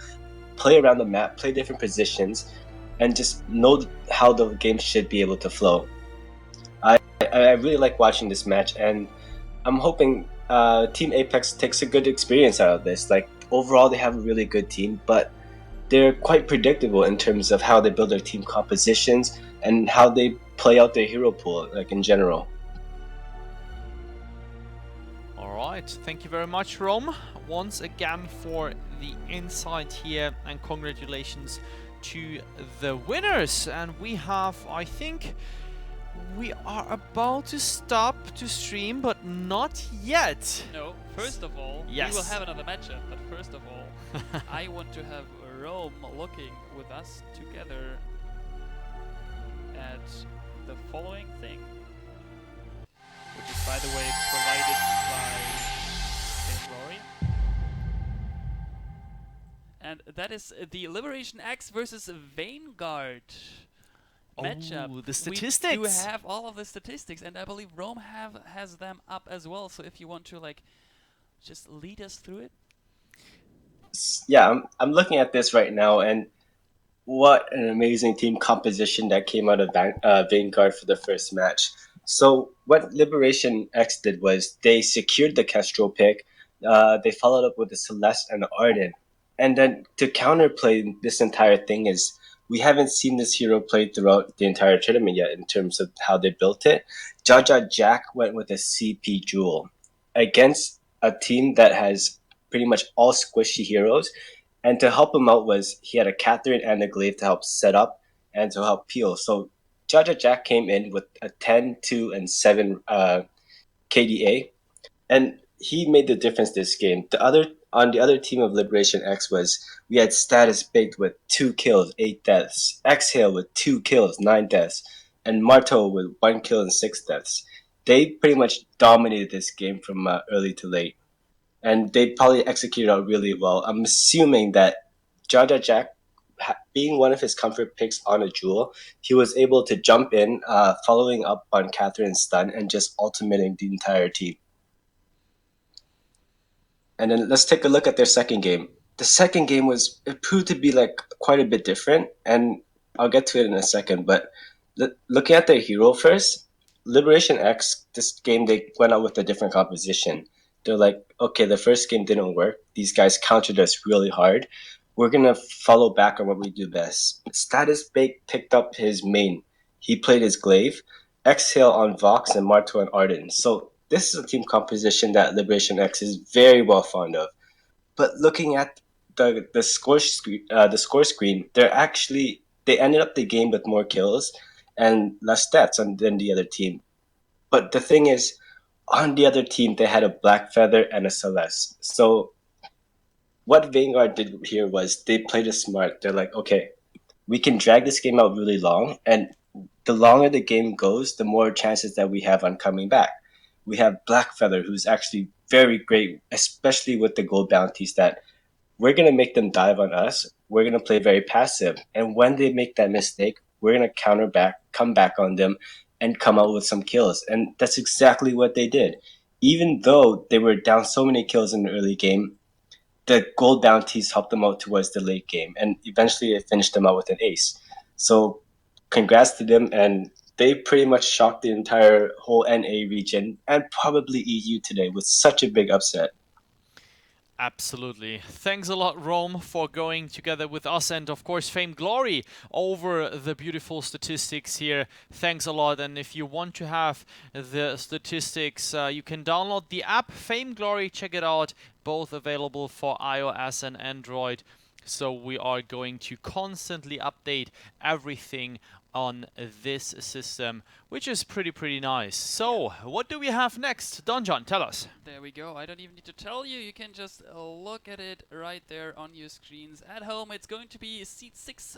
play around the map, play different positions, and just know how the game should be able to flow. I really like watching this match, and I'm hoping Team Apex takes a good experience out of this. Like, overall, they have a really good team, but they're quite predictable in terms of how they build their team compositions and how they play out their hero pool, like, in general. Alright, thank you very much, Rome, once again for the insight here, and congratulations to the winners. And we have, I think, we are about to stop to stream, but not yet. No, first of all, yes, we will have another matchup, but first of all, I want to have Rome looking with us together at the following thing, which is, by the way, provided by Rory. And that is the Liberation X versus Vanguard matchup. The statistics! We do have all of the statistics, and I believe Rome has them up as well, so if you want to, like, just lead us through it. Yeah, I'm looking at this right now, and what an amazing team composition that came out of Vanguard for the first match. So what Liberation X did was they secured the Kestrel pick. They followed up with the Celeste and the Arden, and then to counterplay this entire thing is we haven't seen this hero played throughout the entire tournament yet in terms of how they built it. Jaja Jack went with a CP Jewel against a team that has pretty much all squishy heroes. And to help him out was he had a Catherine and a Glaive to help set up and to help peel. So Jaja Jack came in with a 10, 2, and 7 KDA, and he made the difference this game. On the other team of Liberation X was we had Status Baked with 2 kills, 8 deaths, Exhale with 2 kills, 9 deaths, and Marto with 1 kill and 6 deaths. They pretty much dominated this game from early to late, and they probably executed out really well. I'm assuming that Jaja Jack, being one of his comfort picks on a jewel, he was able to jump in, following up on Catherine's stun and just ultimating the entire team. And then let's take a look at their second game. The second game it proved to be like quite a bit different, and I'll get to it in a second. But looking at their hero first, Liberation X, this game they went out with a different composition. They're like, okay, the first game didn't work. These guys countered us really hard. We're gonna follow back on what we do best. Status Bake picked up his main. He played his Glaive, Exhale on Vox, and Marto and Arden. So this is a team composition that Liberation X is very well fond of. But looking at the score screen, they ended up the game with more kills and less stats than the other team. But the thing is, on the other team, they had a Black Feather and a Celeste. So what Vanguard did here was they played it smart. They're like, okay, we can drag this game out really long, and the longer the game goes, the more chances that we have on coming back. We have Black Feather, who's actually very great, especially with the gold bounties, that we're going to make them dive on us. We're going to play very passive. And when they make that mistake, we're going to come back on them, and come out with some kills. And that's exactly what they did. Even though they were down so many kills in the early game, the gold bounties helped them out towards the late game, and eventually it finished them out with an ace. So congrats to them, and they pretty much shocked the entire whole NA region and probably EU today with such a big upset. Absolutely. Thanks a lot, Rome, for going together with us, and of course, Fame Glory over the beautiful statistics here. Thanks a lot. And if you want to have the statistics, you can download the app Fame Glory. Check it out. Both available for iOS and Android. So we are going to constantly update everything on this system, which is pretty nice. So, what do we have next? Donjon, tell us. There we go. I don't even need to tell you. You can just look at it right there on your screens at home. It's going to be Seed 6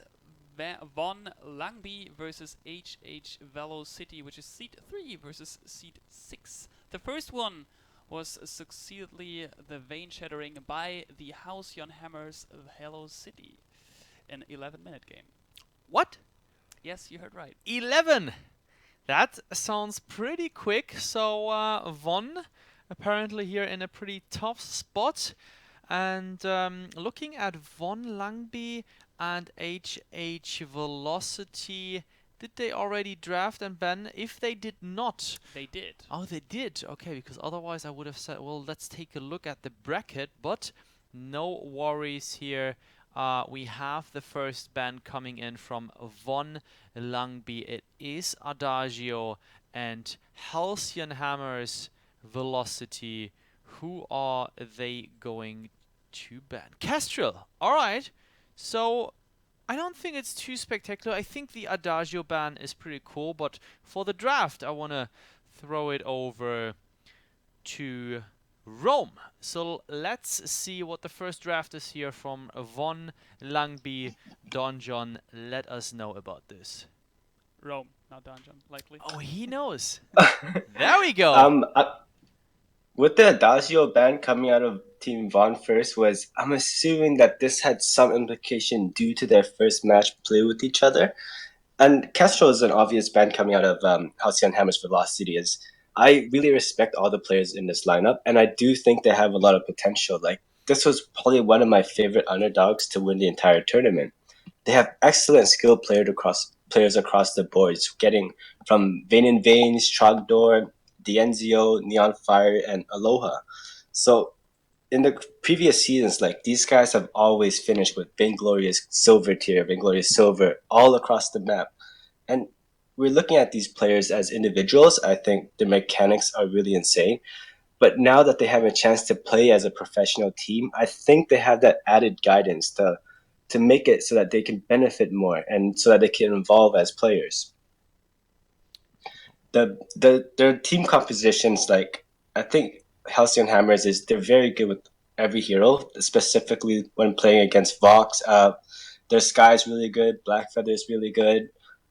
Von Langby versus HH Velocity, which is Seed 3 versus Seed 6. The first one was succeedingly the vein shattering by the Halcyon Hammers of Hello City. An 11-minute game. What? Yes, you heard right. 11! That sounds pretty quick. So Von apparently here in a pretty tough spot. And looking at Von Langby and HH Velocity, did they already draft and ban? If they did not... They did. Oh, they did. Okay, because otherwise I would have said, well, let's take a look at the bracket. But no worries here. We have the first ban coming in from Von Langby. It is Adagio and Halcyon Hammers Velocity. Who are they going to ban? Kestrel! Alright, so I don't think it's too spectacular. I think the Adagio ban is pretty cool, but for the draft I want to throw it over to Rome. So let's see what the first draft is here from Von Langby. Donjon, let us know about this. Rome, not Donjon, likely. Oh, he knows. There we go. With the Adagio ban coming out of Team Von first I'm assuming that this had some implication due to their first match play with each other. And Castro is an obvious ban coming out of Halcyon Hammers Velocity. I really respect all the players in this lineup, and I do think they have a lot of potential. Like, this was probably one of my favorite underdogs to win the entire tournament. they have excellent skilled players across the boards, getting from Vayne and Vaynes, Trogdor, Dienzio, Neon Fire, and Aloha. So in the previous seasons, like these guys have always finished with Vainglorious Silver tier, Vainglorious Silver, all across the map. And we're looking at these players as individuals. I think the mechanics are really insane. But now that they have a chance to play as a professional team, I think they have that added guidance to make it so that they can benefit more and so that they can evolve as players. Their team compositions, like I think Halcyon Hammers they're very good with every hero, specifically when playing against Vox. Their Sky is really good, Black Feather is really good.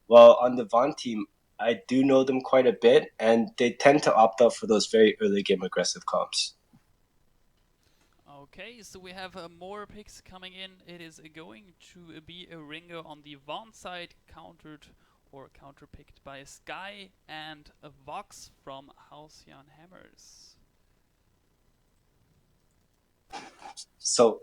While on the Vaughn team, I do know them quite a bit, and they tend to opt out for those very early game aggressive comps. Okay, so we have more picks coming in. It is going to be a Ringo on the Vaughn side, counterpicked by Sky and a Vox from Halcyon Hammers. So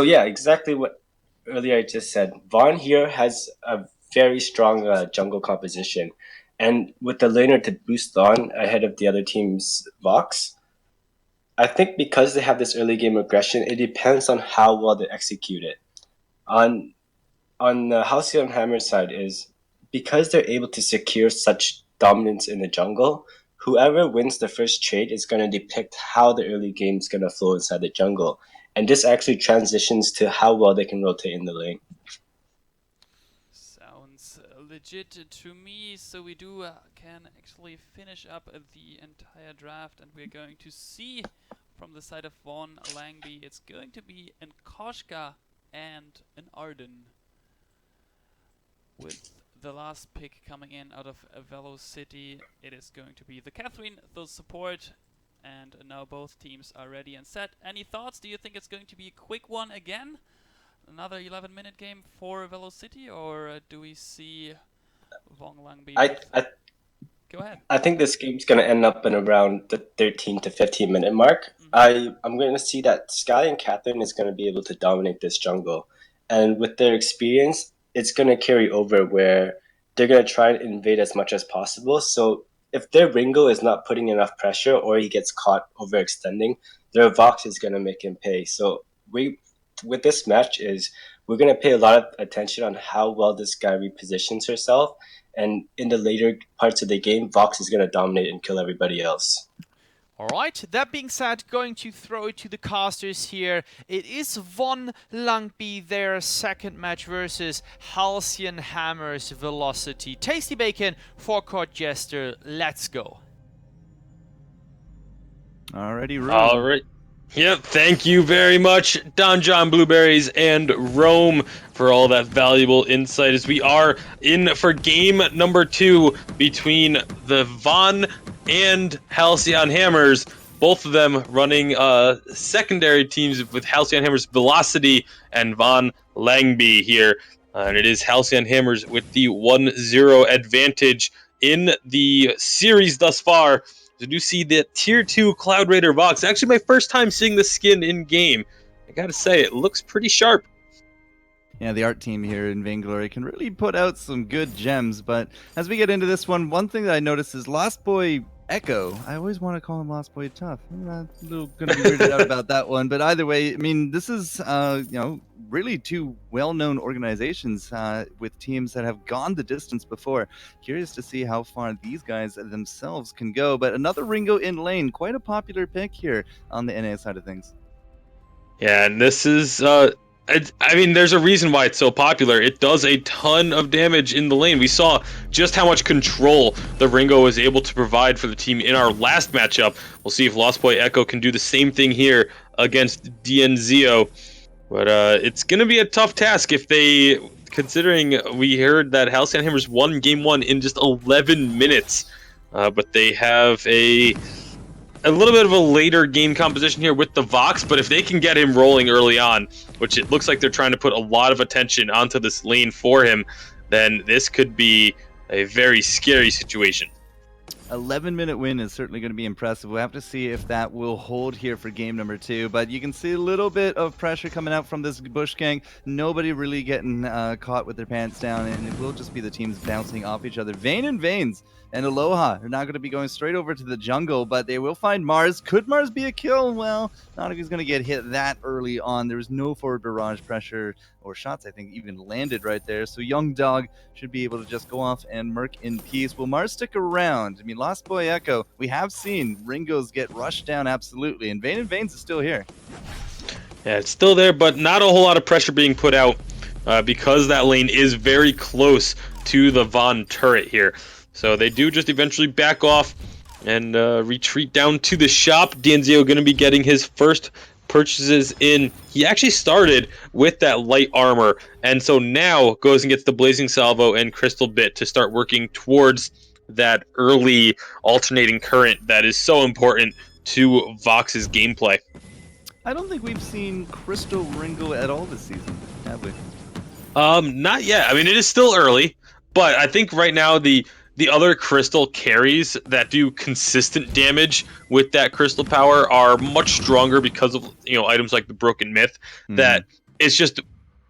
yeah, exactly what earlier I just said. Vaughn here has a very strong jungle composition, and with the laner to boost on ahead of the other team's Vox, I think because they have this early game aggression, it depends on how well they execute it. On the Halcyon Hammer side is because they're able to secure such dominance in the jungle, whoever wins the first trade is going to depict how the early game is going to flow inside the jungle. And this actually transitions to how well they can rotate in the lane. Sounds legit to me. So we can actually finish up the entire draft, and we're going to see from the side of Vaughn Langby, it's going to be an Koshka and an Arden, with the last pick coming in out of Velo City. It is going to be the Catherine, the support, and now both teams are ready and set. Any thoughts? Do you think it's going to be a quick one again? Another 11-minute game for Velo City, or do we see Vaughn Langby? Go ahead. I think this game's going to end up in around the 13 to 15 minute mark. I'm going to see that Sky and Catherine is going to be able to dominate this jungle. And with their experience, it's going to carry over where they're going to try and invade as much as possible. So if their Ringo is not putting enough pressure or he gets caught overextending, their Vox is going to make him pay. So with this match we're going to pay a lot of attention on how well this guy repositions herself. And in the later parts of the game, Vox is going to dominate and kill everybody else. Alright, that being said, going to throw it to the casters here. It is Vaughn Langby, their second match versus Halcyon Hammers Velocity. Tasty Bacon, Forecourt Jester, let's go. Alrighty, Rome. All right. Yep, thank you very much, Don John Blueberries and Rome, for all that valuable insight as we are in for game number 2 between the Vaughn and Halcyon Hammers, both of them running secondary teams with Halcyon Hammers Velocity and Vaughn Langby here. And it is Halcyon Hammers with the 1-0 advantage in the series thus far. I do see the Tier 2 Cloud Raider Vox. Actually, my first time seeing the skin in-game. I gotta say, it looks pretty sharp. Yeah, the art team here in Vainglory can really put out some good gems, but as we get into this one thing that I noticed is Lost Boy Echo. I always want to call him Lost Boy Tough. I'm a little gonna be weirded out about that one, but either way, I mean, this is really two well-known organizations with teams that have gone the distance before. Curious to see how far these guys themselves can go, but another Ringo in lane, quite a popular pick here on the NA side of things. Yeah, and this is I mean, there's a reason why it's so popular. It does a ton of damage in the lane. We saw just how much control the Ringo was able to provide for the team in our last matchup. We'll see if Lost Boy Echo can do the same thing here against Dienzio. But it's going to be a tough task if they, considering we heard that Halcyon Hammers won Game 1 in just 11 minutes. But they have a little bit of a later game composition here with the Vox, but if they can get him rolling early on, which it looks like they're trying to put a lot of attention onto this lane for him, then this could be a very scary situation. 11-minute win is certainly going to be impressive. We'll have to see if that will hold here for game number 2. But you can see a little bit of pressure coming out from this Bush gang. Nobody really getting caught with their pants down, and it will just be the teams bouncing off each other. Vayne and Vanes and Aloha are now going to be going straight over to the jungle, but they will find Mars. Could Mars be a kill? Well, not if he's going to get hit that early on. There was no forward barrage pressure or shots, I think, even landed right there. So Young Dog should be able to just go off and murk in peace. Will Mars stick around? I mean, Lost Boy Echo, we have seen Ringos get rushed down, absolutely, and Vayne and Vanes is still here. Yeah, it's still there, but not a whole lot of pressure being put out because that lane is very close to the Von turret here. So they do just eventually back off and retreat down to the shop. D'Anzio going to be getting his first purchases in. He actually started with that light armor, and so now goes and gets the Blazing Salvo and Crystal Bit to start working towards that early alternating current that is so important to Vox's gameplay. I don't think we've seen Crystal Ringo at all this season, have we? Not yet. I mean, it is still early, but I think right now the other crystal carries that do consistent damage with that crystal power are much stronger because of, items like the Broken Myth. That it's just,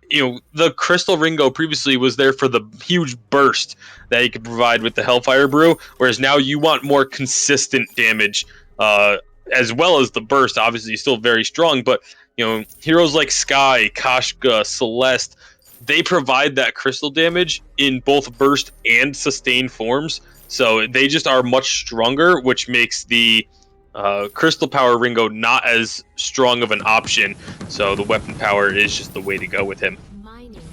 the Crystal Ringo previously was there for the huge burst that he could provide with the Hellfire Brew, whereas now you want more consistent damage, as well as the burst. Obviously, still very strong, but heroes like Sky, Kashka, Celeste, they provide that crystal damage in both burst and sustain forms, so they just are much stronger, which makes the crystal power Ringo not as strong of an option. So the weapon power is just the way to go with him.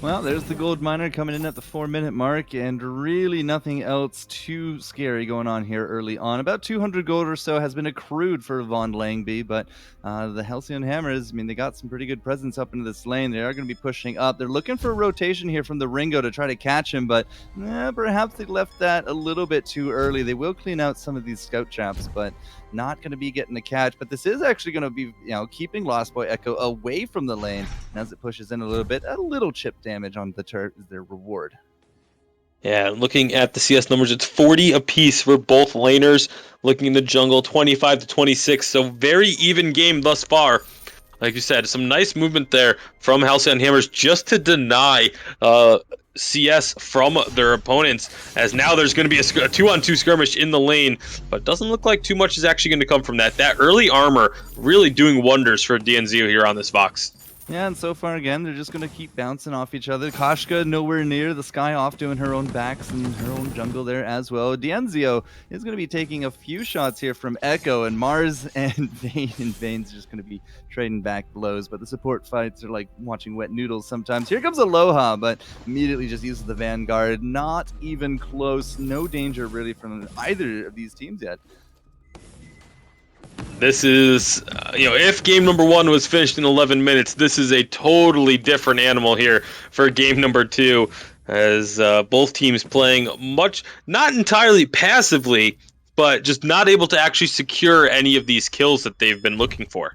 Well, there's the gold miner coming in at the 4-minute mark, and really nothing else too scary going on here early on. About 200 gold or so has been accrued for Von Langby, but the Halcyon Hammers, I mean, they got some pretty good presence up into this lane. They are going to be pushing up. They're looking for a rotation here from the Ringo to try to catch him, but perhaps they left that a little bit too early. They will clean out some of these scout traps, but not going to be getting a catch. But this is actually going to be, keeping Lost Boy Echo away from the lane. And as it pushes in a little chip damage on the turret is their reward. Yeah, looking at the CS numbers, it's 40 apiece for both laners. Looking in the jungle, 25 to 26. So very even game thus far. Like you said, some nice movement there from Halcyon Hammers just to deny CS from their opponents, as now there's going to be a 2-on-2 skirmish in the lane, but doesn't look like too much is actually going to come from that. That early armor really doing wonders for DNZO here on this Vox. Yeah, and so far, again, they're just going to keep bouncing off each other. Kashka nowhere near. The Sky off doing her own backs and her own jungle there as well. D'Anzio is going to be taking a few shots here from Echo, and Mars and Vayne and Vane's just going to be trading back blows. But the support fights are like watching wet noodles sometimes. Here comes Aloha, but immediately just uses the Vanguard. Not even close. No danger really from either of these teams yet. This is, if game number 1 was finished in 11 minutes, this is a totally different animal here for game number 2, as both teams playing not entirely passively, but just not able to actually secure any of these kills that they've been looking for.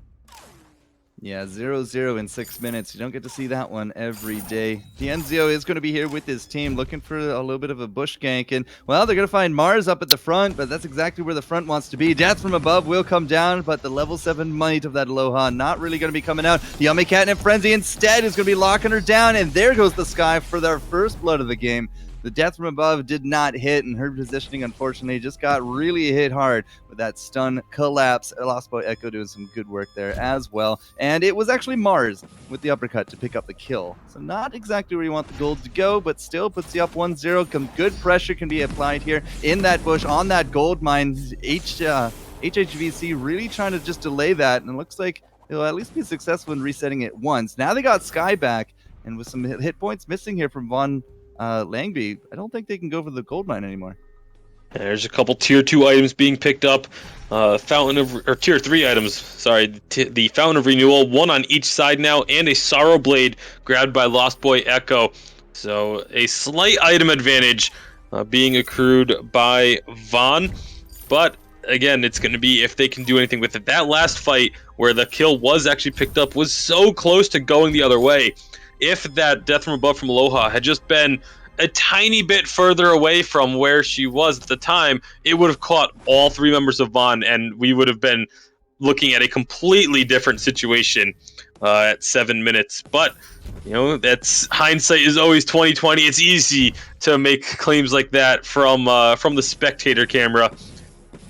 Yeah, 0-0 in 6 minutes. You don't get to see that one every day. D'Anzio is going to be here with his team looking for a little bit of a bush gank. And, well, they're going to find Mars up at the front, but that's exactly where the front wants to be. Death from above will come down, but the level 7 might of that Aloha not really going to be coming out. The Yummy Catnip Frenzy instead is going to be locking her down, and there goes the Sky for their first blood of the game. The death from above did not hit, and her positioning, unfortunately, just got really hit hard with that stun collapse. Lost Boy Echo doing some good work there as well. And it was actually Mars with the uppercut to pick up the kill. So not exactly where you want the gold to go, but still puts you up 1-0. Some good pressure can be applied here in that bush on that gold mine. HHVC really trying to just delay that, and it looks like it'll at least be successful in resetting it once. Now they got Sky back, and with some hit points missing here from Von Langby, I don't think they can go for the gold mine anymore. There's a couple tier 2 items being picked up. Tier 3 items, sorry. The Fountain of Renewal, one on each side now, and a Sorrow Blade grabbed by Lost Boy Echo. So a slight item advantage being accrued by Von. But again, it's going to be if they can do anything with it. That last fight where the kill was actually picked up was so close to going the other way. If that death from above from Aloha had just been a tiny bit further away from where she was at the time, it would have caught all 3 members of Vaughn, and we would have been looking at a completely different situation at 7 minutes. But that's hindsight is always 20/20. It's easy to make claims like that from the spectator camera.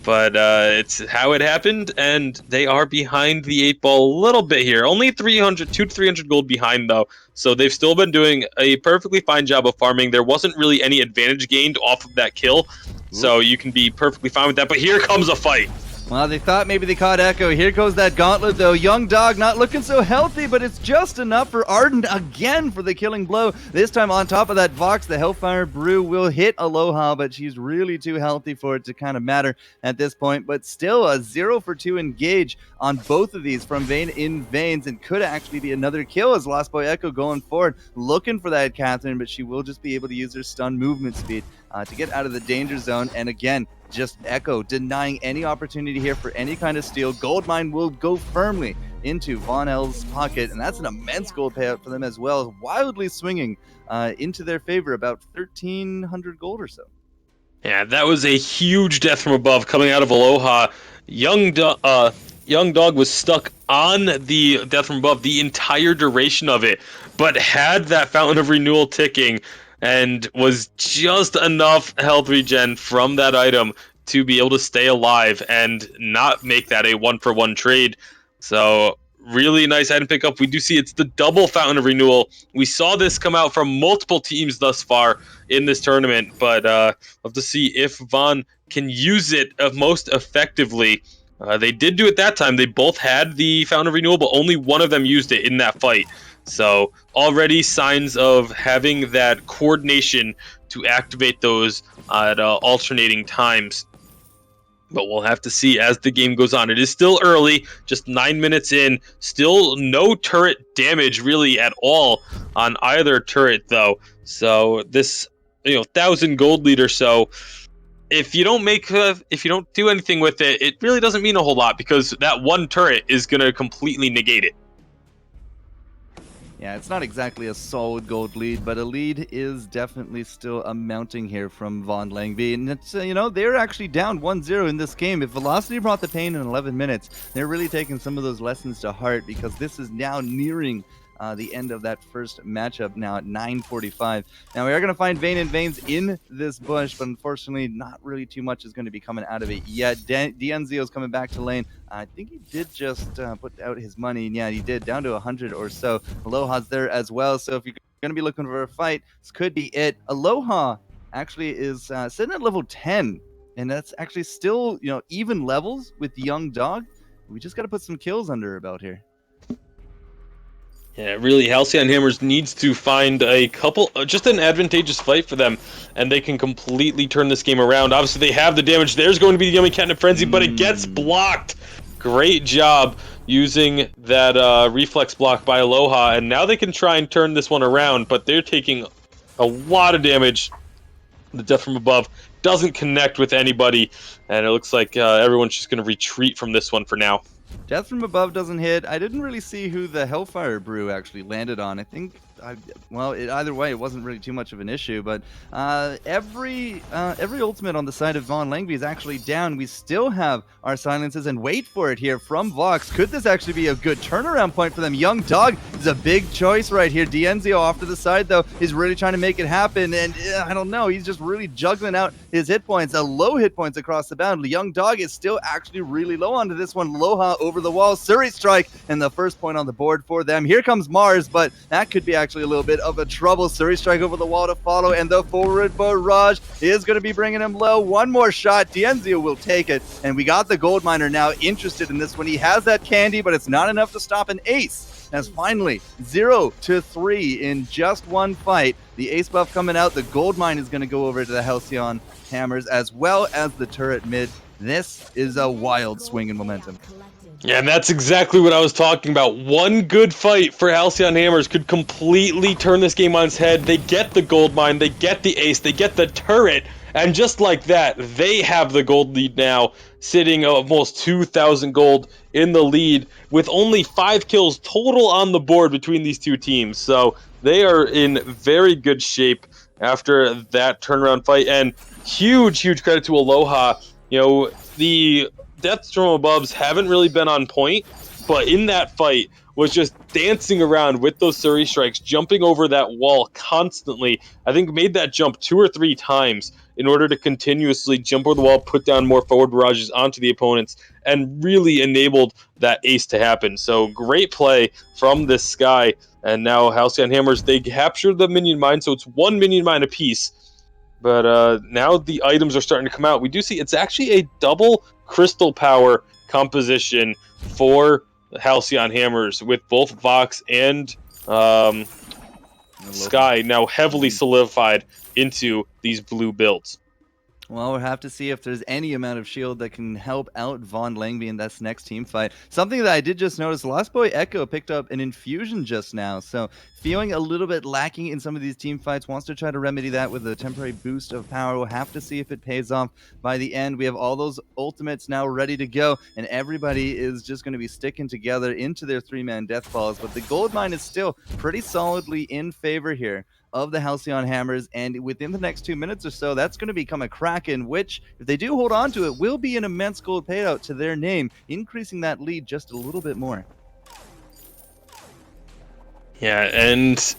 But it's how it happened, and they are behind the 8 ball a little bit here. Only 200 to 300 gold behind, though. So they've still been doing a perfectly fine job of farming. There wasn't really any advantage gained off of that kill, so you can be perfectly fine with that. But here comes a fight. Well, they thought maybe they caught Echo. Here goes that gauntlet, though. Young Dog not looking so healthy, but it's just enough for Ardent again for the killing blow. This time on top of that Vox, the Hellfire Brew will hit Aloha, but she's really too healthy for it to kind of matter at this point. But still a 0 for 2 engage on both of these from Vayne in Veins, and could actually be another kill as Lost Boy Echo going forward, looking for that Catherine, but she will just be able to use her stun movement speed to get out of the danger zone. And again, just Echo denying any opportunity here for any kind of steal. Goldmine will go firmly into Von L's pocket, and that's an immense gold payout for them as well, wildly swinging into their favor, about 1,300 gold or so. Yeah, that was a huge death from above coming out of Aloha. Young Dog was stuck on the death from above the entire duration of it, but had that Fountain of Renewal ticking, and was just enough health regen from that item to be able to stay alive and not make that a 1-for-1 trade. So really nice item pickup. We do see it's the double Fountain of Renewal. We saw this come out from multiple teams thus far in this tournament, but love to see if Vaughn can use it most effectively. They did do it that time. They both had the Fountain of Renewal, but only one of them used it in that fight. So already signs of having that coordination to activate those at alternating times. But we'll have to see as the game goes on. It is still early, just 9 minutes in. Still no turret damage really at all on either turret, though. So this, 1,000 gold lead or so. If you don't do anything with it, it really doesn't mean a whole lot, because that one turret is going to completely negate it. Yeah, it's not exactly a solid gold lead, but a lead is definitely still amounting here from Von Langby. And it's, they're actually down 1-0 in this game. If Velocity brought the pain in 11 minutes, they're really taking some of those lessons to heart, because this is now nearing the end of that first matchup now at 9:45. Now we are going to find Vayne and Veins in this bush, but unfortunately not really too much is going to be coming out of it yet. D'Enzio's coming back to lane. I think he did just put out his money. Yeah, he did, down to 100 or so. Aloha's there as well, so if you're going to be looking for a fight, this could be it. Aloha actually is sitting at level 10, and that's actually still, even levels with Young Dog. We just got to put some kills under her belt here. Yeah, really, Halcyon Hammers needs to find a couple, just an advantageous fight for them, and they can completely turn this game around. Obviously, they have the damage. There's going to be the Yummy Catnip Frenzy, but it gets blocked. Great job using that reflex block by Aloha, and now they can try and turn this one around, but they're taking a lot of damage. The death from above doesn't connect with anybody, and it looks like everyone's just going to retreat from this one for now. Death from above doesn't hit. I didn't really see who the Hellfire Brew actually landed on. I think, either way, it wasn't really too much of an issue. But every ultimate on the side of Von Langby is actually down. We still have our silences, and wait for it here from Vox. Could this actually be a good turnaround point for them? Young Dog is a big choice right here. D'Enzio off to the side, though, is really trying to make it happen. And I don't know, he's just really juggling out his hit points, low hit points across the bound. Young Dog is still actually really low onto this one. Aloha over the wall, Surrey strike, and the first point on the board for them. Here comes Mars, but that could be actually a little bit of a trouble. Surrey strike over the wall to follow, and the forward barrage is going to be bringing him low. One more shot, D'Enzio will take it, and we got the gold miner now interested in this one. He has that candy, but it's not enough to stop an ace. As finally 0-3 in just one fight. The ace buff coming out. The gold mine is going to go over to the Halcyon Hammers, as well as the turret mid. This is a wild swing in momentum. Yeah, and that's exactly what I was talking about. One good fight for Halcyon Hammers could completely turn this game on its head. They get the gold mine, they get the ace, they get the turret, and just like that, they have the gold lead now, sitting almost 2,000 gold in the lead, with only 5 kills total on the board between these two teams. So they are in very good shape, after that turnaround fight. And huge credit to Aloha. The deaths from aboves haven't really been on point, but in that fight was just dancing around with those Surrey strikes, jumping over that wall constantly. I think made that jump 2 or 3 times in order to continuously jump over the wall, put down more forward barrages onto the opponents, and really enabled that ace to happen. So great play from this Sky. And now Halcyon Hammers, they captured the minion mine, so it's 1 minion mine apiece. But now the items are starting to come out. We do see it's actually a double crystal power composition for Halcyon Hammers, with both Vox and Sky now heavily solidified into these blue builds. Well, we'll have to see if there's any amount of shield that can help out Von Langby in this next team fight. Something that I did just notice, Lost Boy Echo picked up an infusion just now, so feeling a little bit lacking in some of these team fights, wants to try to remedy that with a temporary boost of power. We'll have to see if it pays off by the end. We have all those ultimates now ready to go, and everybody is just going to be sticking together into their 3-man death balls, but the gold mine is still pretty solidly in favor here of the Halcyon Hammers, and within the next 2 minutes or so, that's going to become a Kraken, which, if they do hold on to it, will be an immense gold payout to their name, increasing that lead just a little bit more. Yeah, and,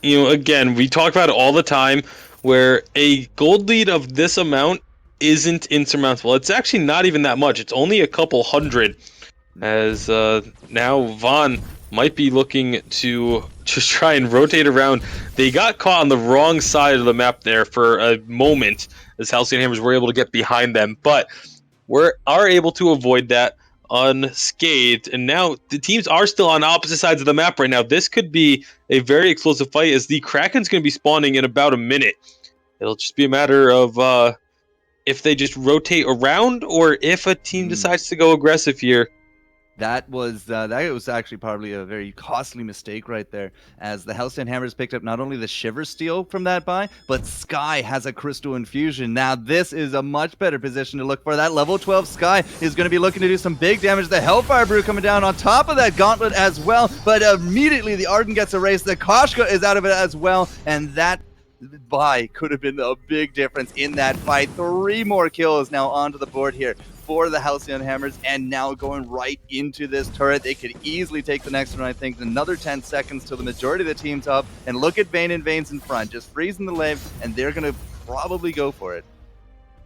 again, we talk about it all the time, where a gold lead of this amount isn't insurmountable. It's actually not even that much. It's only a couple hundred, as now Von might be looking to just try and rotate around. They got caught on the wrong side of the map there for a moment, as Halcyon Hammers were able to get behind them, but are able to avoid that unscathed. And now the teams are still on opposite sides of the map right now. This could be a very explosive fight, as the Kraken's going to be spawning in about a minute. It'll just be a matter of if they just rotate around, or if a team decides to go aggressive here. That was actually probably a very costly mistake right there, as the Halcyon Hammers picked up not only the Shiver Steel from that buy, but Sky has a Crystal Infusion. Now this is a much better position to look for. That level 12 Sky is going to be looking to do some big damage. The Hellfire Brew coming down on top of that Gauntlet as well, but immediately the Arden gets erased. The Koshka is out of it as well, and that buy could have been a big difference in that fight. 3 more kills now onto the board here for the Halcyon Hammers, and now going right into this turret. They could easily take the next one, I think. Another 10 seconds till the majority of the team's up, and look at Vayne and Vayne's in front, just freezing the lane, and they're going to probably go for it.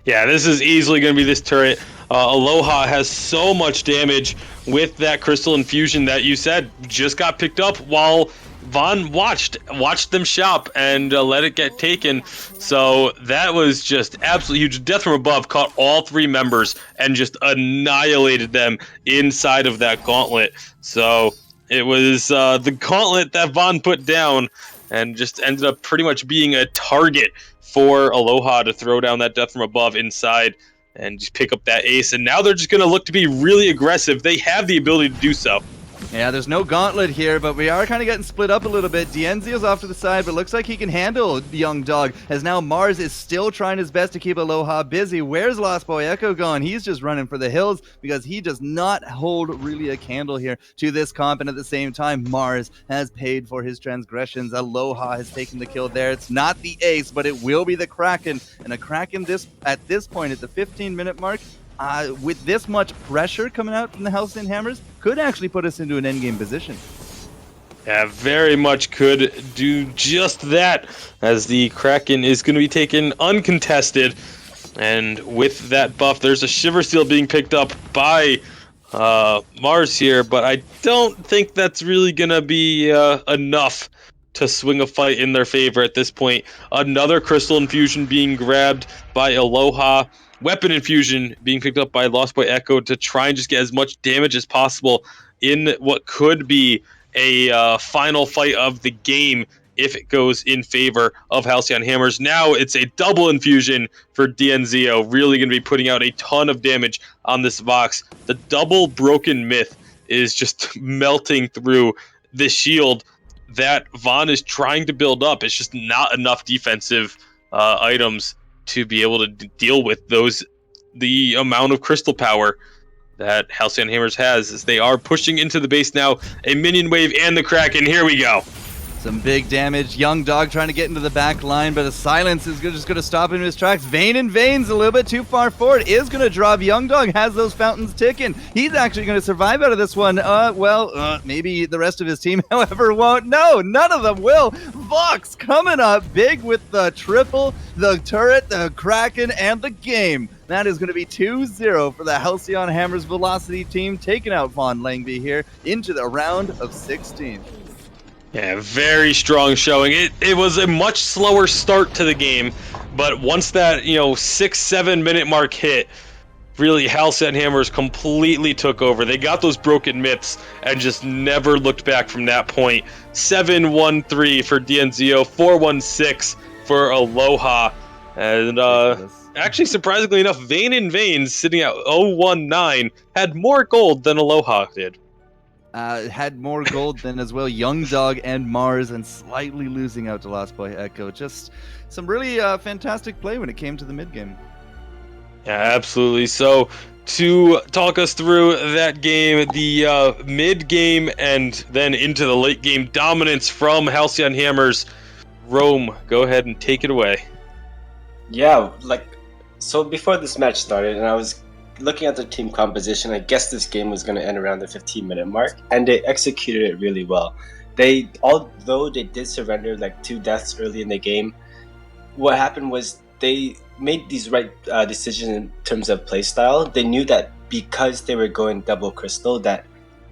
Yeah, this is easily going to be this turret. Aloha has so much damage with that Crystal Infusion that you said just got picked up while Von watched them shop and let it get taken. So that was just absolutely huge. Death from above caught all 3 members and just annihilated them inside of that gauntlet. So it was the gauntlet that Von put down, and just ended up pretty much being a target for Aloha to throw down that death from above inside and just pick up that ace. And now they're just going to look to be really aggressive. They have the ability to do so. Yeah, there's no gauntlet here, but we are kind of getting split up a little bit. Dienzio's off to the side, but looks like he can handle the young dog, as now Mars is still trying his best to keep Aloha busy. Where's Lost Boy Echo going? He's just running for the hills, because he does not hold really a candle here to this comp, and at the same time, Mars has paid for his transgressions. Aloha has taken the kill there. It's not the ace, but it will be the Kraken, and a Kraken at this point, at the 15-minute mark, with this much pressure coming out from the Halcyon Hammers, could actually put us into an endgame position. Yeah, very much could do just that, as the Kraken is going to be taken uncontested. And with that buff, there's a Shiver Steel being picked up by Mars here, but I don't think that's really going to be enough to swing a fight in their favor at this point. Another Crystal Infusion being grabbed by Aloha. Weapon Infusion being picked up by Lost Boy Echo to try and just get as much damage as possible in what could be a final fight of the game if it goes in favor of Halcyon Hammers. Now it's a double infusion for Dienzio, really going to be putting out a ton of damage on this Vox. The double Broken Myth is just melting through the shield that Von is trying to build up. It's just not enough defensive items to be able to deal with the amount of crystal power that Halcyon Hammers has, as they are pushing into the base now. A minion wave and the Kraken. Here we go. Some big damage. Young Dog trying to get into the back line, but a silence is just going to stop him in his tracks. Vayne and Vayne's a little bit too far forward. Is going to drop. Young Dog has those fountains ticking. He's actually going to survive out of this one. Maybe the rest of his team, however, won't. No, none of them will. Vox coming up big with the triple, the turret, the Kraken, and the game. That is going to be 2-0 for the Halcyon Hammers Velocity team, taking out Von Langby here into the round of 16. Yeah, very strong showing. It was a much slower start to the game, but once that 6-7 minute mark hit, really Halcyon Hammers completely took over. They got those broken myths and just never looked back from that point. 7-1-3 for DNZO, 4-1-6 for Aloha, and actually surprisingly enough, Vayne and Vayne sitting at 0-1-9 had more gold than Aloha did. Had more gold than as well Young Dog and Mars, and slightly losing out to Lost Boy Echo. Just some really fantastic play when it came to the mid game. Yeah, absolutely. So to talk us through that game, the mid game and then into the late game dominance from Halcyon Hammers, Rome, go ahead and take it away. Yeah, so before this match started, and I was looking at the team composition, I guess this game was going to end around the 15-minute mark, and they executed it really well. Although they did surrender 2 deaths early in the game, what happened was they made these right decisions in terms of playstyle. They knew that because they were going double crystal, that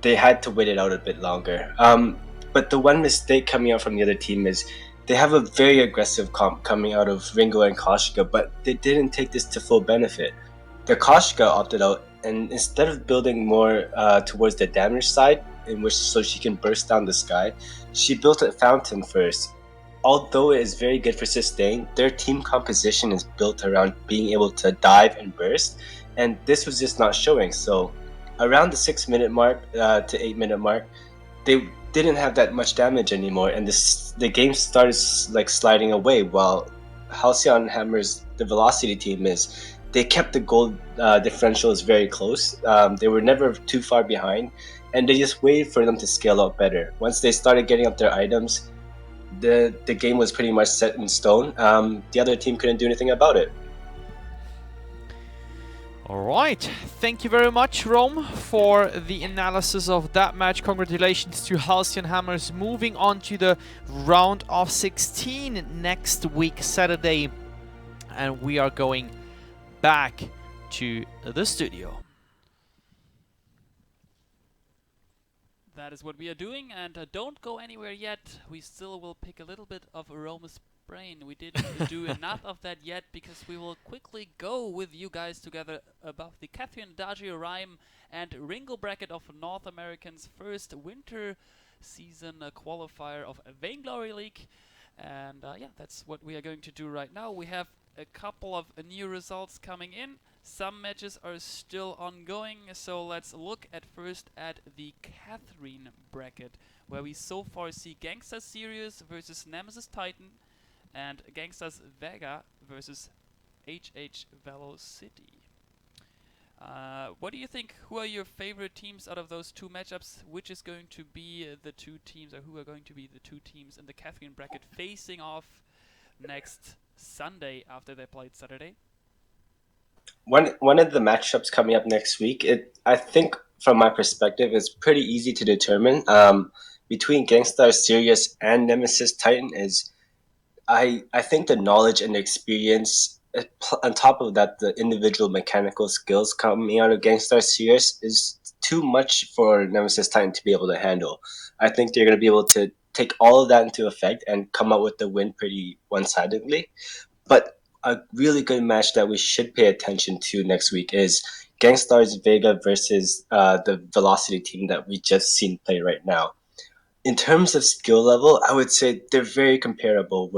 they had to wait it out a bit longer. But the one mistake coming out from the other team is they have a very aggressive comp coming out of Ringo and Koshka, but they didn't take this to full benefit. The Koshka opted out, and instead of building more towards the damage side, so she can burst down the sky, she built a fountain first. Although it is very good for sustain, their team composition is built around being able to dive and burst, and this was just not showing. So around the 6-minute mark to 8-minute mark, they didn't have that much damage anymore, and the game started sliding away, while Halcyon Hammers, the Velocity team, they kept the gold differentials very close. They were never too far behind, and they just waited for them to scale up better. Once they started getting up their items, the game was pretty much set in stone. The other team couldn't do anything about it. Alright, thank you very much, Rome, for the analysis of that match. Congratulations to Halcyon Hammers moving on to the round of 16 next week, Saturday. And we are going back to the studio. That is what we are doing, and don't go anywhere yet. We still will pick a little bit of Roma's brain. We didn't do enough of that yet, because we will quickly go with you guys together about the Catherine Adagio Rhyme and Ringo bracket of North American's first winter season qualifier of Vainglory League. And yeah, that's what we are going to do right now. We have a couple of new results coming in. Some matches are still ongoing, so let's look at first at the Catherine bracket, where we so far see Gangstar Sirius versus Nemesis Titan and Gangstar's Vega versus HH Velocity. What do you think? Who are your favorite teams out of those two matchups? Which is going to be the two teams, or who are going to be the two teams in the Catherine bracket facing off next Sunday after they played Saturday? One of the matchups coming up next week, I think from my perspective, is pretty easy to determine. Between Gangstar Sirius and Nemesis Titan is, I think the knowledge and the experience, on top of that, the individual mechanical skills coming out of Gangstar Sirius is too much for Nemesis Titan to be able to handle. I think they're going to be able to take all of that into effect and come out with the win pretty one-sidedly. But a really good match that we should pay attention to next week is Gangstar's Vega versus the Velocity team that we just seen play right now. In terms of skill level, I would say they're very comparable.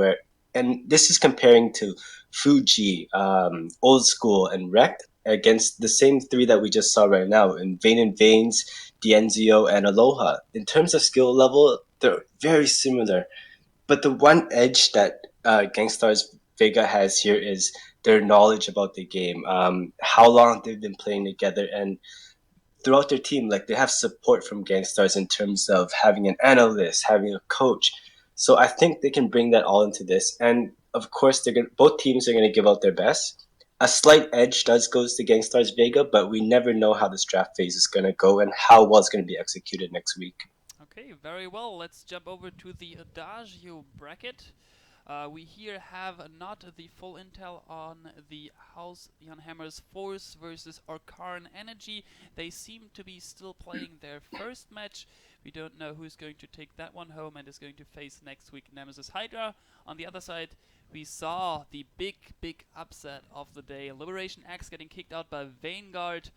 And this is comparing to Fuji, Old School, and Wrecked against the same three that we just saw right now in Vayne and Vayne's, DNZO, and Aloha. In terms of skill level, they're very similar. But the one edge that Gangstar's Vega has here is their knowledge about the game, how long they've been playing together, and throughout their team, they have support from Gangstars in terms of having an analyst, having a coach. So I think they can bring that all into this. And of course, both teams are going to give out their best. A slight edge does goes to Gangstar's Vega, but we never know how this draft phase is going to go and how well it's going to be executed next week. Okay, very well. Let's jump over to the Adagio bracket. We here have not the full intel on the House Jan Hammer's Force versus Arcane Energy. They seem to be still playing their first match. We don't know who's going to take that one home and is going to face next week Nemesis Hydra. On the other side, we saw the big upset of the day. Liberation X getting kicked out by Vanguard.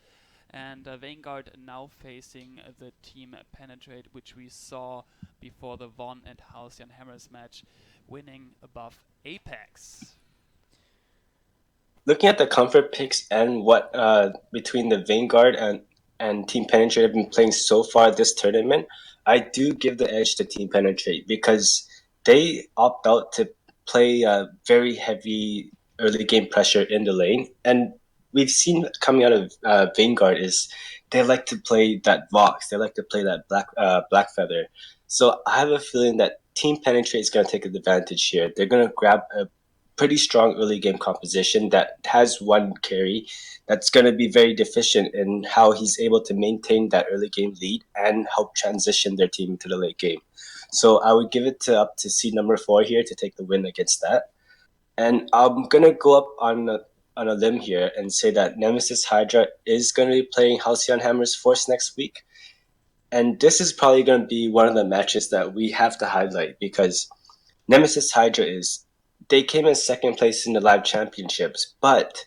And Vanguard now facing the Team Penetrate, which we saw before the Von and Halcyon Hammers match, winning above Apex. Looking at the comfort picks and what between the Vanguard and Team Penetrate have been playing so far this tournament, I do give the edge to Team Penetrate because they opt out to play very heavy early game pressure in the lane. And we've seen coming out of Vanguard is they like to play that Vox, they like to play that Black Feather. So I have a feeling that Team Penetrate is going to take advantage here. They're going to grab a pretty strong early game composition that has one carry that's going to be very deficient in how he's able to maintain that early game lead and help transition their team into the late game. So I would give it up to seed number 4 here to take the win against that. And I'm going to go up on a limb here and say that Nemesis Hydra is going to be playing Halcyon Hammer's Force next week. And this is probably going to be one of the matches that we have to highlight because Nemesis Hydra they came in second place in the live championships, but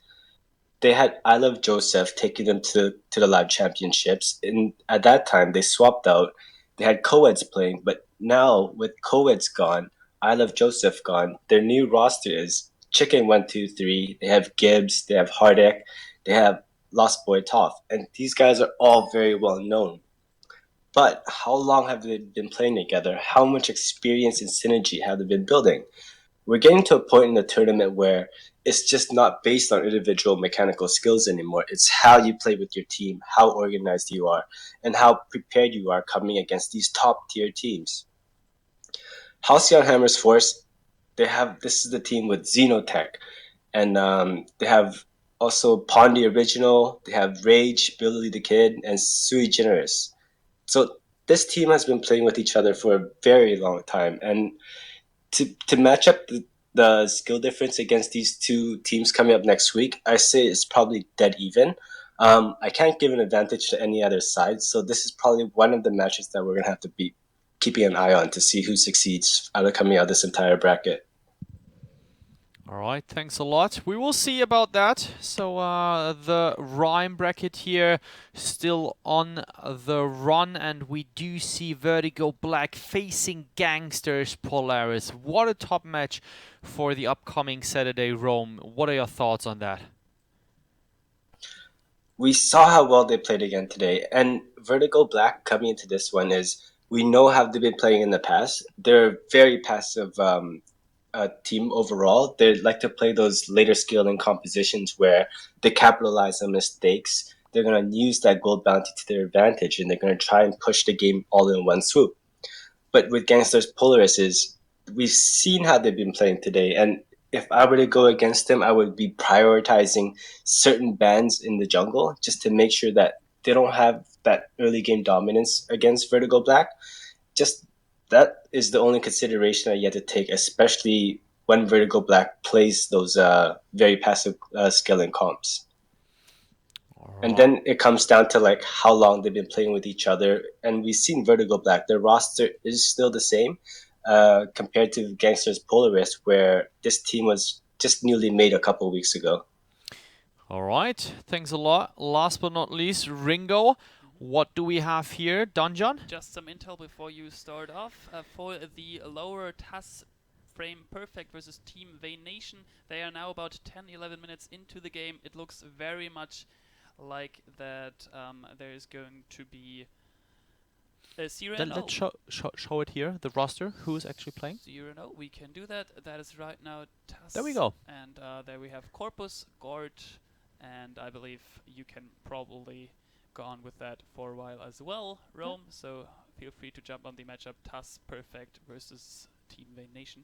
they had I Love Joseph taking them to the live championships. And at that time, they swapped out. They had co-eds playing, but now with co-eds gone, I Love Joseph gone, their new roster is Chicken 123. They have Gibbs, they have Hardek, they have Lost Boy Toph, and these guys are all very well known. But how long have they been playing together? How much experience and synergy have they been building? We're getting to a point in the tournament where it's just not based on individual mechanical skills anymore. It's how you play with your team, how organized you are, and how prepared you are coming against these top tier teams. Halcyon Hammer's Force, this is the team with Xenotech, and they have also Pondy Original, they have Rage, Billy the Kid, and Sui Generis. So this team has been playing with each other for a very long time, and to match up the skill difference against these two teams coming up next week, I say it's probably dead even. I can't give an advantage to any other side, so this is probably one of the matches that we're going to have to be keeping an eye on to see who succeeds coming out of this entire bracket. All right, thanks a lot. We will see about that. So the Rhyme bracket here still on the run, and we do see Vertigo Black facing Gangsters Polaris. What a top match for the upcoming Saturday Rome. What are your thoughts on that? We saw how well they played again today, and Vertigo Black coming into this one we know how they've been playing in the past. They're very passive team overall. They like to play those later scaling compositions where they capitalize on mistakes. They're going to use that gold bounty to their advantage, and they're going to try and push the game all in one swoop. But with Gangsters Polaris, we've seen how they've been playing today, and if I were to go against them, I would be prioritizing certain bans in the jungle just to make sure that they don't have that early game dominance against Vertigo Black. Just that is the only consideration I yet to take, especially when Vertigo Black plays those very passive scaling comps. And then it comes down to like how long they've been playing with each other. And we've seen Vertigo Black, their roster is still the same compared to Gangsters Polaris, where this team was just newly made a couple weeks ago. All right, thanks a lot. Last but not least, Ringo. What do we have here, Dungeon? Just some intel before you start off. For the lower TAS frame perfect versus Team Vane Nation, they are now about 10-11 minutes into the game. It looks very much like that there is going to be a Cyrano. Let's show it here, the roster, who is actually playing. Cyrano, we can do that. That is right now TAS. There we go. And there we have Corpus, Gord, and I believe you can probably gone with that for a while as well, Rome, so feel free to jump on the matchup TAS Perfect versus Team Vain Nation.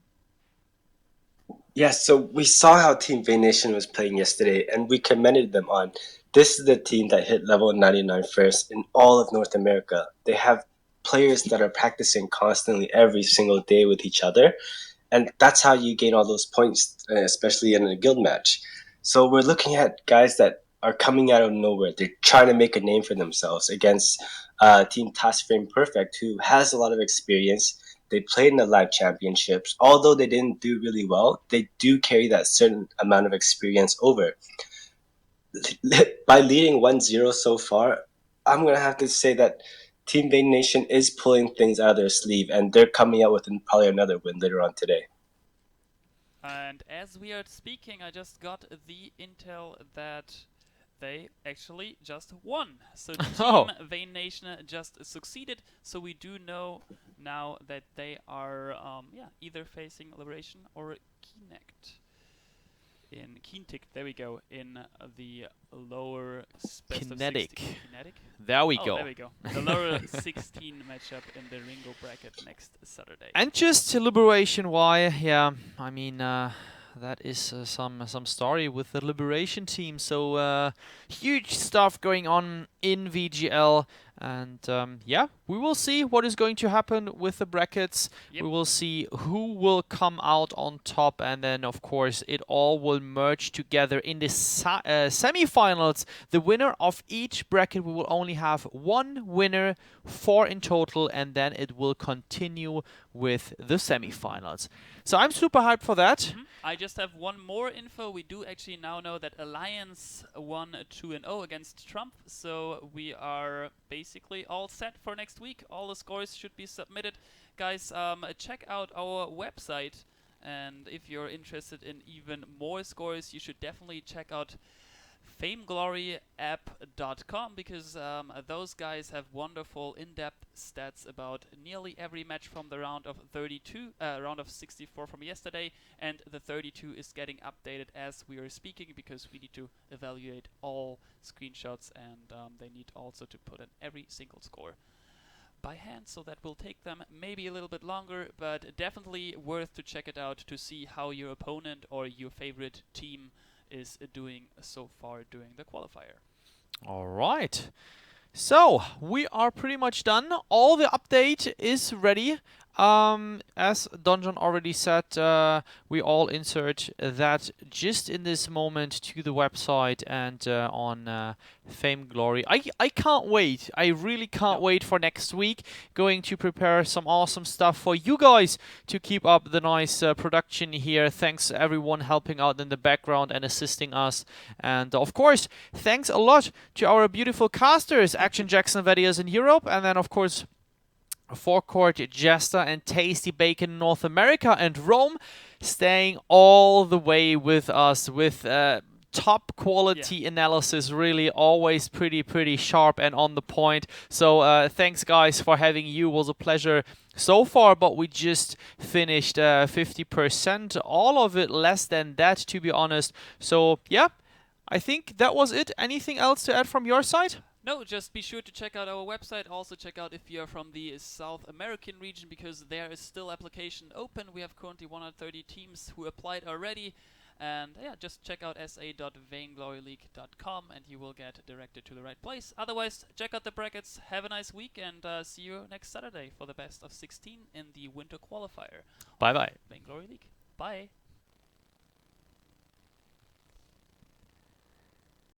Yeah, so we saw how Team V Nation was playing yesterday, and we commended them on this is the team that hit level 99 first in all of North America. They have players that are practicing constantly every single day with each other, and that's how you gain all those points, especially in a guild match. So we're looking at guys that are coming out of nowhere. They're trying to make a name for themselves against Team Task Frame Perfect, who has a lot of experience. They played in the live championships. Although they didn't do really well, they do carry that certain amount of experience over. By leading 1-0 so far, I'm going to have to say that Team Vain Nation is pulling things out of their sleeve, and they're coming out with probably another win later on today. And as we are speaking, I just got the intel that they actually just won. So Oh. Team Vain Nation just succeeded. So we do know now that they are either facing Liberation or Kinect. In Kinect, there we go, in the lower best of 16. Kinetic. Kinetic? There we Oh, go. there we go. The lower 16 matchup in the Ringo bracket next Saturday. And just Liberation, why? Yeah, I mean, that is some story with the Liberation team. So huge stuff going on in VGL, and yeah, we will see what is going to happen with the brackets. Yep. We will see who will come out on top, and then of course it all will merge together in the semi-finals. The winner of each bracket, we will only have one winner, 4 in total, and then it will continue with the semi-finals. So I'm super hyped for that. I just have one more info. We do actually now know that Alliance won 2-0 against Trump, so we are basically all set for next week. All the scores should be submitted. Guys, check out our website, and if you're interested in even more scores, you should definitely check out FameGloryApp.com, because those guys have wonderful in-depth stats about nearly every match from the round of 64 from yesterday, and the 32 is getting updated as we are speaking, because we need to evaluate all screenshots, and they need also to put in every single score by hand, so that will take them maybe a little bit longer, but definitely worth to check it out to see how your opponent or your favorite team is doing so far during the qualifier. All right. So we are pretty much done. All the update is ready. As Donjon already said, we all insert that just in this moment to the website and on Fame Glory. I can't wait. I really can't wait for next week. Going to prepare some awesome stuff for you guys to keep up the nice production here. Thanks everyone helping out in the background and assisting us. And of course, thanks a lot to our beautiful casters, Action Jackson Vedias in Europe, and then of course Forecourt, Jester, and Tasty Bacon in North America, and Rome staying all the way with us with top quality analysis, really always pretty sharp and on the point. So thanks guys for having you. It was a pleasure so far, but we just finished 50%, all of it less than that, to be honest. So yeah, I think that was it. Anything else to add from your side? No, just be sure to check out our website. Also check out if you're from the South American region, because there is still application open. We have currently 130 teams who applied already. And yeah, just check out sa.vaingloryleague.com and you will get directed to the right place. Otherwise, check out the brackets. Have a nice week, and see you next Saturday for the best of 16 in the winter qualifier. Bye bye. Vainglory League. Bye.